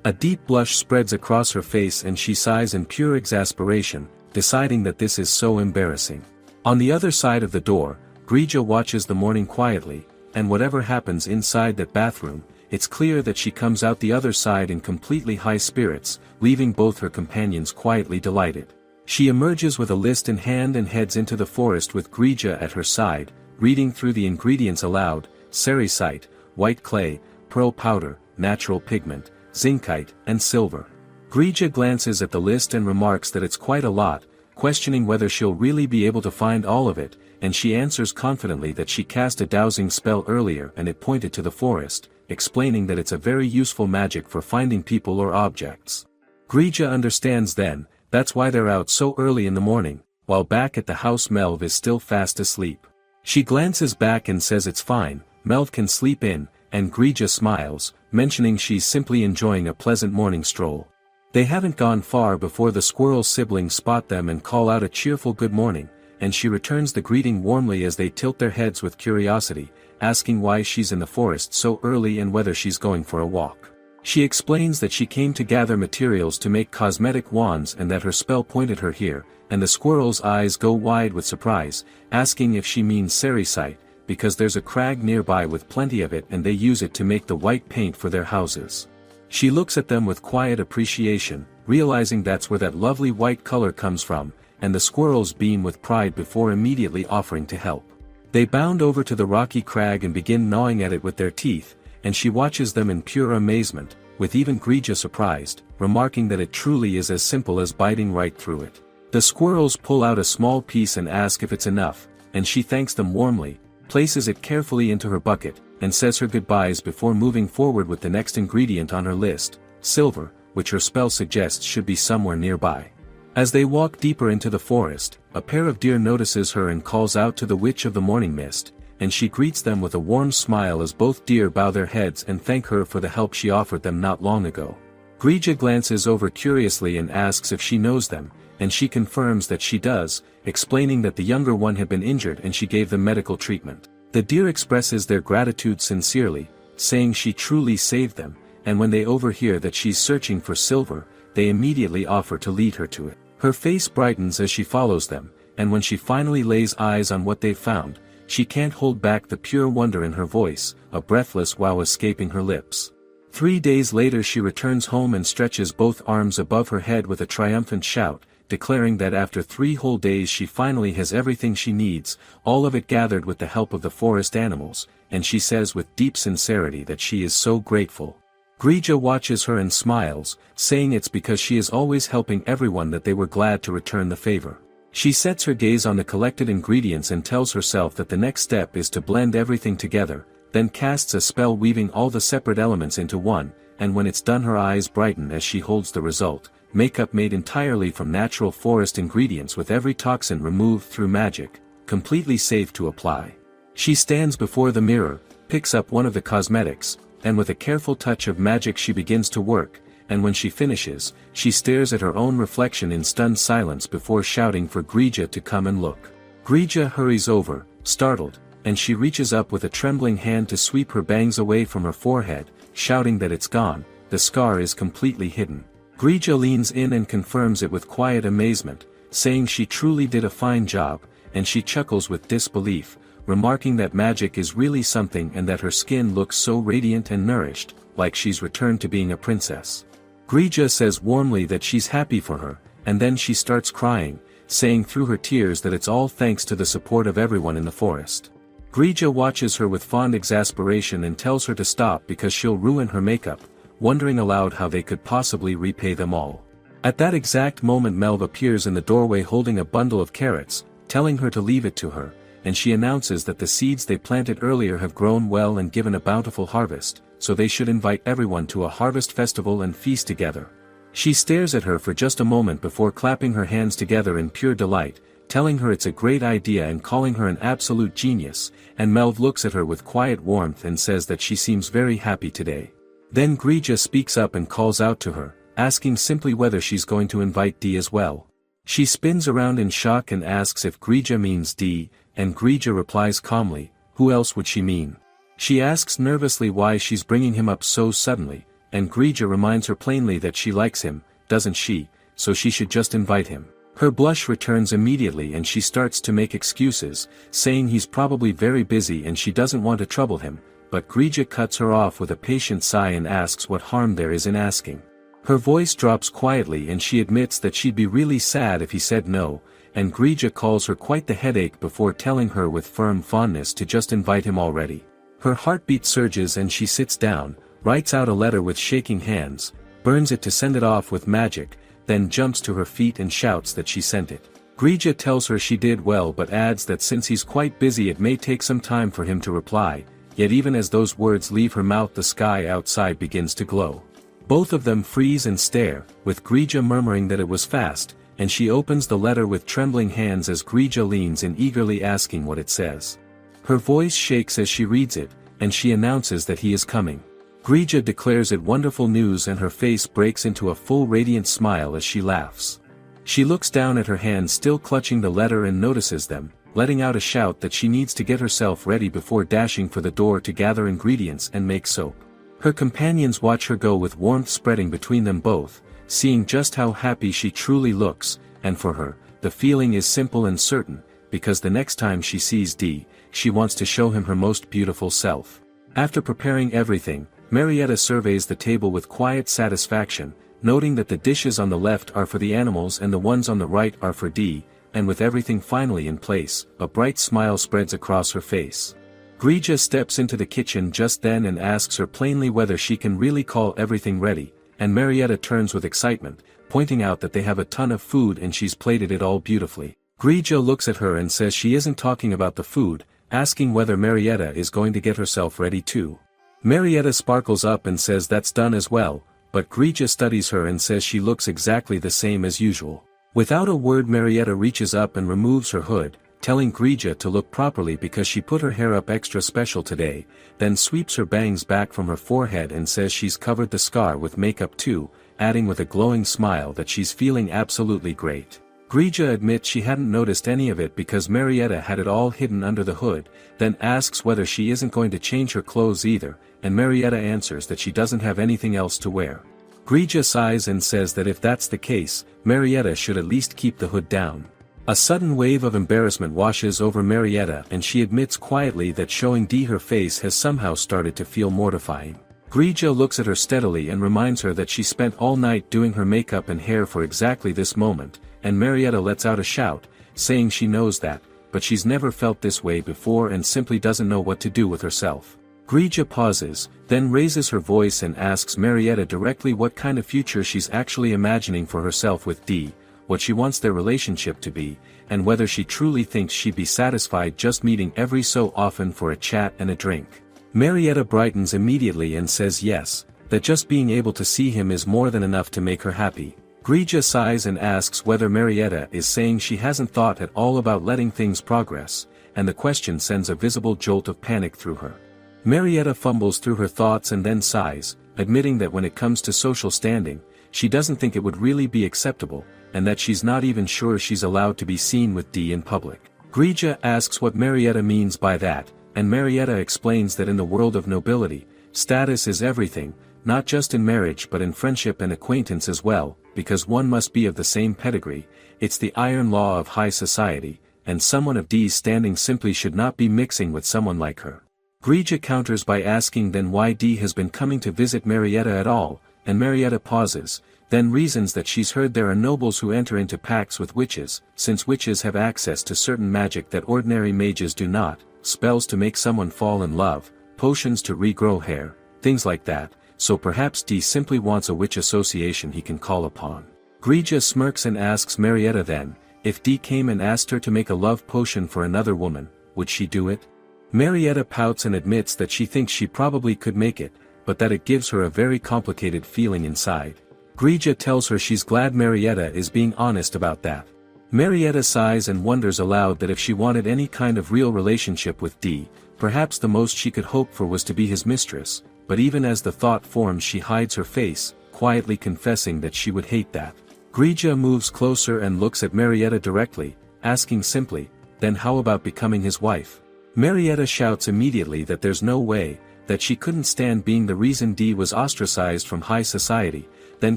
A deep blush spreads across her face and she sighs in pure exasperation, deciding that this is so embarrassing. On the other side of the door, Grija watches the morning quietly, and whatever happens inside that bathroom, it's clear that she comes out the other side in completely high spirits, leaving both her companions quietly delighted. She emerges with a list in hand and heads into the forest with Grija at her side, reading through the ingredients aloud: cerisite, white clay, pearl powder, natural pigment, zincite, and silver. Grija glances at the list and remarks that it's quite a lot, questioning whether she'll really be able to find all of it, and she answers confidently that she cast a dowsing spell earlier and it pointed to the forest, explaining that it's a very useful magic for finding people or objects. Grija understands then, that's why they're out so early in the morning, while back at the house Melv is still fast asleep. She glances back and says it's fine, Melv can sleep in, and Grija smiles, mentioning she's simply enjoying a pleasant morning stroll. They haven't gone far before the squirrel siblings spot them and call out a cheerful good morning, and she returns the greeting warmly as they tilt their heads with curiosity, asking why she's in the forest so early and whether she's going for a walk. She explains that she came to gather materials to make cosmetic wands and that her spell pointed her here, and the squirrel's eyes go wide with surprise, asking if she means sericite, because there's a crag nearby with plenty of it and they use it to make the white paint for their houses. She looks at them with quiet appreciation, realizing that's where that lovely white color comes from, and the squirrels beam with pride before immediately offering to help. They bound over to the rocky crag and begin gnawing at it with their teeth, and she watches them in pure amazement, with even Grija surprised, remarking that it truly is as simple as biting right through it. The squirrels pull out a small piece and ask if it's enough, and she thanks them warmly, places it carefully into her bucket, and says her goodbyes before moving forward with the next ingredient on her list, silver, which her spell suggests should be somewhere nearby. As they walk deeper into the forest, a pair of deer notices her and calls out to the Witch of the Morning Mist, and she greets them with a warm smile as both deer bow their heads and thank her for the help she offered them not long ago. Grija glances over curiously and asks if she knows them, and she confirms that she does, explaining that the younger one had been injured and she gave them medical treatment. The deer expresses their gratitude sincerely, saying she truly saved them, and when they overhear that she's searching for silver, they immediately offer to lead her to it. Her face brightens as she follows them, and when she finally lays eyes on what they've found, she can't hold back the pure wonder in her voice, a breathless wow escaping her lips. 3 days later she returns home and stretches both arms above her head with a triumphant shout, declaring that after 3 whole days she finally has everything she needs, all of it gathered with the help of the forest animals, and she says with deep sincerity that she is so grateful. Grija watches her and smiles, saying it's because she is always helping everyone that they were glad to return the favor. She sets her gaze on the collected ingredients and tells herself that the next step is to blend everything together, then casts a spell weaving all the separate elements into one, and when it's done her eyes brighten as she holds the result, makeup made entirely from natural forest ingredients with every toxin removed through magic, completely safe to apply. She stands before the mirror, picks up one of the cosmetics, and with a careful touch of magic she begins to work, and when she finishes, she stares at her own reflection in stunned silence before shouting for Grija to come and look. Grija hurries over, startled, and she reaches up with a trembling hand to sweep her bangs away from her forehead, shouting that it's gone, the scar is completely hidden. Grija leans in and confirms it with quiet amazement, saying she truly did a fine job, and she chuckles with disbelief, remarking that magic is really something and that her skin looks so radiant and nourished, like she's returned to being a princess. Grija says warmly that she's happy for her, and then she starts crying, saying through her tears that it's all thanks to the support of everyone in the forest. Grija watches her with fond exasperation and tells her to stop because she'll ruin her makeup, wondering aloud how they could possibly repay them all. At that exact moment Melv appears in the doorway holding a bundle of carrots, telling her to leave it to her, and she announces that the seeds they planted earlier have grown well and given a bountiful harvest, so they should invite everyone to a harvest festival and feast together. She stares at her for just a moment before clapping her hands together in pure delight, telling her it's a great idea and calling her an absolute genius, and Melv looks at her with quiet warmth and says that she seems very happy today. Then Grija speaks up and calls out to her, asking simply whether she's going to invite Dee as well. She spins around in shock and asks if Grija means Dee, and Grija replies calmly, who else would she mean? She asks nervously why she's bringing him up so suddenly, and Grija reminds her plainly that she likes him, doesn't she, so she should just invite him. Her blush returns immediately and she starts to make excuses, saying he's probably very busy and she doesn't want to trouble him, but Grija cuts her off with a patient sigh and asks what harm there is in asking. Her voice drops quietly and she admits that she'd be really sad if he said no, and Grija calls her quite the headache before telling her with firm fondness to just invite him already. Her heartbeat surges and she sits down, writes out a letter with shaking hands, burns it to send it off with magic, then jumps to her feet and shouts that she sent it. Grija tells her she did well but adds that since he's quite busy it may take some time for him to reply, yet even as those words leave her mouth the sky outside begins to glow. Both of them freeze and stare, with Grija murmuring that it was fast, and she opens the letter with trembling hands as Grija leans in eagerly asking what it says. Her voice shakes as she reads it, and she announces that he is coming. Grija declares it wonderful news and her face breaks into a full radiant smile as she laughs. She looks down at her hands still clutching the letter and notices them, letting out a shout that she needs to get herself ready before dashing for the door to gather ingredients and make soap. Her companions watch her go with warmth spreading between them both, seeing just how happy she truly looks, and for her, the feeling is simple and certain, because the next time she sees Dee, she wants to show him her most beautiful self. After preparing everything, Marietta surveys the table with quiet satisfaction, noting that the dishes on the left are for the animals and the ones on the right are for Dee, and with everything finally in place, a bright smile spreads across her face. Grija steps into the kitchen just then and asks her plainly whether she can really call everything ready, and Marietta turns with excitement, pointing out that they have a ton of food and she's plated it all beautifully. Grija looks at her and says she isn't talking about the food, asking whether Marietta is going to get herself ready too. Marietta sparkles up and says that's done as well, but Grija studies her and says she looks exactly the same as usual. Without a word Marietta reaches up and removes her hood, telling Grija to look properly because she put her hair up extra special today, then sweeps her bangs back from her forehead and says she's covered the scar with makeup too, adding with a glowing smile that she's feeling absolutely great. Grija admits she hadn't noticed any of it because Marietta had it all hidden under the hood, then asks whether she isn't going to change her clothes either, and Marietta answers that she doesn't have anything else to wear. Grija sighs and says that if that's the case, Marietta should at least keep the hood down. A sudden wave of embarrassment washes over Marietta and she admits quietly that showing Dee her face has somehow started to feel mortifying. Grija looks at her steadily and reminds her that she spent all night doing her makeup and hair for exactly this moment, and Marietta lets out a shout, saying she knows that, but she's never felt this way before and simply doesn't know what to do with herself. Grija pauses, then raises her voice and asks Marietta directly what kind of future she's actually imagining for herself with Dee, what she wants their relationship to be, and whether she truly thinks she'd be satisfied just meeting every so often for a chat and a drink. Marietta brightens immediately and says yes, that just being able to see him is more than enough to make her happy. Grija sighs and asks whether Marietta is saying she hasn't thought at all about letting things progress, and the question sends a visible jolt of panic through her. Marietta fumbles through her thoughts and then sighs, admitting that when it comes to social standing, she doesn't think it would really be acceptable, and that she's not even sure she's allowed to be seen with Dee in public. Grija asks what Marietta means by that, and Marietta explains that in the world of nobility, status is everything, not just in marriage but in friendship and acquaintance as well, because one must be of the same pedigree, it's the iron law of high society, and someone of Dee's standing simply should not be mixing with someone like her. Grija counters by asking then why Dee has been coming to visit Marietta at all, and Marietta pauses, then reasons that she's heard there are nobles who enter into pacts with witches, since witches have access to certain magic that ordinary mages do not, spells to make someone fall in love, potions to regrow hair, things like that, so perhaps Dee simply wants a witch association he can call upon. Grija smirks and asks Marietta then, if Dee came and asked her to make a love potion for another woman, would she do it? Marietta pouts and admits that she thinks she probably could make it, but that it gives her a very complicated feeling inside. Grija tells her she's glad Marietta is being honest about that. Marietta sighs and wonders aloud that if she wanted any kind of real relationship with Dee, perhaps the most she could hope for was to be his mistress, but even as the thought forms she hides her face, quietly confessing that she would hate that. Grija moves closer and looks at Marietta directly, asking simply, then how about becoming his wife? Marietta shouts immediately that there's no way, that she couldn't stand being the reason Dee was ostracized from high society, then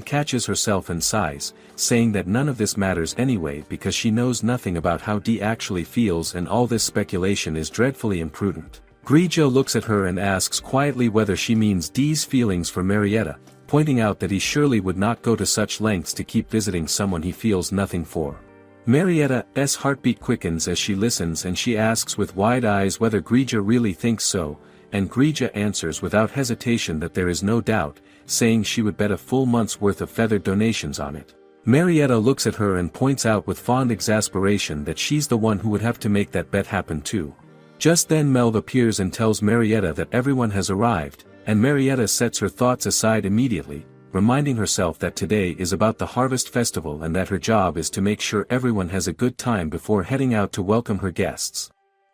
catches herself and sighs, saying that none of this matters anyway because she knows nothing about how Dee actually feels and all this speculation is dreadfully imprudent. Grija looks at her and asks quietly whether she means Dee's feelings for Marietta, pointing out that he surely would not go to such lengths to keep visiting someone he feels nothing for. Marietta's heartbeat quickens as she listens and she asks with wide eyes whether Grija really thinks so, and Grija answers without hesitation that there is no doubt, saying she would bet a full month's worth of feathered donations on it. Marietta looks at her and points out with fond exasperation that she's the one who would have to make that bet happen too. Just then Melv appears and tells Marietta that everyone has arrived, and Marietta sets her thoughts aside immediately, reminding herself that today is about the harvest festival and that her job is to make sure everyone has a good time before heading out to welcome her guests.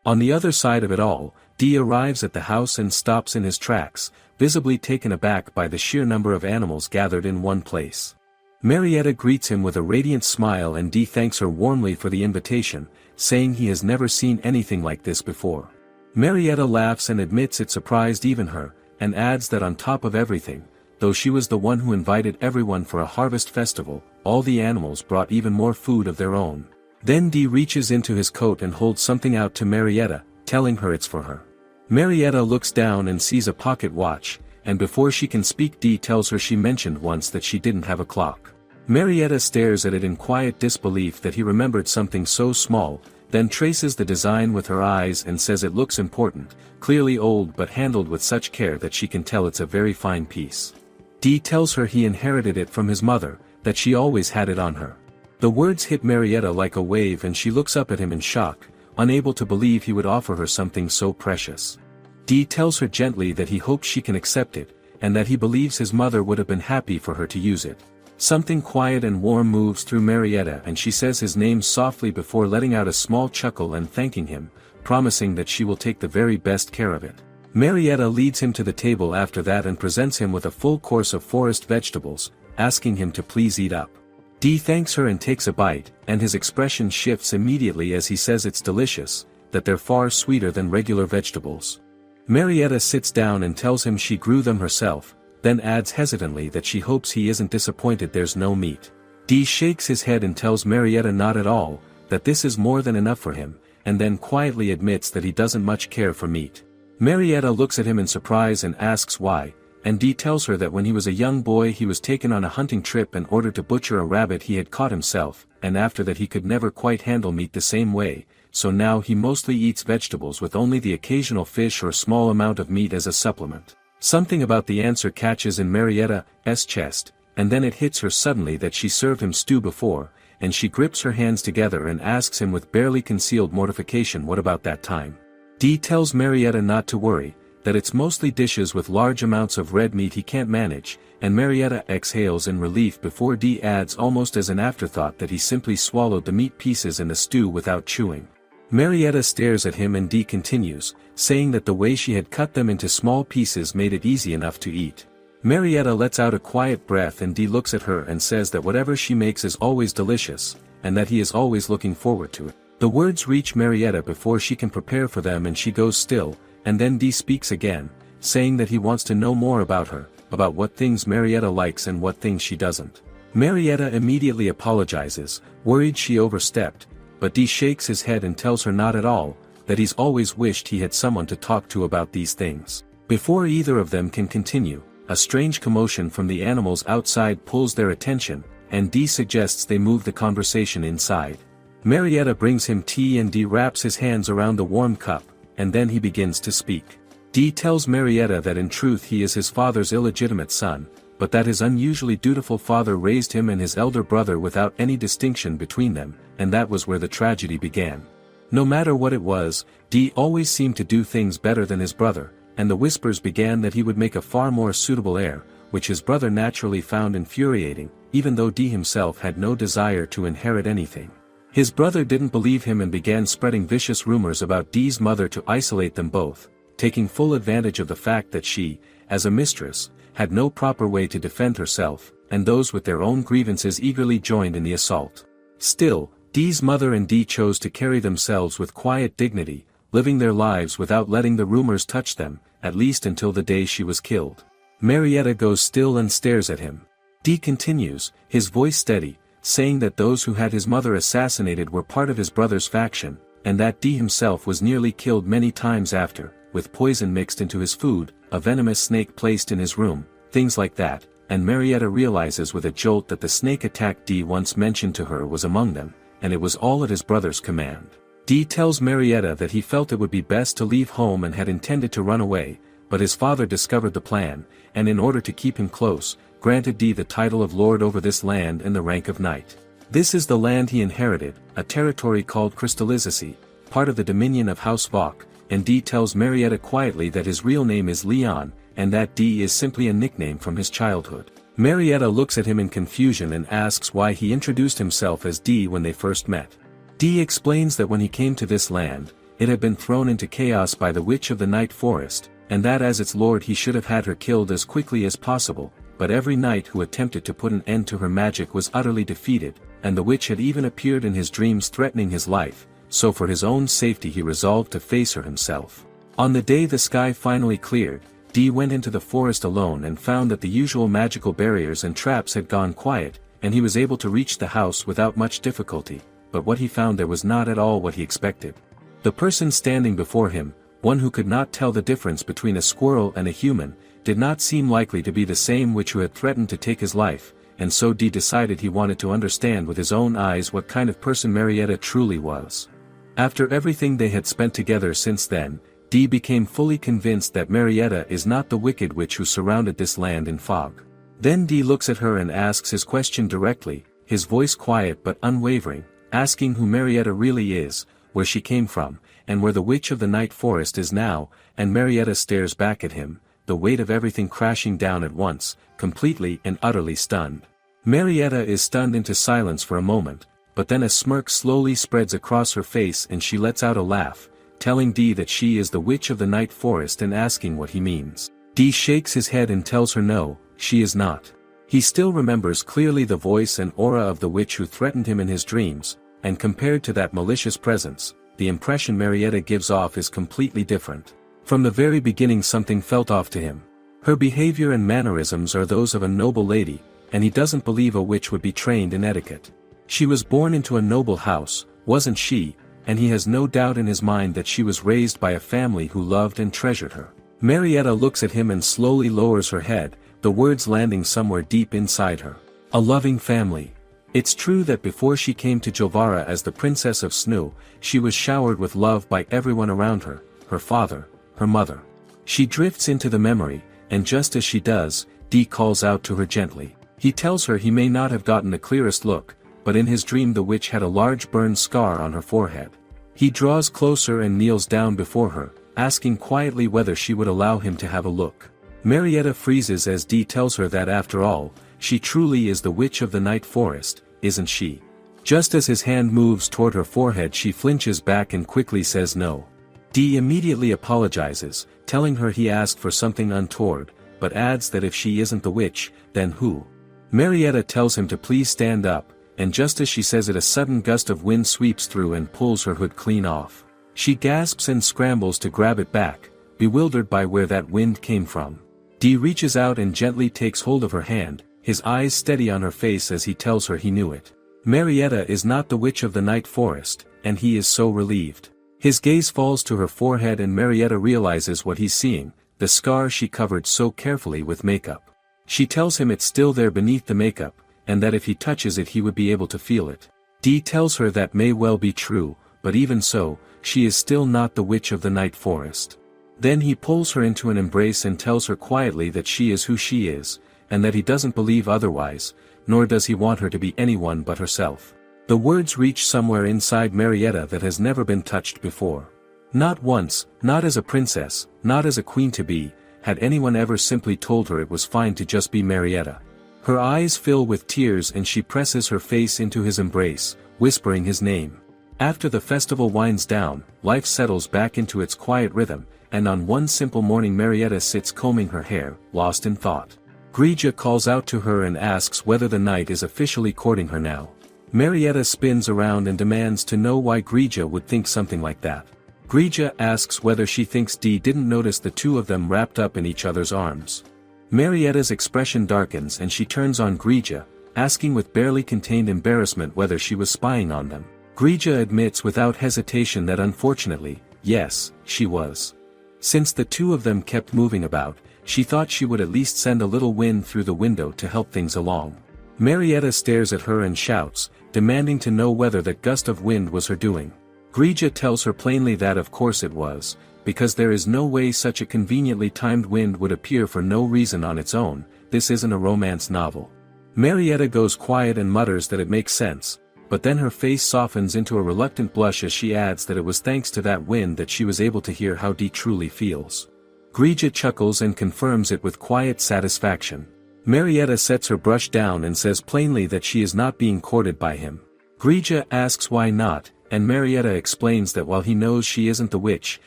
On the other side of it all, Dee arrives at the house and stops in his tracks, visibly taken aback by the sheer number of animals gathered in one place. Marietta greets him with a radiant smile and Dee thanks her warmly for the invitation, saying he has never seen anything like this before. Marietta laughs and admits it surprised even her, and adds that on top of everything, though she was the one who invited everyone for a harvest festival, all the animals brought even more food of their own. Then Dee reaches into his coat and holds something out to Marietta, telling her it's for her. Marietta looks down and sees a pocket watch, and before she can speak Dee tells her she mentioned once that she didn't have a clock. Marietta stares at it in quiet disbelief that he remembered something so small, then traces the design with her eyes and says it looks important, clearly old but handled with such care that she can tell it's a very fine piece. Dee tells her he inherited it from his mother, that she always had it on her. The words hit Marietta like a wave and she looks up at him in shock, unable to believe he would offer her something so precious. Dee tells her gently that he hopes she can accept it, and that he believes his mother would have been happy for her to use it. Something quiet and warm moves through Marietta and she says his name softly before letting out a small chuckle and thanking him, promising that she will take the very best care of it. Marietta leads him to the table after that and presents him with a full course of forest vegetables, asking him to please eat up. Dee thanks her and takes a bite, and his expression shifts immediately as he says it's delicious, that they're far sweeter than regular vegetables. Marietta sits down and tells him she grew them herself, then adds hesitantly that she hopes he isn't disappointed there's no meat. Dee shakes his head and tells Marietta not at all, that this is more than enough for him, and then quietly admits that he doesn't much care for meat. Marietta looks at him in surprise and asks why, and Dee tells her that when he was a young boy he was taken on a hunting trip and ordered to butcher a rabbit he had caught himself, and after that he could never quite handle meat the same way, so now he mostly eats vegetables with only the occasional fish or small amount of meat as a supplement. Something about the answer catches in Marietta's chest, and then it hits her suddenly that she served him stew before, and she grips her hands together and asks him with barely concealed mortification what about that time. Dee tells Marietta not to worry, that it's mostly dishes with large amounts of red meat he can't manage, and Marietta exhales in relief before Dee adds almost as an afterthought that he simply swallowed the meat pieces in the stew without chewing. Marietta stares at him and Dee continues, saying that the way she had cut them into small pieces made it easy enough to eat. Marietta lets out a quiet breath and Dee looks at her and says that whatever she makes is always delicious, and that he is always looking forward to it. The words reach Marietta before she can prepare for them and she goes still, and then Dee speaks again, saying that he wants to know more about her, about what things Marietta likes and what things she doesn't. Marietta immediately apologizes, worried she overstepped, but Dee shakes his head and tells her not at all, that he's always wished he had someone to talk to about these things. Before either of them can continue, a strange commotion from the animals outside pulls their attention, and Dee suggests they move the conversation inside. Marietta brings him tea and Dee wraps his hands around the warm cup, and then he begins to speak. Dee tells Marietta that in truth he is his father's illegitimate son, but that his unusually dutiful father raised him and his elder brother without any distinction between them, and that was where the tragedy began. No matter what it was, Dee always seemed to do things better than his brother, and the whispers began that he would make a far more suitable heir, which his brother naturally found infuriating, even though Dee himself had no desire to inherit anything. His brother didn't believe him and began spreading vicious rumors about Dee's mother to isolate them both, taking full advantage of the fact that she, as a mistress, had no proper way to defend herself, and those with their own grievances eagerly joined in the assault. Still, Dee's mother and Dee chose to carry themselves with quiet dignity, living their lives without letting the rumors touch them, at least until the day she was killed. Marietta goes still and stares at him. Dee continues, his voice steady, saying that those who had his mother assassinated were part of his brother's faction, and that Dee himself was nearly killed many times after, with poison mixed into his food, a venomous snake placed in his room, things like that, and Marietta realizes with a jolt that the snake attack Dee once mentioned to her was among them, and it was all at his brother's command. Dee tells Marietta that he felt it would be best to leave home and had intended to run away, but his father discovered the plan, and in order to keep him close, granted Dee the title of lord over this land and the rank of knight. This is the land he inherited, a territory called Crystallizacy, part of the dominion of House Vok, and Dee tells Marietta quietly that his real name is Leon, and that Dee is simply a nickname from his childhood. Marietta looks at him in confusion and asks why he introduced himself as D when they first met. D explains that when he came to this land, it had been thrown into chaos by the Witch of the Night Forest, and that as its lord he should have had her killed as quickly as possible, but every knight who attempted to put an end to her magic was utterly defeated, and the witch had even appeared in his dreams threatening his life, so for his own safety he resolved to face her himself. On the day the sky finally cleared, D went into the forest alone and found that the usual magical barriers and traps had gone quiet, and he was able to reach the house without much difficulty, but what he found there was not at all what he expected. The person standing before him, one who could not tell the difference between a squirrel and a human, did not seem likely to be the same witch who had threatened to take his life, and so D decided he wanted to understand with his own eyes what kind of person Marietta truly was. After everything they had spent together since then, D became fully convinced that Marietta is not the wicked witch who surrounded this land in fog. Then D looks at her and asks his question directly, his voice quiet but unwavering, asking who Marietta really is, where she came from, and where the Witch of the Night Forest is now, and Marietta stares back at him, the weight of everything crashing down at once, completely and utterly stunned. Marietta is stunned into silence for a moment, but then a smirk slowly spreads across her face and she lets out a laugh, telling D that she is the Witch of the Night Forest and asking what he means. D shakes his head and tells her no, she is not. He still remembers clearly the voice and aura of the witch who threatened him in his dreams, and compared to that malicious presence, the impression Marietta gives off is completely different. From the very beginning something felt off to him. Her behavior and mannerisms are those of a noble lady, and he doesn't believe a witch would be trained in etiquette. She was born into a noble house, wasn't she, and he has no doubt in his mind that she was raised by a family who loved and treasured her. Marietta looks at him and slowly lowers her head, the words landing somewhere deep inside her. A loving family. It's true that before she came to Jovara as the Princess of Snow, she was showered with love by everyone around her, her father, her mother. She drifts into the memory, and just as she does, D calls out to her gently. He tells her he may not have gotten the clearest look, but in his dream the witch had a large burned scar on her forehead. He draws closer and kneels down before her, asking quietly whether she would allow him to have a look. Marietta freezes as D tells her that after all, she truly is the Witch of the Night Forest, isn't she? Just as his hand moves toward her forehead she flinches back and quickly says no. D immediately apologizes, telling her he asked for something untoward, but adds that if she isn't the witch, then who? Marietta tells him to please stand up, and just as she says it a sudden gust of wind sweeps through and pulls her hood clean off. She gasps and scrambles to grab it back, bewildered by where that wind came from. D reaches out and gently takes hold of her hand, his eyes steady on her face as he tells her he knew it. Marietta is not the Witch of the Night Forest, and he is so relieved. His gaze falls to her forehead and Marietta realizes what he's seeing, the scar she covered so carefully with makeup. She tells him it's still there beneath the makeup, and that if he touches it he would be able to feel it. D tells her that may well be true, but even so, she is still not the Witch of the Night Forest. Then he pulls her into an embrace and tells her quietly that she is who she is, and that he doesn't believe otherwise, nor does he want her to be anyone but herself. The words reach somewhere inside Marietta that has never been touched before. Not once, not as a princess, not as a queen-to-be, had anyone ever simply told her it was fine to just be Marietta. Her eyes fill with tears and she presses her face into his embrace, whispering his name. After the festival winds down, life settles back into its quiet rhythm, and on one simple morning Marietta sits combing her hair, lost in thought. Grija calls out to her and asks whether the knight is officially courting her now. Marietta spins around and demands to know why Grija would think something like that. Grija asks whether she thinks D didn't notice the two of them wrapped up in each other's arms. Marietta's expression darkens and she turns on Grija, asking with barely contained embarrassment whether she was spying on them. Grija admits without hesitation that unfortunately, yes, she was. Since the two of them kept moving about, she thought she would at least send a little wind through the window to help things along. Marietta stares at her and shouts, demanding to know whether that gust of wind was her doing. Grija tells her plainly that of course it was, because there is no way such a conveniently timed wind would appear for no reason on its own. This isn't a romance novel. Marietta goes quiet and mutters that it makes sense, but then her face softens into a reluctant blush as she adds that it was thanks to that wind that she was able to hear how D truly feels. Grija chuckles and confirms it with quiet satisfaction. Marietta sets her brush down and says plainly that she is not being courted by him. Grija asks why not, and Marietta explains that while he knows she isn't the witch,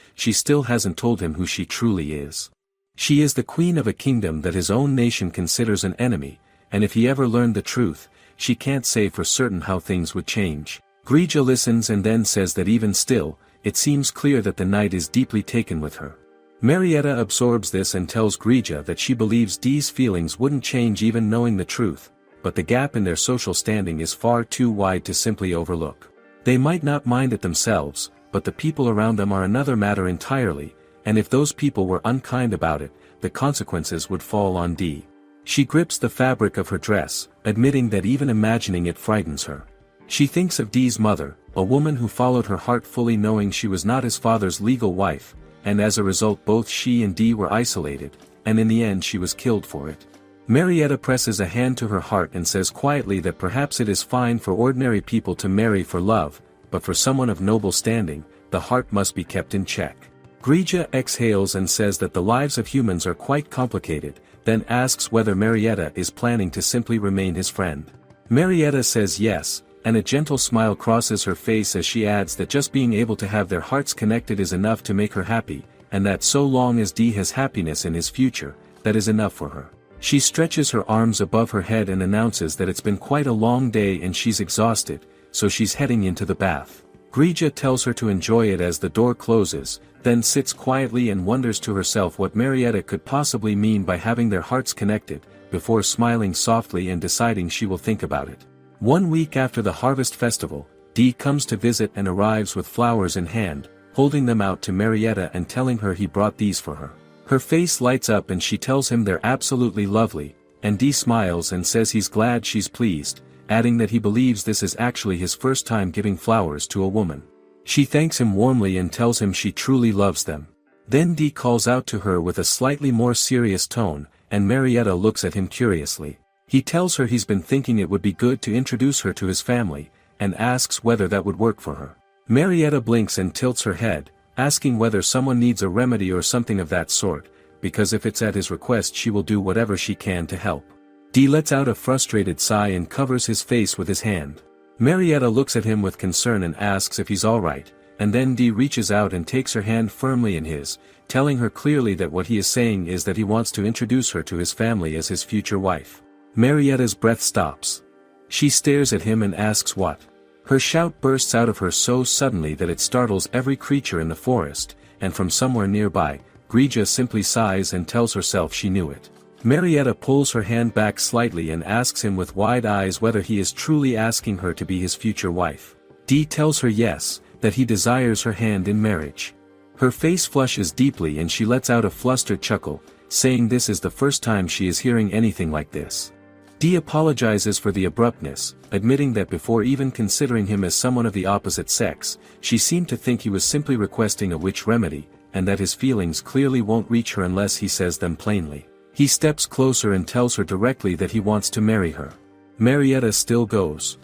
she still hasn't told him who she truly is. She is the queen of a kingdom that his own nation considers an enemy, and if he ever learned the truth, she can't say for certain how things would change. Grija listens and then says that even still, it seems clear that the knight is deeply taken with her. Marietta absorbs this and tells Grija that she believes Dee's feelings wouldn't change even knowing the truth, but the gap in their social standing is far too wide to simply overlook. They might not mind it themselves, but the people around them are another matter entirely, and if those people were unkind about it, the consequences would fall on Dee. She grips the fabric of her dress, admitting that even imagining it frightens her. She thinks of Dee's mother, a woman who followed her heart fully knowing she was not his father's legal wife, and as a result both she and Dee were isolated, and in the end she was killed for it. Marietta presses a hand to her heart and says quietly that perhaps it is fine for ordinary people to marry for love, but for someone of noble standing, the heart must be kept in check. Grija exhales and says that the lives of humans are quite complicated, then asks whether Marietta is planning to simply remain his friend. Marietta says yes, and a gentle smile crosses her face as she adds that just being able to have their hearts connected is enough to make her happy, and that so long as Dee has happiness in his future, that is enough for her. She stretches her arms above her head and announces that it's been quite a long day and she's exhausted, so she's heading into the bath. Grija tells her to enjoy it as the door closes, then sits quietly and wonders to herself what Marietta could possibly mean by having their hearts connected, before smiling softly and deciding she will think about it. 1 week after the harvest festival, Dee comes to visit and arrives with flowers in hand, holding them out to Marietta and telling her he brought these for her. Her face lights up and she tells him they're absolutely lovely, and Dee smiles and says he's glad she's pleased, adding that he believes this is actually his first time giving flowers to a woman. She thanks him warmly and tells him she truly loves them. Then Dee calls out to her with a slightly more serious tone, and Marietta looks at him curiously. He tells her he's been thinking it would be good to introduce her to his family, and asks whether that would work for her. Marietta blinks and tilts her head, asking whether someone needs a remedy or something of that sort, because if it's at his request she will do whatever she can to help. Dee lets out a frustrated sigh and covers his face with his hand. Marietta looks at him with concern and asks if he's alright, and then Dee reaches out and takes her hand firmly in his, telling her clearly that what he is saying is that he wants to introduce her to his family as his future wife. Marietta's breath stops. She stares at him and asks what. Her shout bursts out of her so suddenly that it startles every creature in the forest, and from somewhere nearby, Grija simply sighs and tells herself she knew it. Marietta pulls her hand back slightly and asks him with wide eyes whether he is truly asking her to be his future wife. Dee tells her yes, that he desires her hand in marriage. Her face flushes deeply and she lets out a flustered chuckle, saying this is the first time she is hearing anything like this. Dee apologizes for the abruptness, admitting that before even considering him as someone of the opposite sex, she seemed to think he was simply requesting a witch remedy, and that his feelings clearly won't reach her unless he says them plainly. He steps closer and tells her directly that he wants to marry her. Marietta still goes.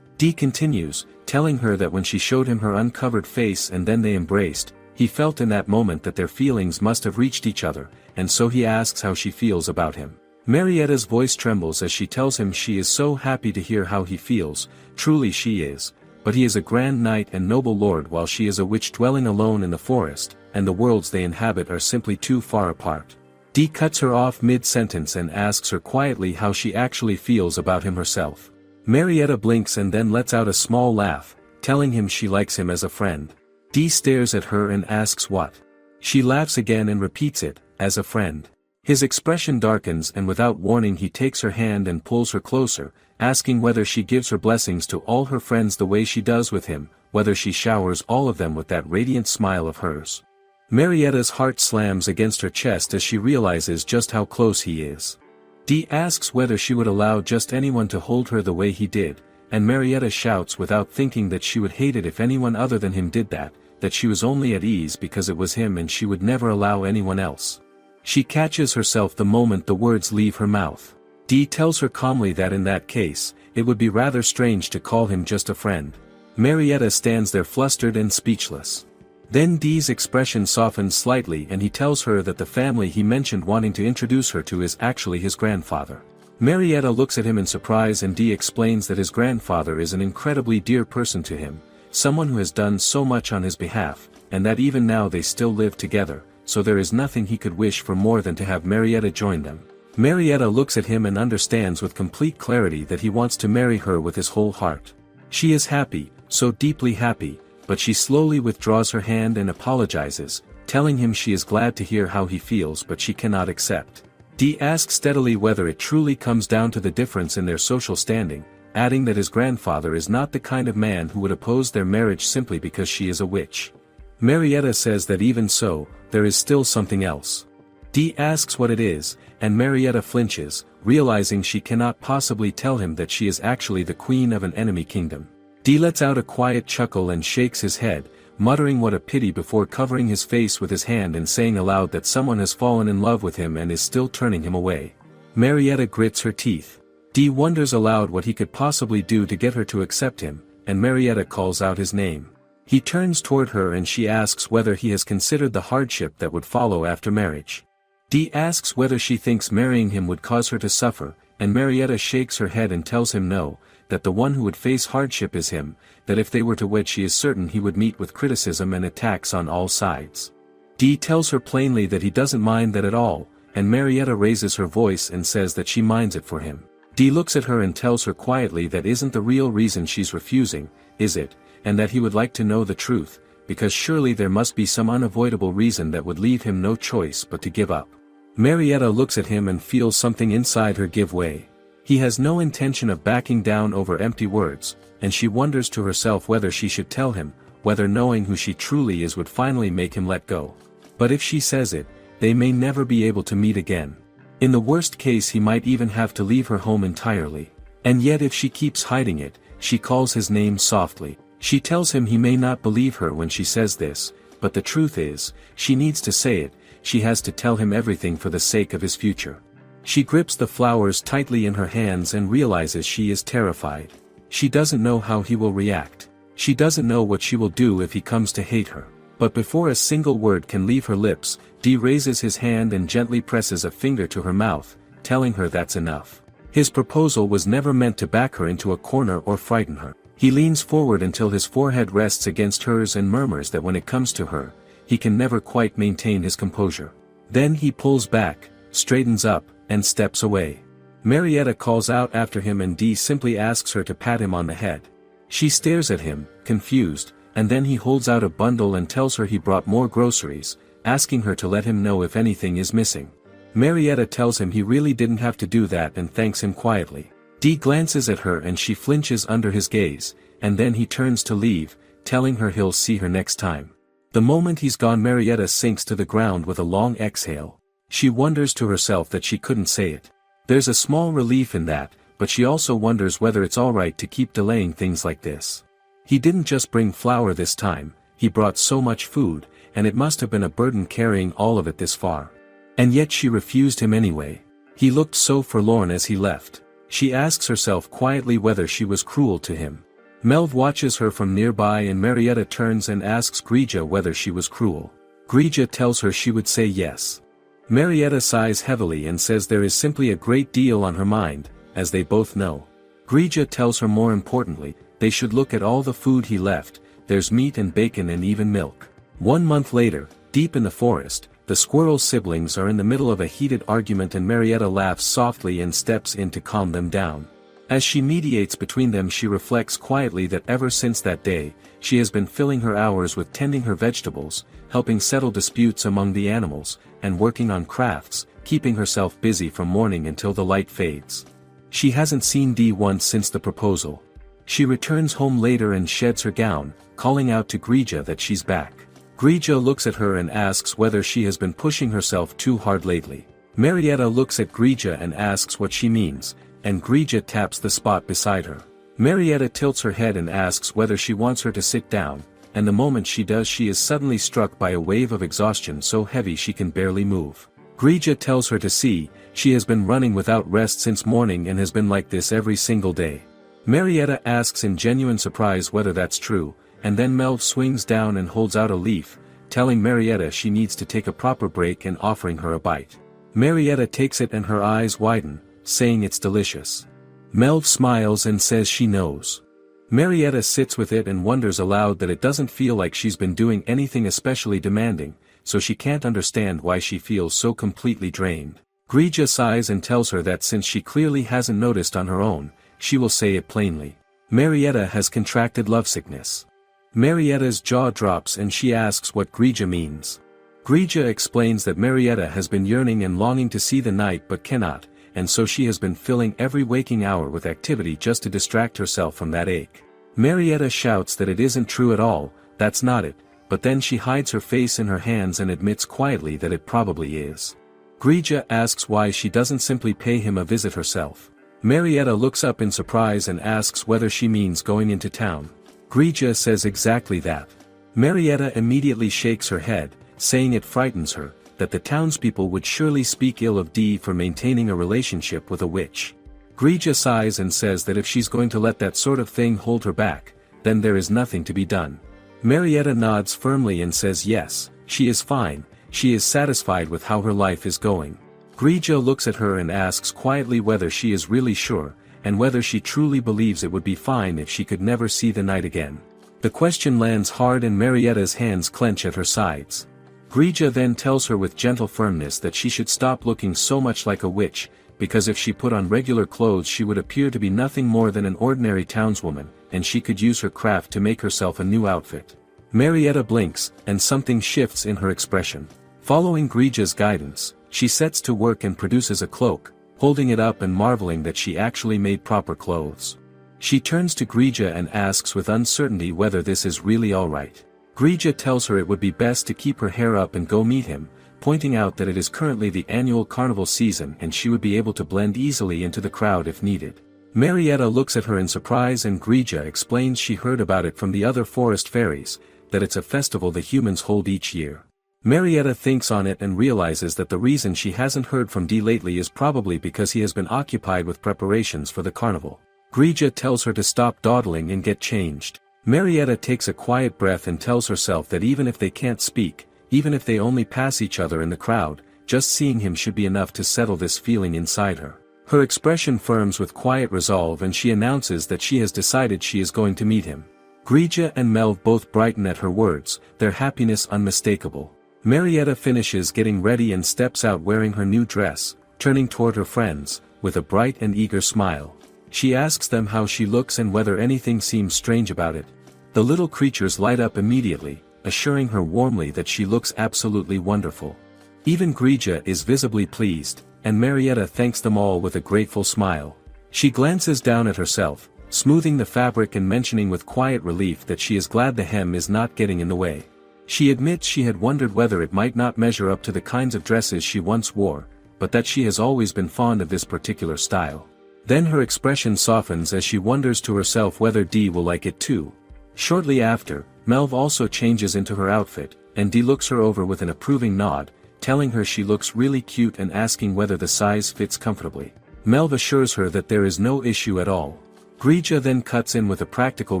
Dee continues, telling her that when she showed him her uncovered face and then they embraced, he felt in that moment that their feelings must have reached each other, and so he asks how she feels about him. Marietta's voice trembles as she tells him she is so happy to hear how he feels, truly she is, but he is a grand knight and noble lord while she is a witch dwelling alone in the forest, and the worlds they inhabit are simply too far apart. Dee cuts her off mid-sentence and asks her quietly how she actually feels about him herself. Marietta blinks and then lets out a small laugh, telling him she likes him as a friend. Dee stares at her and asks what. She laughs again and repeats it, as a friend. His expression darkens and without warning he takes her hand and pulls her closer, asking whether she gives her blessings to all her friends the way she does with him, whether she showers all of them with that radiant smile of hers. Marietta's heart slams against her chest as she realizes just how close he is. Dee asks whether she would allow just anyone to hold her the way he did, and Marietta shouts without thinking that she would hate it if anyone other than him did that she was only at ease because it was him and she would never allow anyone else. She catches herself the moment the words leave her mouth. Dee tells her calmly that in that case, it would be rather strange to call him just a friend. Marietta stands there flustered and speechless. Then Dee's expression softens slightly and he tells her that the family he mentioned wanting to introduce her to is actually his grandfather. Marietta looks at him in surprise and Dee explains that his grandfather is an incredibly dear person to him, someone who has done so much on his behalf, and that even now they still live together, so there is nothing he could wish for more than to have Marietta join them. Marietta looks at him and understands with complete clarity that he wants to marry her with his whole heart. She is happy, so deeply happy, but she slowly withdraws her hand and apologizes, telling him she is glad to hear how he feels but she cannot accept. Dee asks steadily whether it truly comes down to the difference in their social standing, adding that his grandfather is not the kind of man who would oppose their marriage simply because she is a witch. Marietta says that even so, there is still something else. Dee asks what it is, and Marietta flinches, realizing she cannot possibly tell him that she is actually the queen of an enemy kingdom. Dee lets out a quiet chuckle and shakes his head, muttering what a pity before covering his face with his hand and saying aloud that someone has fallen in love with him and is still turning him away. Marietta grits her teeth. Dee wonders aloud what he could possibly do to get her to accept him, and Marietta calls out his name. He turns toward her and she asks whether he has considered the hardship that would follow after marriage. Dee asks whether she thinks marrying him would cause her to suffer, and Marietta shakes her head and tells him no, that the one who would face hardship is him, that if they were to wed she is certain he would meet with criticism and attacks on all sides. Dee tells her plainly that he doesn't mind that at all, and Marietta raises her voice and says that she minds it for him. Dee looks at her and tells her quietly that isn't the real reason she's refusing, is it, and that he would like to know the truth, because surely there must be some unavoidable reason that would leave him no choice but to give up. Marietta looks at him and feels something inside her give way. He has no intention of backing down over empty words, and she wonders to herself whether she should tell him, whether knowing who she truly is would finally make him let go. But if she says it, they may never be able to meet again. In the worst case he might even have to leave her home entirely. And yet if she keeps hiding it, she calls his name softly. She tells him he may not believe her when she says this, but the truth is, she needs to say it, she has to tell him everything for the sake of his future. She grips the flowers tightly in her hands and realizes she is terrified. She doesn't know how he will react. She doesn't know what she will do if he comes to hate her. But before a single word can leave her lips, Dee raises his hand and gently presses a finger to her mouth, telling her that's enough. His proposal was never meant to back her into a corner or frighten her. He leans forward until his forehead rests against hers and murmurs that when it comes to her, he can never quite maintain his composure. Then he pulls back, straightens up, and steps away. Marietta calls out after him and Dee simply asks her to pat him on the head. She stares at him, confused, and then he holds out a bundle and tells her he brought more groceries, asking her to let him know if anything is missing. Marietta tells him he really didn't have to do that and thanks him quietly. Dee glances at her and she flinches under his gaze, and then he turns to leave, telling her he'll see her next time. The moment he's gone, Marietta sinks to the ground with a long exhale. She wonders to herself that she couldn't say it. There's a small relief in that, but she also wonders whether it's alright to keep delaying things like this. He didn't just bring flour this time, he brought so much food, and it must have been a burden carrying all of it this far. And yet she refused him anyway. He looked so forlorn as he left. She asks herself quietly whether she was cruel to him. Melv watches her from nearby and Marietta turns and asks Grija whether she was cruel. Grija tells her she would say yes. Marietta sighs heavily and says there is simply a great deal on her mind, as they both know. Grija tells her more importantly, they should look at all the food he left, there's meat and bacon and even milk. 1 month later, deep in the forest, the squirrel siblings are in the middle of a heated argument and Marietta laughs softly and steps in to calm them down. As she mediates between them, she reflects quietly that ever since that day, she has been filling her hours with tending her vegetables, helping settle disputes among the animals, and working on crafts, keeping herself busy from morning until the light fades. She hasn't seen Dee once since the proposal. She returns home later and sheds her gown, calling out to Grija that she's back. Grija looks at her and asks whether she has been pushing herself too hard lately. Marietta looks at Grija and asks what she means, and Grija taps the spot beside her. Marietta tilts her head and asks whether she wants her to sit down, and the moment she does she is suddenly struck by a wave of exhaustion so heavy she can barely move. Grija tells her to see, she has been running without rest since morning and has been like this every single day. Marietta asks in genuine surprise whether that's true, and then Melv swings down and holds out a leaf, telling Marietta she needs to take a proper break and offering her a bite. Marietta takes it and her eyes widen, saying it's delicious. Melv smiles and says she knows. Marietta sits with it and wonders aloud that it doesn't feel like she's been doing anything especially demanding, so she can't understand why she feels so completely drained. Grija sighs and tells her that since she clearly hasn't noticed on her own, she will say it plainly. Marietta has contracted lovesickness. Marietta's jaw drops and she asks what Grija means. Grija explains that Marietta has been yearning and longing to see the night but cannot, and so she has been filling every waking hour with activity just to distract herself from that ache. Marietta shouts that it isn't true at all, that's not it, but then she hides her face in her hands and admits quietly that it probably is. Grija asks why she doesn't simply pay him a visit herself. Marietta looks up in surprise and asks whether she means going into town. Grija says exactly that. Marietta immediately shakes her head, saying it frightens her, that the townspeople would surely speak ill of Dee for maintaining a relationship with a witch. Grija sighs and says that if she's going to let that sort of thing hold her back, then there is nothing to be done. Marietta nods firmly and says yes, she is fine, she is satisfied with how her life is going. Grija looks at her and asks quietly whether she is really sure, and whether she truly believes it would be fine if she could never see the night again. The question lands hard and Marietta's hands clench at her sides. Grija then tells her with gentle firmness that she should stop looking so much like a witch, because if she put on regular clothes she would appear to be nothing more than an ordinary townswoman, and she could use her craft to make herself a new outfit. Marietta blinks, and something shifts in her expression. Following Grija's guidance, she sets to work and produces a cloak, holding it up and marveling that she actually made proper clothes. She turns to Grija and asks with uncertainty whether this is really alright. Grija tells her it would be best to keep her hair up and go meet him, pointing out that it is currently the annual carnival season and she would be able to blend easily into the crowd if needed. Marietta looks at her in surprise and Grija explains she heard about it from the other forest fairies, that it's a festival the humans hold each year. Marietta thinks on it and realizes that the reason she hasn't heard from Dee lately is probably because he has been occupied with preparations for the carnival. Grija tells her to stop dawdling and get changed. Marietta takes a quiet breath and tells herself that even if they can't speak, even if they only pass each other in the crowd, just seeing him should be enough to settle this feeling inside her. Her expression firms with quiet resolve and she announces that she has decided she is going to meet him. Grija and Melv both brighten at her words, their happiness unmistakable. Marietta finishes getting ready and steps out wearing her new dress, turning toward her friends, with a bright and eager smile. She asks them how she looks and whether anything seems strange about it. The little creatures light up immediately, assuring her warmly that she looks absolutely wonderful. Even Grija is visibly pleased, and Marietta thanks them all with a grateful smile. She glances down at herself, smoothing the fabric and mentioning with quiet relief that she is glad the hem is not getting in the way. She admits she had wondered whether it might not measure up to the kinds of dresses she once wore, but that she has always been fond of this particular style. Then her expression softens as she wonders to herself whether Dee will like it too. Shortly after, Melv also changes into her outfit, and Dee looks her over with an approving nod, telling her she looks really cute and asking whether the size fits comfortably. Melv assures her that there is no issue at all. Grija then cuts in with a practical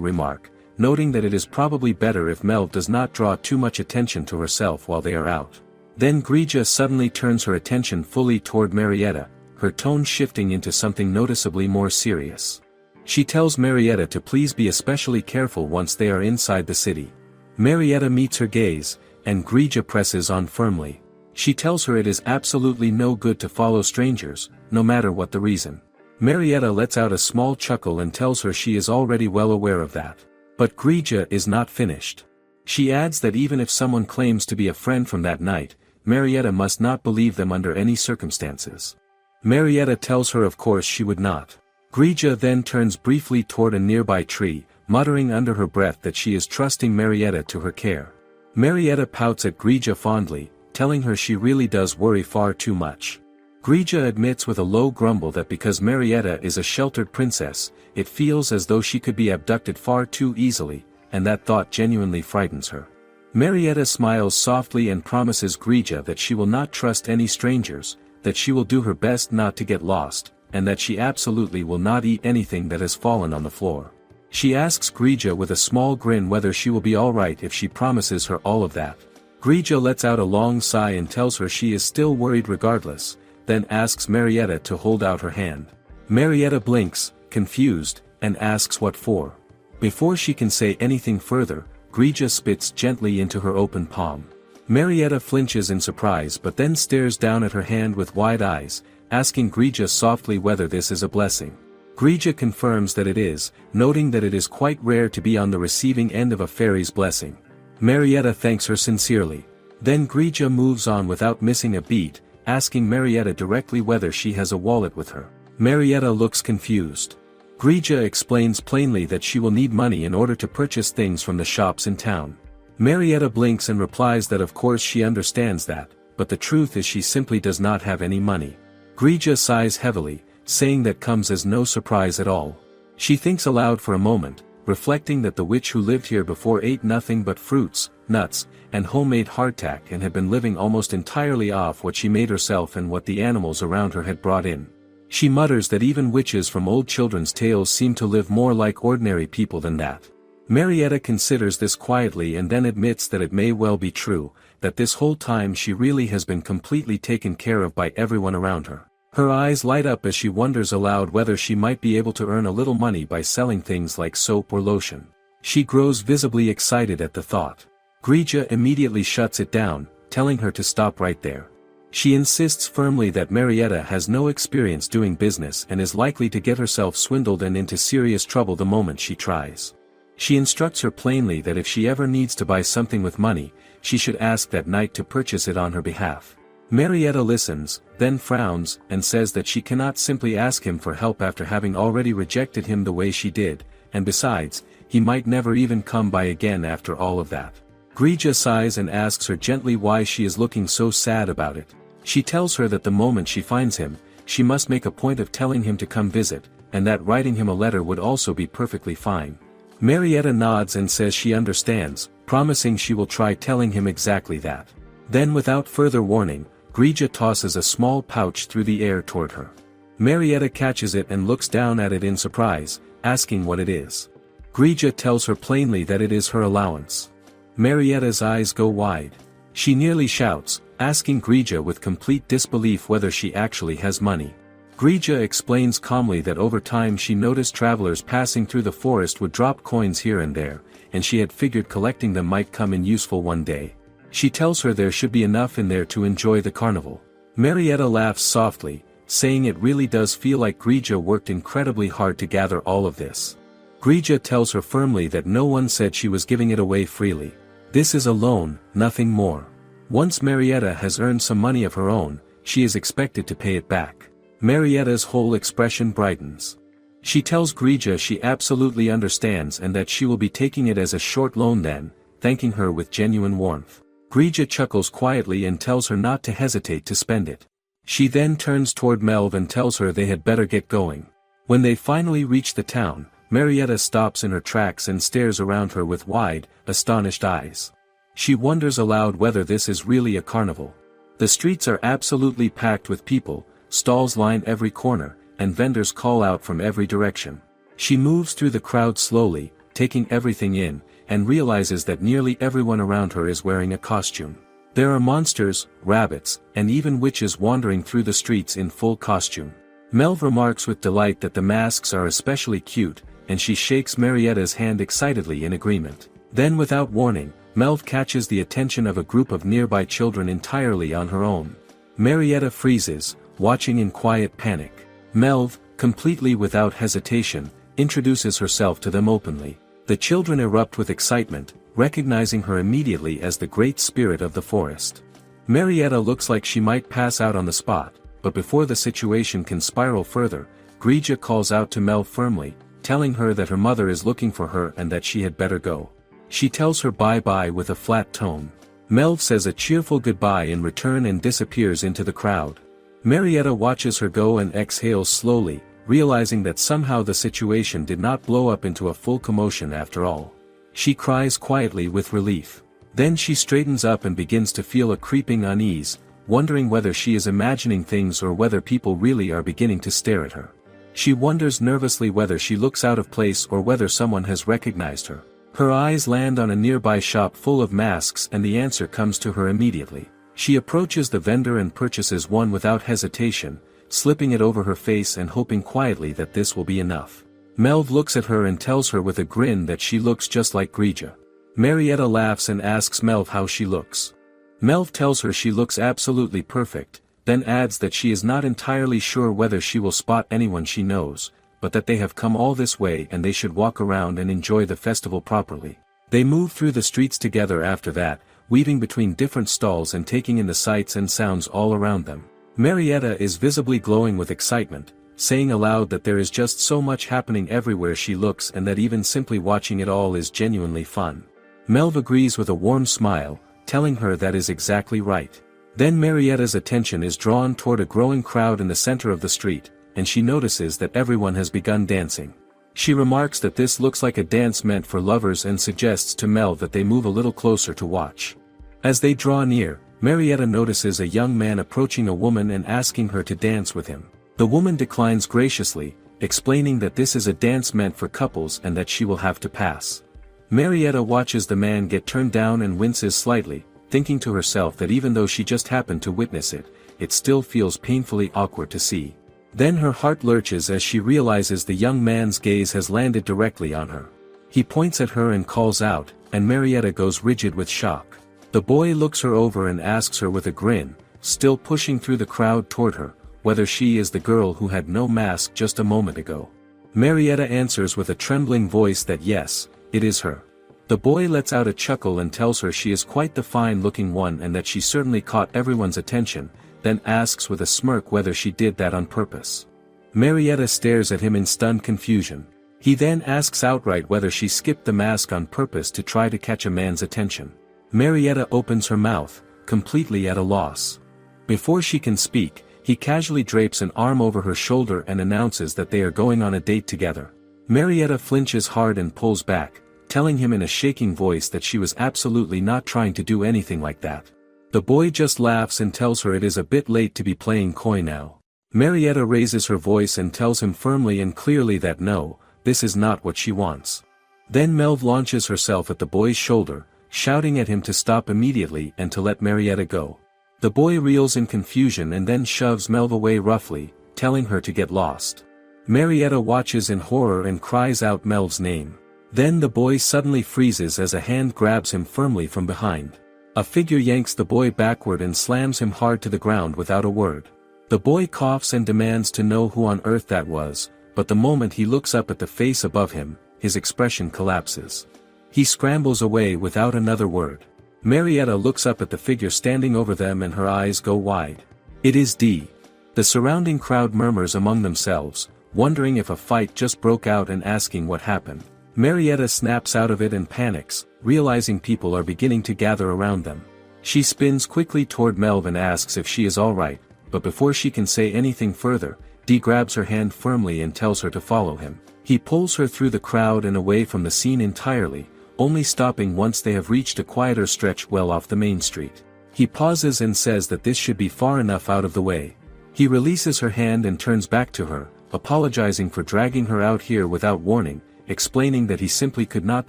remark, noting that it is probably better if Melv does not draw too much attention to herself while they are out. Then Grija suddenly turns her attention fully toward Marietta, her tone shifting into something noticeably more serious. She tells Marietta to please be especially careful once they are inside the city. Marietta meets her gaze, and Grija presses on firmly. She tells her it is absolutely no good to follow strangers, no matter what the reason. Marietta lets out a small chuckle and tells her she is already well aware of that. But Grija is not finished. She adds that even if someone claims to be a friend from that night, Marietta must not believe them under any circumstances. Marietta tells her of course she would not. Grija then turns briefly toward a nearby tree, muttering under her breath that she is trusting Marietta to her care. Marietta pouts at Grija fondly, telling her she really does worry far too much. Grija admits with a low grumble that because Marietta is a sheltered princess, it feels as though she could be abducted far too easily, and that thought genuinely frightens her. Marietta smiles softly and promises Grija that she will not trust any strangers, that she will do her best not to get lost, and that she absolutely will not eat anything that has fallen on the floor. She asks Grija with a small grin whether she will be alright if she promises her all of that. Grija lets out a long sigh and tells her she is still worried regardless, then asks Marietta to hold out her hand. Marietta blinks, confused, and asks what for. Before she can say anything further, Grija spits gently into her open palm. Marietta flinches in surprise but then stares down at her hand with wide eyes, asking Grija softly whether this is a blessing. Grija confirms that it is, noting that it is quite rare to be on the receiving end of a fairy's blessing. Marietta thanks her sincerely. Then Grija moves on without missing a beat, asking Marietta directly whether she has a wallet with her. Marietta looks confused. Grija explains plainly that she will need money in order to purchase things from the shops in town. Marietta blinks and replies that of course she understands that, but the truth is she simply does not have any money. Grija sighs heavily, saying that comes as no surprise at all. She thinks aloud for a moment, reflecting that the witch who lived here before ate nothing but fruits, nuts, and homemade hardtack and had been living almost entirely off what she made herself and what the animals around her had brought in. She mutters that even witches from old children's tales seem to live more like ordinary people than that. Marietta considers this quietly and then admits that it may well be true, that this whole time she really has been completely taken care of by everyone around her. Her eyes light up as she wonders aloud whether she might be able to earn a little money by selling things like soap or lotion. She grows visibly excited at the thought. Grija immediately shuts it down, telling her to stop right there. She insists firmly that Marietta has no experience doing business and is likely to get herself swindled and into serious trouble the moment she tries. She instructs her plainly that if she ever needs to buy something with money, she should ask that knight to purchase it on her behalf. Marietta listens, then frowns, and says that she cannot simply ask him for help after having already rejected him the way she did, and besides, he might never even come by again after all of that. Grija sighs and asks her gently why she is looking so sad about it. She tells her that the moment she finds him, she must make a point of telling him to come visit, and that writing him a letter would also be perfectly fine. Marietta nods and says she understands, promising she will try telling him exactly that. Then without further warning, Grija tosses a small pouch through the air toward her. Marietta catches it and looks down at it in surprise, asking what it is. Grija tells her plainly that it is her allowance. Marietta's eyes go wide. She nearly shouts, asking Grija with complete disbelief whether she actually has money. Grija explains calmly that over time she noticed travelers passing through the forest would drop coins here and there, and she had figured collecting them might come in useful one day. She tells her there should be enough in there to enjoy the carnival. Marietta laughs softly, saying it really does feel like Grija worked incredibly hard to gather all of this. Grija tells her firmly that no one said she was giving it away freely. This is a loan, nothing more. Once Marietta has earned some money of her own, she is expected to pay it back. Marietta's whole expression brightens. She tells Grija she absolutely understands and that she will be taking it as a short loan then, thanking her with genuine warmth. Grija chuckles quietly and tells her not to hesitate to spend it. She then turns toward Melv and tells her they had better get going. When they finally reach the town, Marietta stops in her tracks and stares around her with wide, astonished eyes. She wonders aloud whether this is really a carnival. The streets are absolutely packed with people, stalls line every corner, and vendors call out from every direction. She moves through the crowd slowly, taking everything in, and realizes that nearly everyone around her is wearing a costume. There are monsters, rabbits, and even witches wandering through the streets in full costume. Melv remarks with delight that the masks are especially cute, and she shakes Marietta's hand excitedly in agreement. Then without warning, Melv catches the attention of a group of nearby children entirely on her own. Marietta freezes, watching in quiet panic. Melv, completely without hesitation, introduces herself to them openly. The children erupt with excitement, recognizing her immediately as the great spirit of the forest. Marietta looks like she might pass out on the spot, but before the situation can spiral further, Grija calls out to Melv firmly, telling her that her mother is looking for her and that she had better go. She tells her bye-bye with a flat tone. Melv says a cheerful goodbye in return and disappears into the crowd. Marietta watches her go and exhales slowly, realizing that somehow the situation did not blow up into a full commotion after all. She cries quietly with relief. Then she straightens up and begins to feel a creeping unease, wondering whether she is imagining things or whether people really are beginning to stare at her. She wonders nervously whether she looks out of place or whether someone has recognized her. Her eyes land on a nearby shop full of masks and the answer comes to her immediately. She approaches the vendor and purchases one without hesitation, slipping it over her face and hoping quietly that this will be enough. Melv looks at her and tells her with a grin that she looks just like Grija. Marietta laughs and asks Melv how she looks. Melv tells her she looks absolutely perfect, then adds that she is not entirely sure whether she will spot anyone she knows, but that they have come all this way and they should walk around and enjoy the festival properly. They move through the streets together after that, weaving between different stalls and taking in the sights and sounds all around them. Marietta is visibly glowing with excitement, saying aloud that there is just so much happening everywhere she looks and that even simply watching it all is genuinely fun. Melv agrees with a warm smile, telling her that is exactly right. Then Marietta's attention is drawn toward a growing crowd in the center of the street, and she notices that everyone has begun dancing. She remarks that this looks like a dance meant for lovers and suggests to Melv that they move a little closer to watch. As they draw near, Marietta notices a young man approaching a woman and asking her to dance with him. The woman declines graciously, explaining that this is a dance meant for couples and that she will have to pass. Marietta watches the man get turned down and winces slightly, thinking to herself that even though she just happened to witness it, it still feels painfully awkward to see. Then her heart lurches as she realizes the young man's gaze has landed directly on her. He points at her and calls out, and Marietta goes rigid with shock. The boy looks her over and asks her with a grin, still pushing through the crowd toward her, whether she is the girl who had no mask just a moment ago. Marietta answers with a trembling voice that yes, it is her. The boy lets out a chuckle and tells her she is quite the fine-looking one and that she certainly caught everyone's attention, then asks with a smirk whether she did that on purpose. Marietta stares at him in stunned confusion. He then asks outright whether she skipped the mask on purpose to try to catch a man's attention. Marietta opens her mouth, completely at a loss. Before she can speak, he casually drapes an arm over her shoulder and announces that they are going on a date together. Marietta flinches hard and pulls back, telling him in a shaking voice that she was absolutely not trying to do anything like that. The boy just laughs and tells her it is a bit late to be playing coy now. Marietta raises her voice and tells him firmly and clearly that no, this is not what she wants. Then Melv launches herself at the boy's shoulder, shouting at him to stop immediately and to let Marietta go. The boy reels in confusion and then shoves Melv away roughly, telling her to get lost. Marietta watches in horror and cries out Melv's name. Then the boy suddenly freezes as a hand grabs him firmly from behind. A figure yanks the boy backward and slams him hard to the ground without a word. The boy coughs and demands to know who on earth that was, but the moment he looks up at the face above him, his expression collapses. He scrambles away without another word. Marietta looks up at the figure standing over them and her eyes go wide. It is D. The surrounding crowd murmurs among themselves, wondering if a fight just broke out and asking what happened. Marietta snaps out of it and panics, realizing people are beginning to gather around them. She spins quickly toward Melv and asks if she is alright, but before she can say anything further, Dee grabs her hand firmly and tells her to follow him. He pulls her through the crowd and away from the scene entirely, only stopping once they have reached a quieter stretch well off the main street. He pauses and says that this should be far enough out of the way. He releases her hand and turns back to her, apologizing for dragging her out here without warning, explaining that he simply could not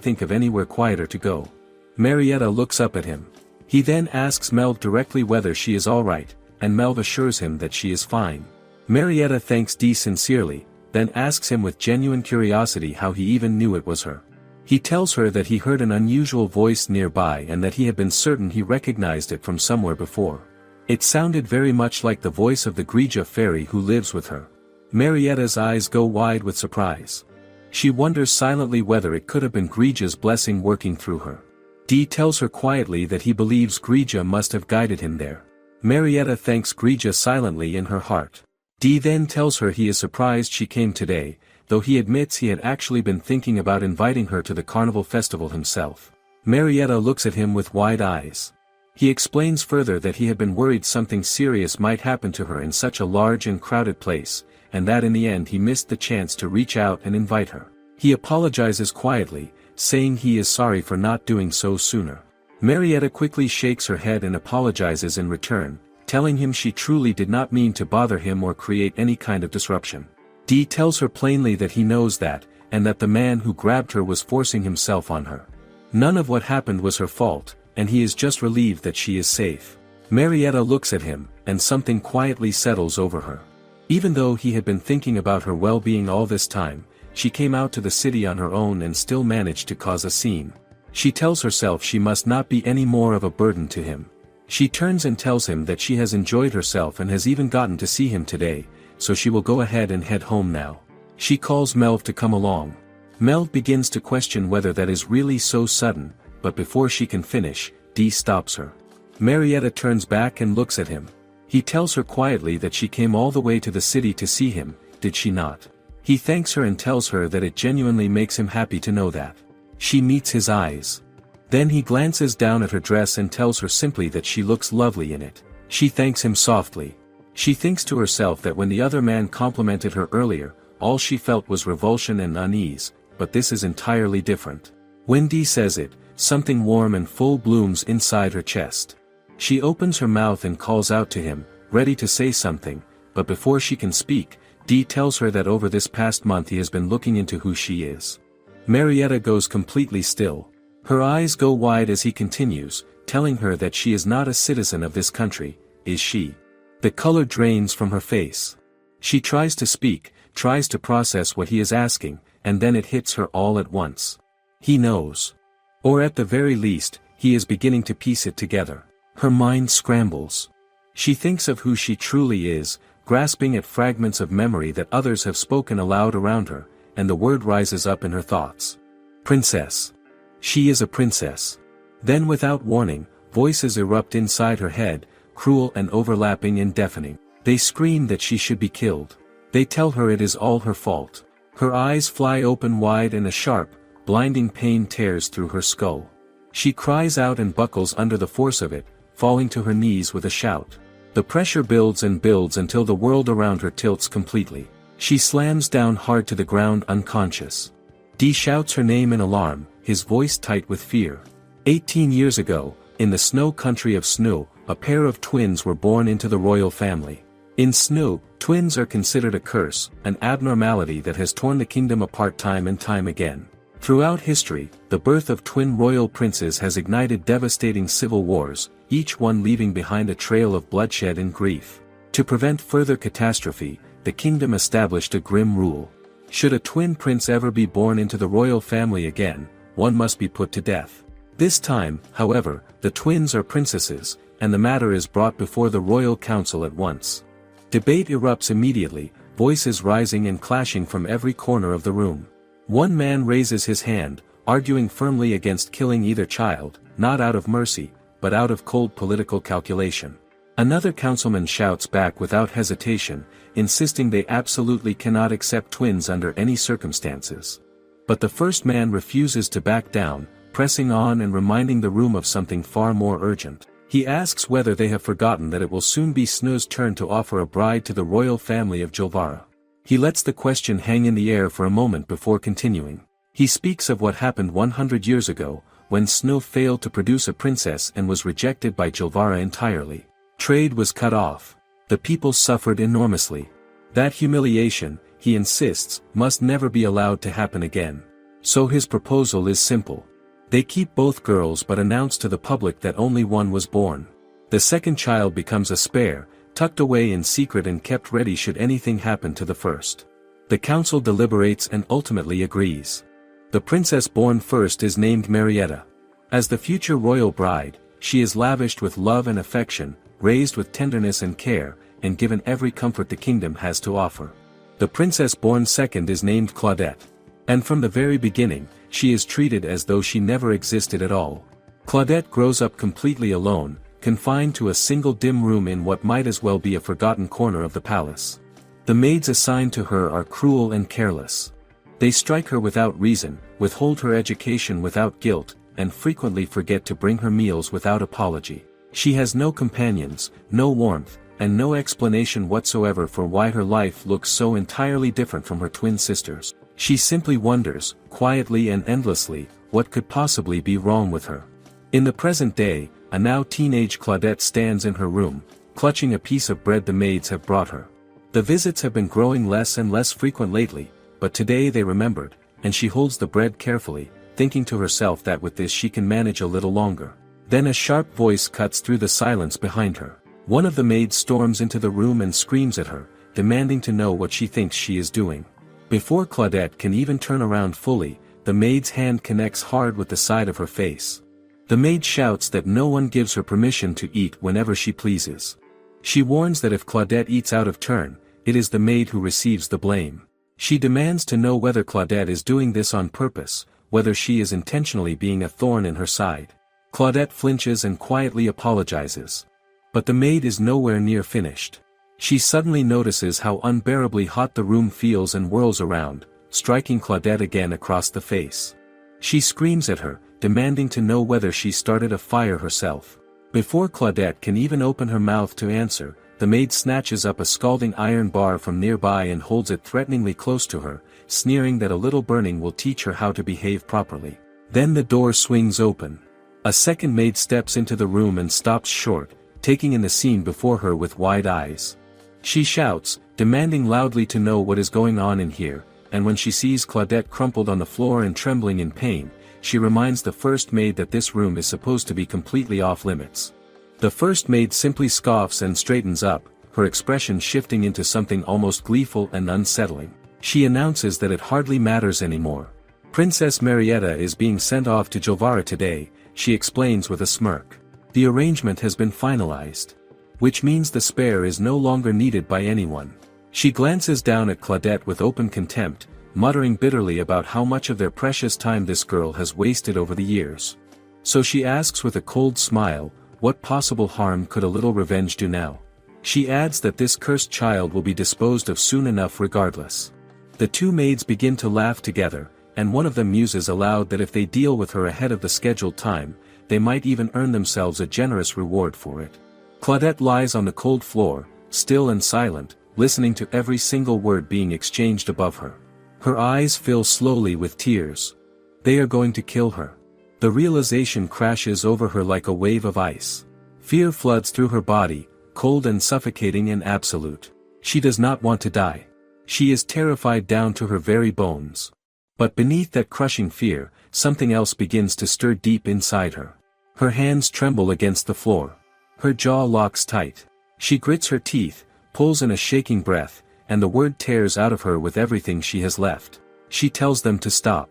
think of anywhere quieter to go. Marietta looks up at him. He then asks Melv directly whether she is alright, and Melv assures him that she is fine. Marietta thanks Dee sincerely, then asks him with genuine curiosity how he even knew it was her. He tells her that he heard an unusual voice nearby and that he had been certain he recognized it from somewhere before. It sounded very much like the voice of the Grija fairy who lives with her. Marietta's eyes go wide with surprise. She wonders silently whether it could have been Grija's blessing working through her. Dee tells her quietly that he believes Grija must have guided him there. Marietta thanks Grija silently in her heart. Dee then tells her he is surprised she came today, though he admits he had actually been thinking about inviting her to the carnival festival himself. Marietta looks at him with wide eyes. He explains further that he had been worried something serious might happen to her in such a large and crowded place, and that in the end he missed the chance to reach out and invite her. He apologizes quietly, saying he is sorry for not doing so sooner. Marietta quickly shakes her head and apologizes in return, telling him she truly did not mean to bother him or create any kind of disruption. Dee tells her plainly that he knows that, and that the man who grabbed her was forcing himself on her. None of what happened was her fault, and he is just relieved that she is safe. Marietta looks at him, and something quietly settles over her. Even though he had been thinking about her well-being all this time, she came out to the city on her own and still managed to cause a scene. She tells herself she must not be any more of a burden to him. She turns and tells him that she has enjoyed herself and has even gotten to see him today, so she will go ahead and head home now. She calls Melv to come along. Melv begins to question whether that is really so sudden, but before she can finish, Dee stops her. Marietta turns back and looks at him. He tells her quietly that she came all the way to the city to see him, did she not? He thanks her and tells her that it genuinely makes him happy to know that. She meets his eyes. Then he glances down at her dress and tells her simply that she looks lovely in it. She thanks him softly. She thinks to herself that when the other man complimented her earlier, all she felt was revulsion and unease, but this is entirely different. When Dee says it, something warm and full blooms inside her chest. She opens her mouth and calls out to him, ready to say something, but before she can speak, Dee tells her that over this past month he has been looking into who she is. Marietta goes completely still. Her eyes go wide as he continues, telling her that she is not a citizen of this country, is she? The color drains from her face. She tries to speak, tries to process what he is asking, and then it hits her all at once. He knows. Or at the very least, he is beginning to piece it together. Her mind scrambles. She thinks of who she truly is, grasping at fragments of memory that others have spoken aloud around her, and the word rises up in her thoughts. Princess. She is a princess. Then without warning, voices erupt inside her head, cruel and overlapping and deafening. They scream that she should be killed. They tell her it is all her fault. Her eyes fly open wide and a sharp, blinding pain tears through her skull. She cries out and buckles under the force of it, falling to her knees with a shout. The pressure builds and builds until the world around her tilts completely. She slams down hard to the ground unconscious. Dee shouts her name in alarm, his voice tight with fear. 18 years ago, in the snow country of Snow, a pair of twins were born into the royal family. In Snow, twins are considered a curse, an abnormality that has torn the kingdom apart time and time again. Throughout history, the birth of twin royal princes has ignited devastating civil wars, each one leaving behind a trail of bloodshed and grief. To prevent further catastrophe, the kingdom established a grim rule. Should a twin prince ever be born into the royal family again, one must be put to death. This time, however, the twins are princesses, and the matter is brought before the royal council at once. Debate erupts immediately, voices rising and clashing from every corner of the room. One man raises his hand, arguing firmly against killing either child, not out of mercy, but out of cold political calculation. Another councilman shouts back without hesitation, insisting they absolutely cannot accept twins under any circumstances. But the first man refuses to back down, pressing on and reminding the room of something far more urgent. He asks whether they have forgotten that it will soon be Snow's turn to offer a bride to the royal family of Jilvara. He lets the question hang in the air for a moment before continuing. He speaks of what happened 100 years ago, when Snow failed to produce a princess and was rejected by Jilvara entirely. Trade was cut off. The people suffered enormously. That humiliation, he insists, must never be allowed to happen again. So his proposal is simple. They keep both girls but announce to the public that only one was born. The second child becomes a spare, tucked away in secret and kept ready should anything happen to the first. The council deliberates and ultimately agrees. The princess born first is named Marietta. As the future royal bride, she is lavished with love and affection, raised with tenderness and care, and given every comfort the kingdom has to offer. The princess born second is named Claudette. And from the very beginning, she is treated as though she never existed at all. Claudette grows up completely alone, confined to a single dim room in what might as well be a forgotten corner of the palace. The maids assigned to her are cruel and careless. They strike her without reason, withhold her education without guilt, and frequently forget to bring her meals without apology. She has no companions, no warmth, and no explanation whatsoever for why her life looks so entirely different from her twin sisters. She simply wonders, quietly and endlessly, what could possibly be wrong with her. In the present day, a now teenage Claudette stands in her room, clutching a piece of bread the maids have brought her. The visits have been growing less and less frequent lately, but today they remembered, and she holds the bread carefully, thinking to herself that with this she can manage a little longer. Then a sharp voice cuts through the silence behind her. One of the maids storms into the room and screams at her, demanding to know what she thinks she is doing. Before Claudette can even turn around fully, the maid's hand connects hard with the side of her face. The maid shouts that no one gives her permission to eat whenever she pleases. She warns that if Claudette eats out of turn, it is the maid who receives the blame. She demands to know whether Claudette is doing this on purpose, whether she is intentionally being a thorn in her side. Claudette flinches and quietly apologizes. But the maid is nowhere near finished. She suddenly notices how unbearably hot the room feels and whirls around, striking Claudette again across the face. She screams at her, demanding to know whether she started a fire herself. Before Claudette can even open her mouth to answer, the maid snatches up a scalding iron bar from nearby and holds it threateningly close to her, sneering that a little burning will teach her how to behave properly. Then the door swings open. A second maid steps into the room and stops short, taking in the scene before her with wide eyes. She shouts, demanding loudly to know what is going on in here, and when she sees Claudette crumpled on the floor and trembling in pain, she reminds the first maid that this room is supposed to be completely off limits. The first maid simply scoffs and straightens up, her expression shifting into something almost gleeful and unsettling. She announces that it hardly matters anymore. Princess Marietta is being sent off to Jovara today, she explains with a smirk. The arrangement has been finalized. Which means the spare is no longer needed by anyone. She glances down at Claudette with open contempt, muttering bitterly about how much of their precious time this girl has wasted over the years. So she asks with a cold smile, what possible harm could a little revenge do now? She adds that this cursed child will be disposed of soon enough regardless. The two maids begin to laugh together, and one of them muses aloud that if they deal with her ahead of the scheduled time, they might even earn themselves a generous reward for it. Claudette lies on the cold floor, still and silent, listening to every single word being exchanged above her. Her eyes fill slowly with tears. They are going to kill her. The realization crashes over her like a wave of ice. Fear floods through her body, cold and suffocating and absolute. She does not want to die. She is terrified down to her very bones. But beneath that crushing fear, something else begins to stir deep inside her. Her hands tremble against the floor. Her jaw locks tight. She grits her teeth, pulls in a shaking breath, and the word tears out of her with everything she has left. She tells them to stop.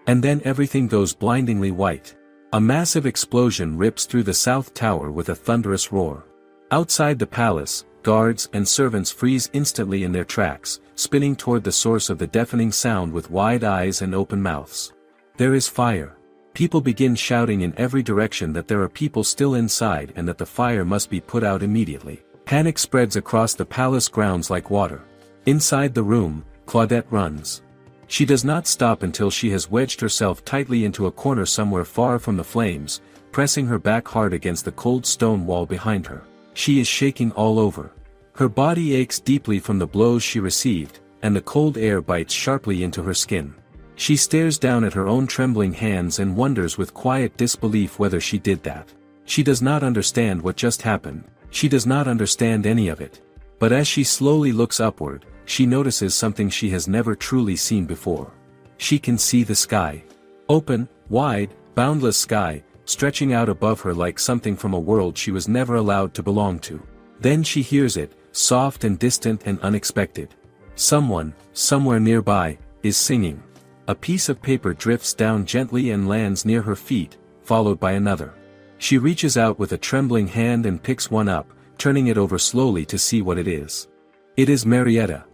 And then everything goes blindingly white. A massive explosion rips through the south tower with a thunderous roar. Outside the palace, guards and servants freeze instantly in their tracks, spinning toward the source of the deafening sound with wide eyes and open mouths. There is fire. People begin shouting in every direction that there are people still inside and that the fire must be put out immediately. Panic spreads across the palace grounds like water. Inside the room, Claudette runs. She does not stop until she has wedged herself tightly into a corner somewhere far from the flames, pressing her back hard against the cold stone wall behind her. She is shaking all over. Her body aches deeply from the blows she received, and the cold air bites sharply into her skin. She stares down at her own trembling hands and wonders with quiet disbelief whether she did that. She does not understand what just happened. She does not understand any of it. But as she slowly looks upward, she notices something she has never truly seen before. She can see the sky. Open, wide, boundless sky, stretching out above her like something from a world she was never allowed to belong to. Then she hears it, soft and distant and unexpected. Someone, somewhere nearby, is singing. A piece of paper drifts down gently and lands near her feet, followed by another. She reaches out with a trembling hand and picks one up, turning it over slowly to see what it is. It is Marietta.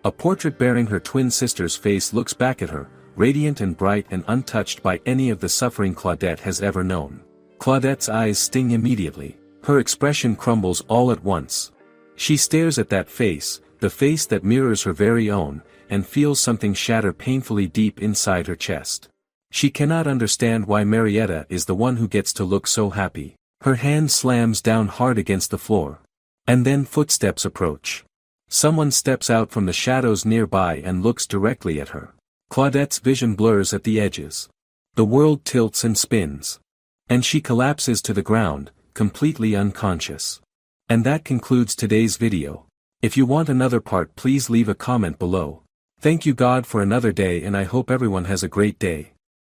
A portrait bearing her twin sister's face looks back at her, radiant and bright and untouched by any of the suffering Claudette has ever known. Claudette's eyes sting immediately. Her expression crumbles all at once. She stares at that face, the face that mirrors her very own, and feels something shatter painfully deep inside her chest. She cannot understand why Marietta is the one who gets to look so happy. Her hand slams down hard against the floor. And then footsteps approach. Someone steps out from the shadows nearby and looks directly at her. Claudette's vision blurs at the edges. The world tilts and spins. And she collapses to the ground, completely unconscious. And that concludes today's video. If you want another part, please leave a comment below. Thank you God for another day, and I hope everyone has a great day.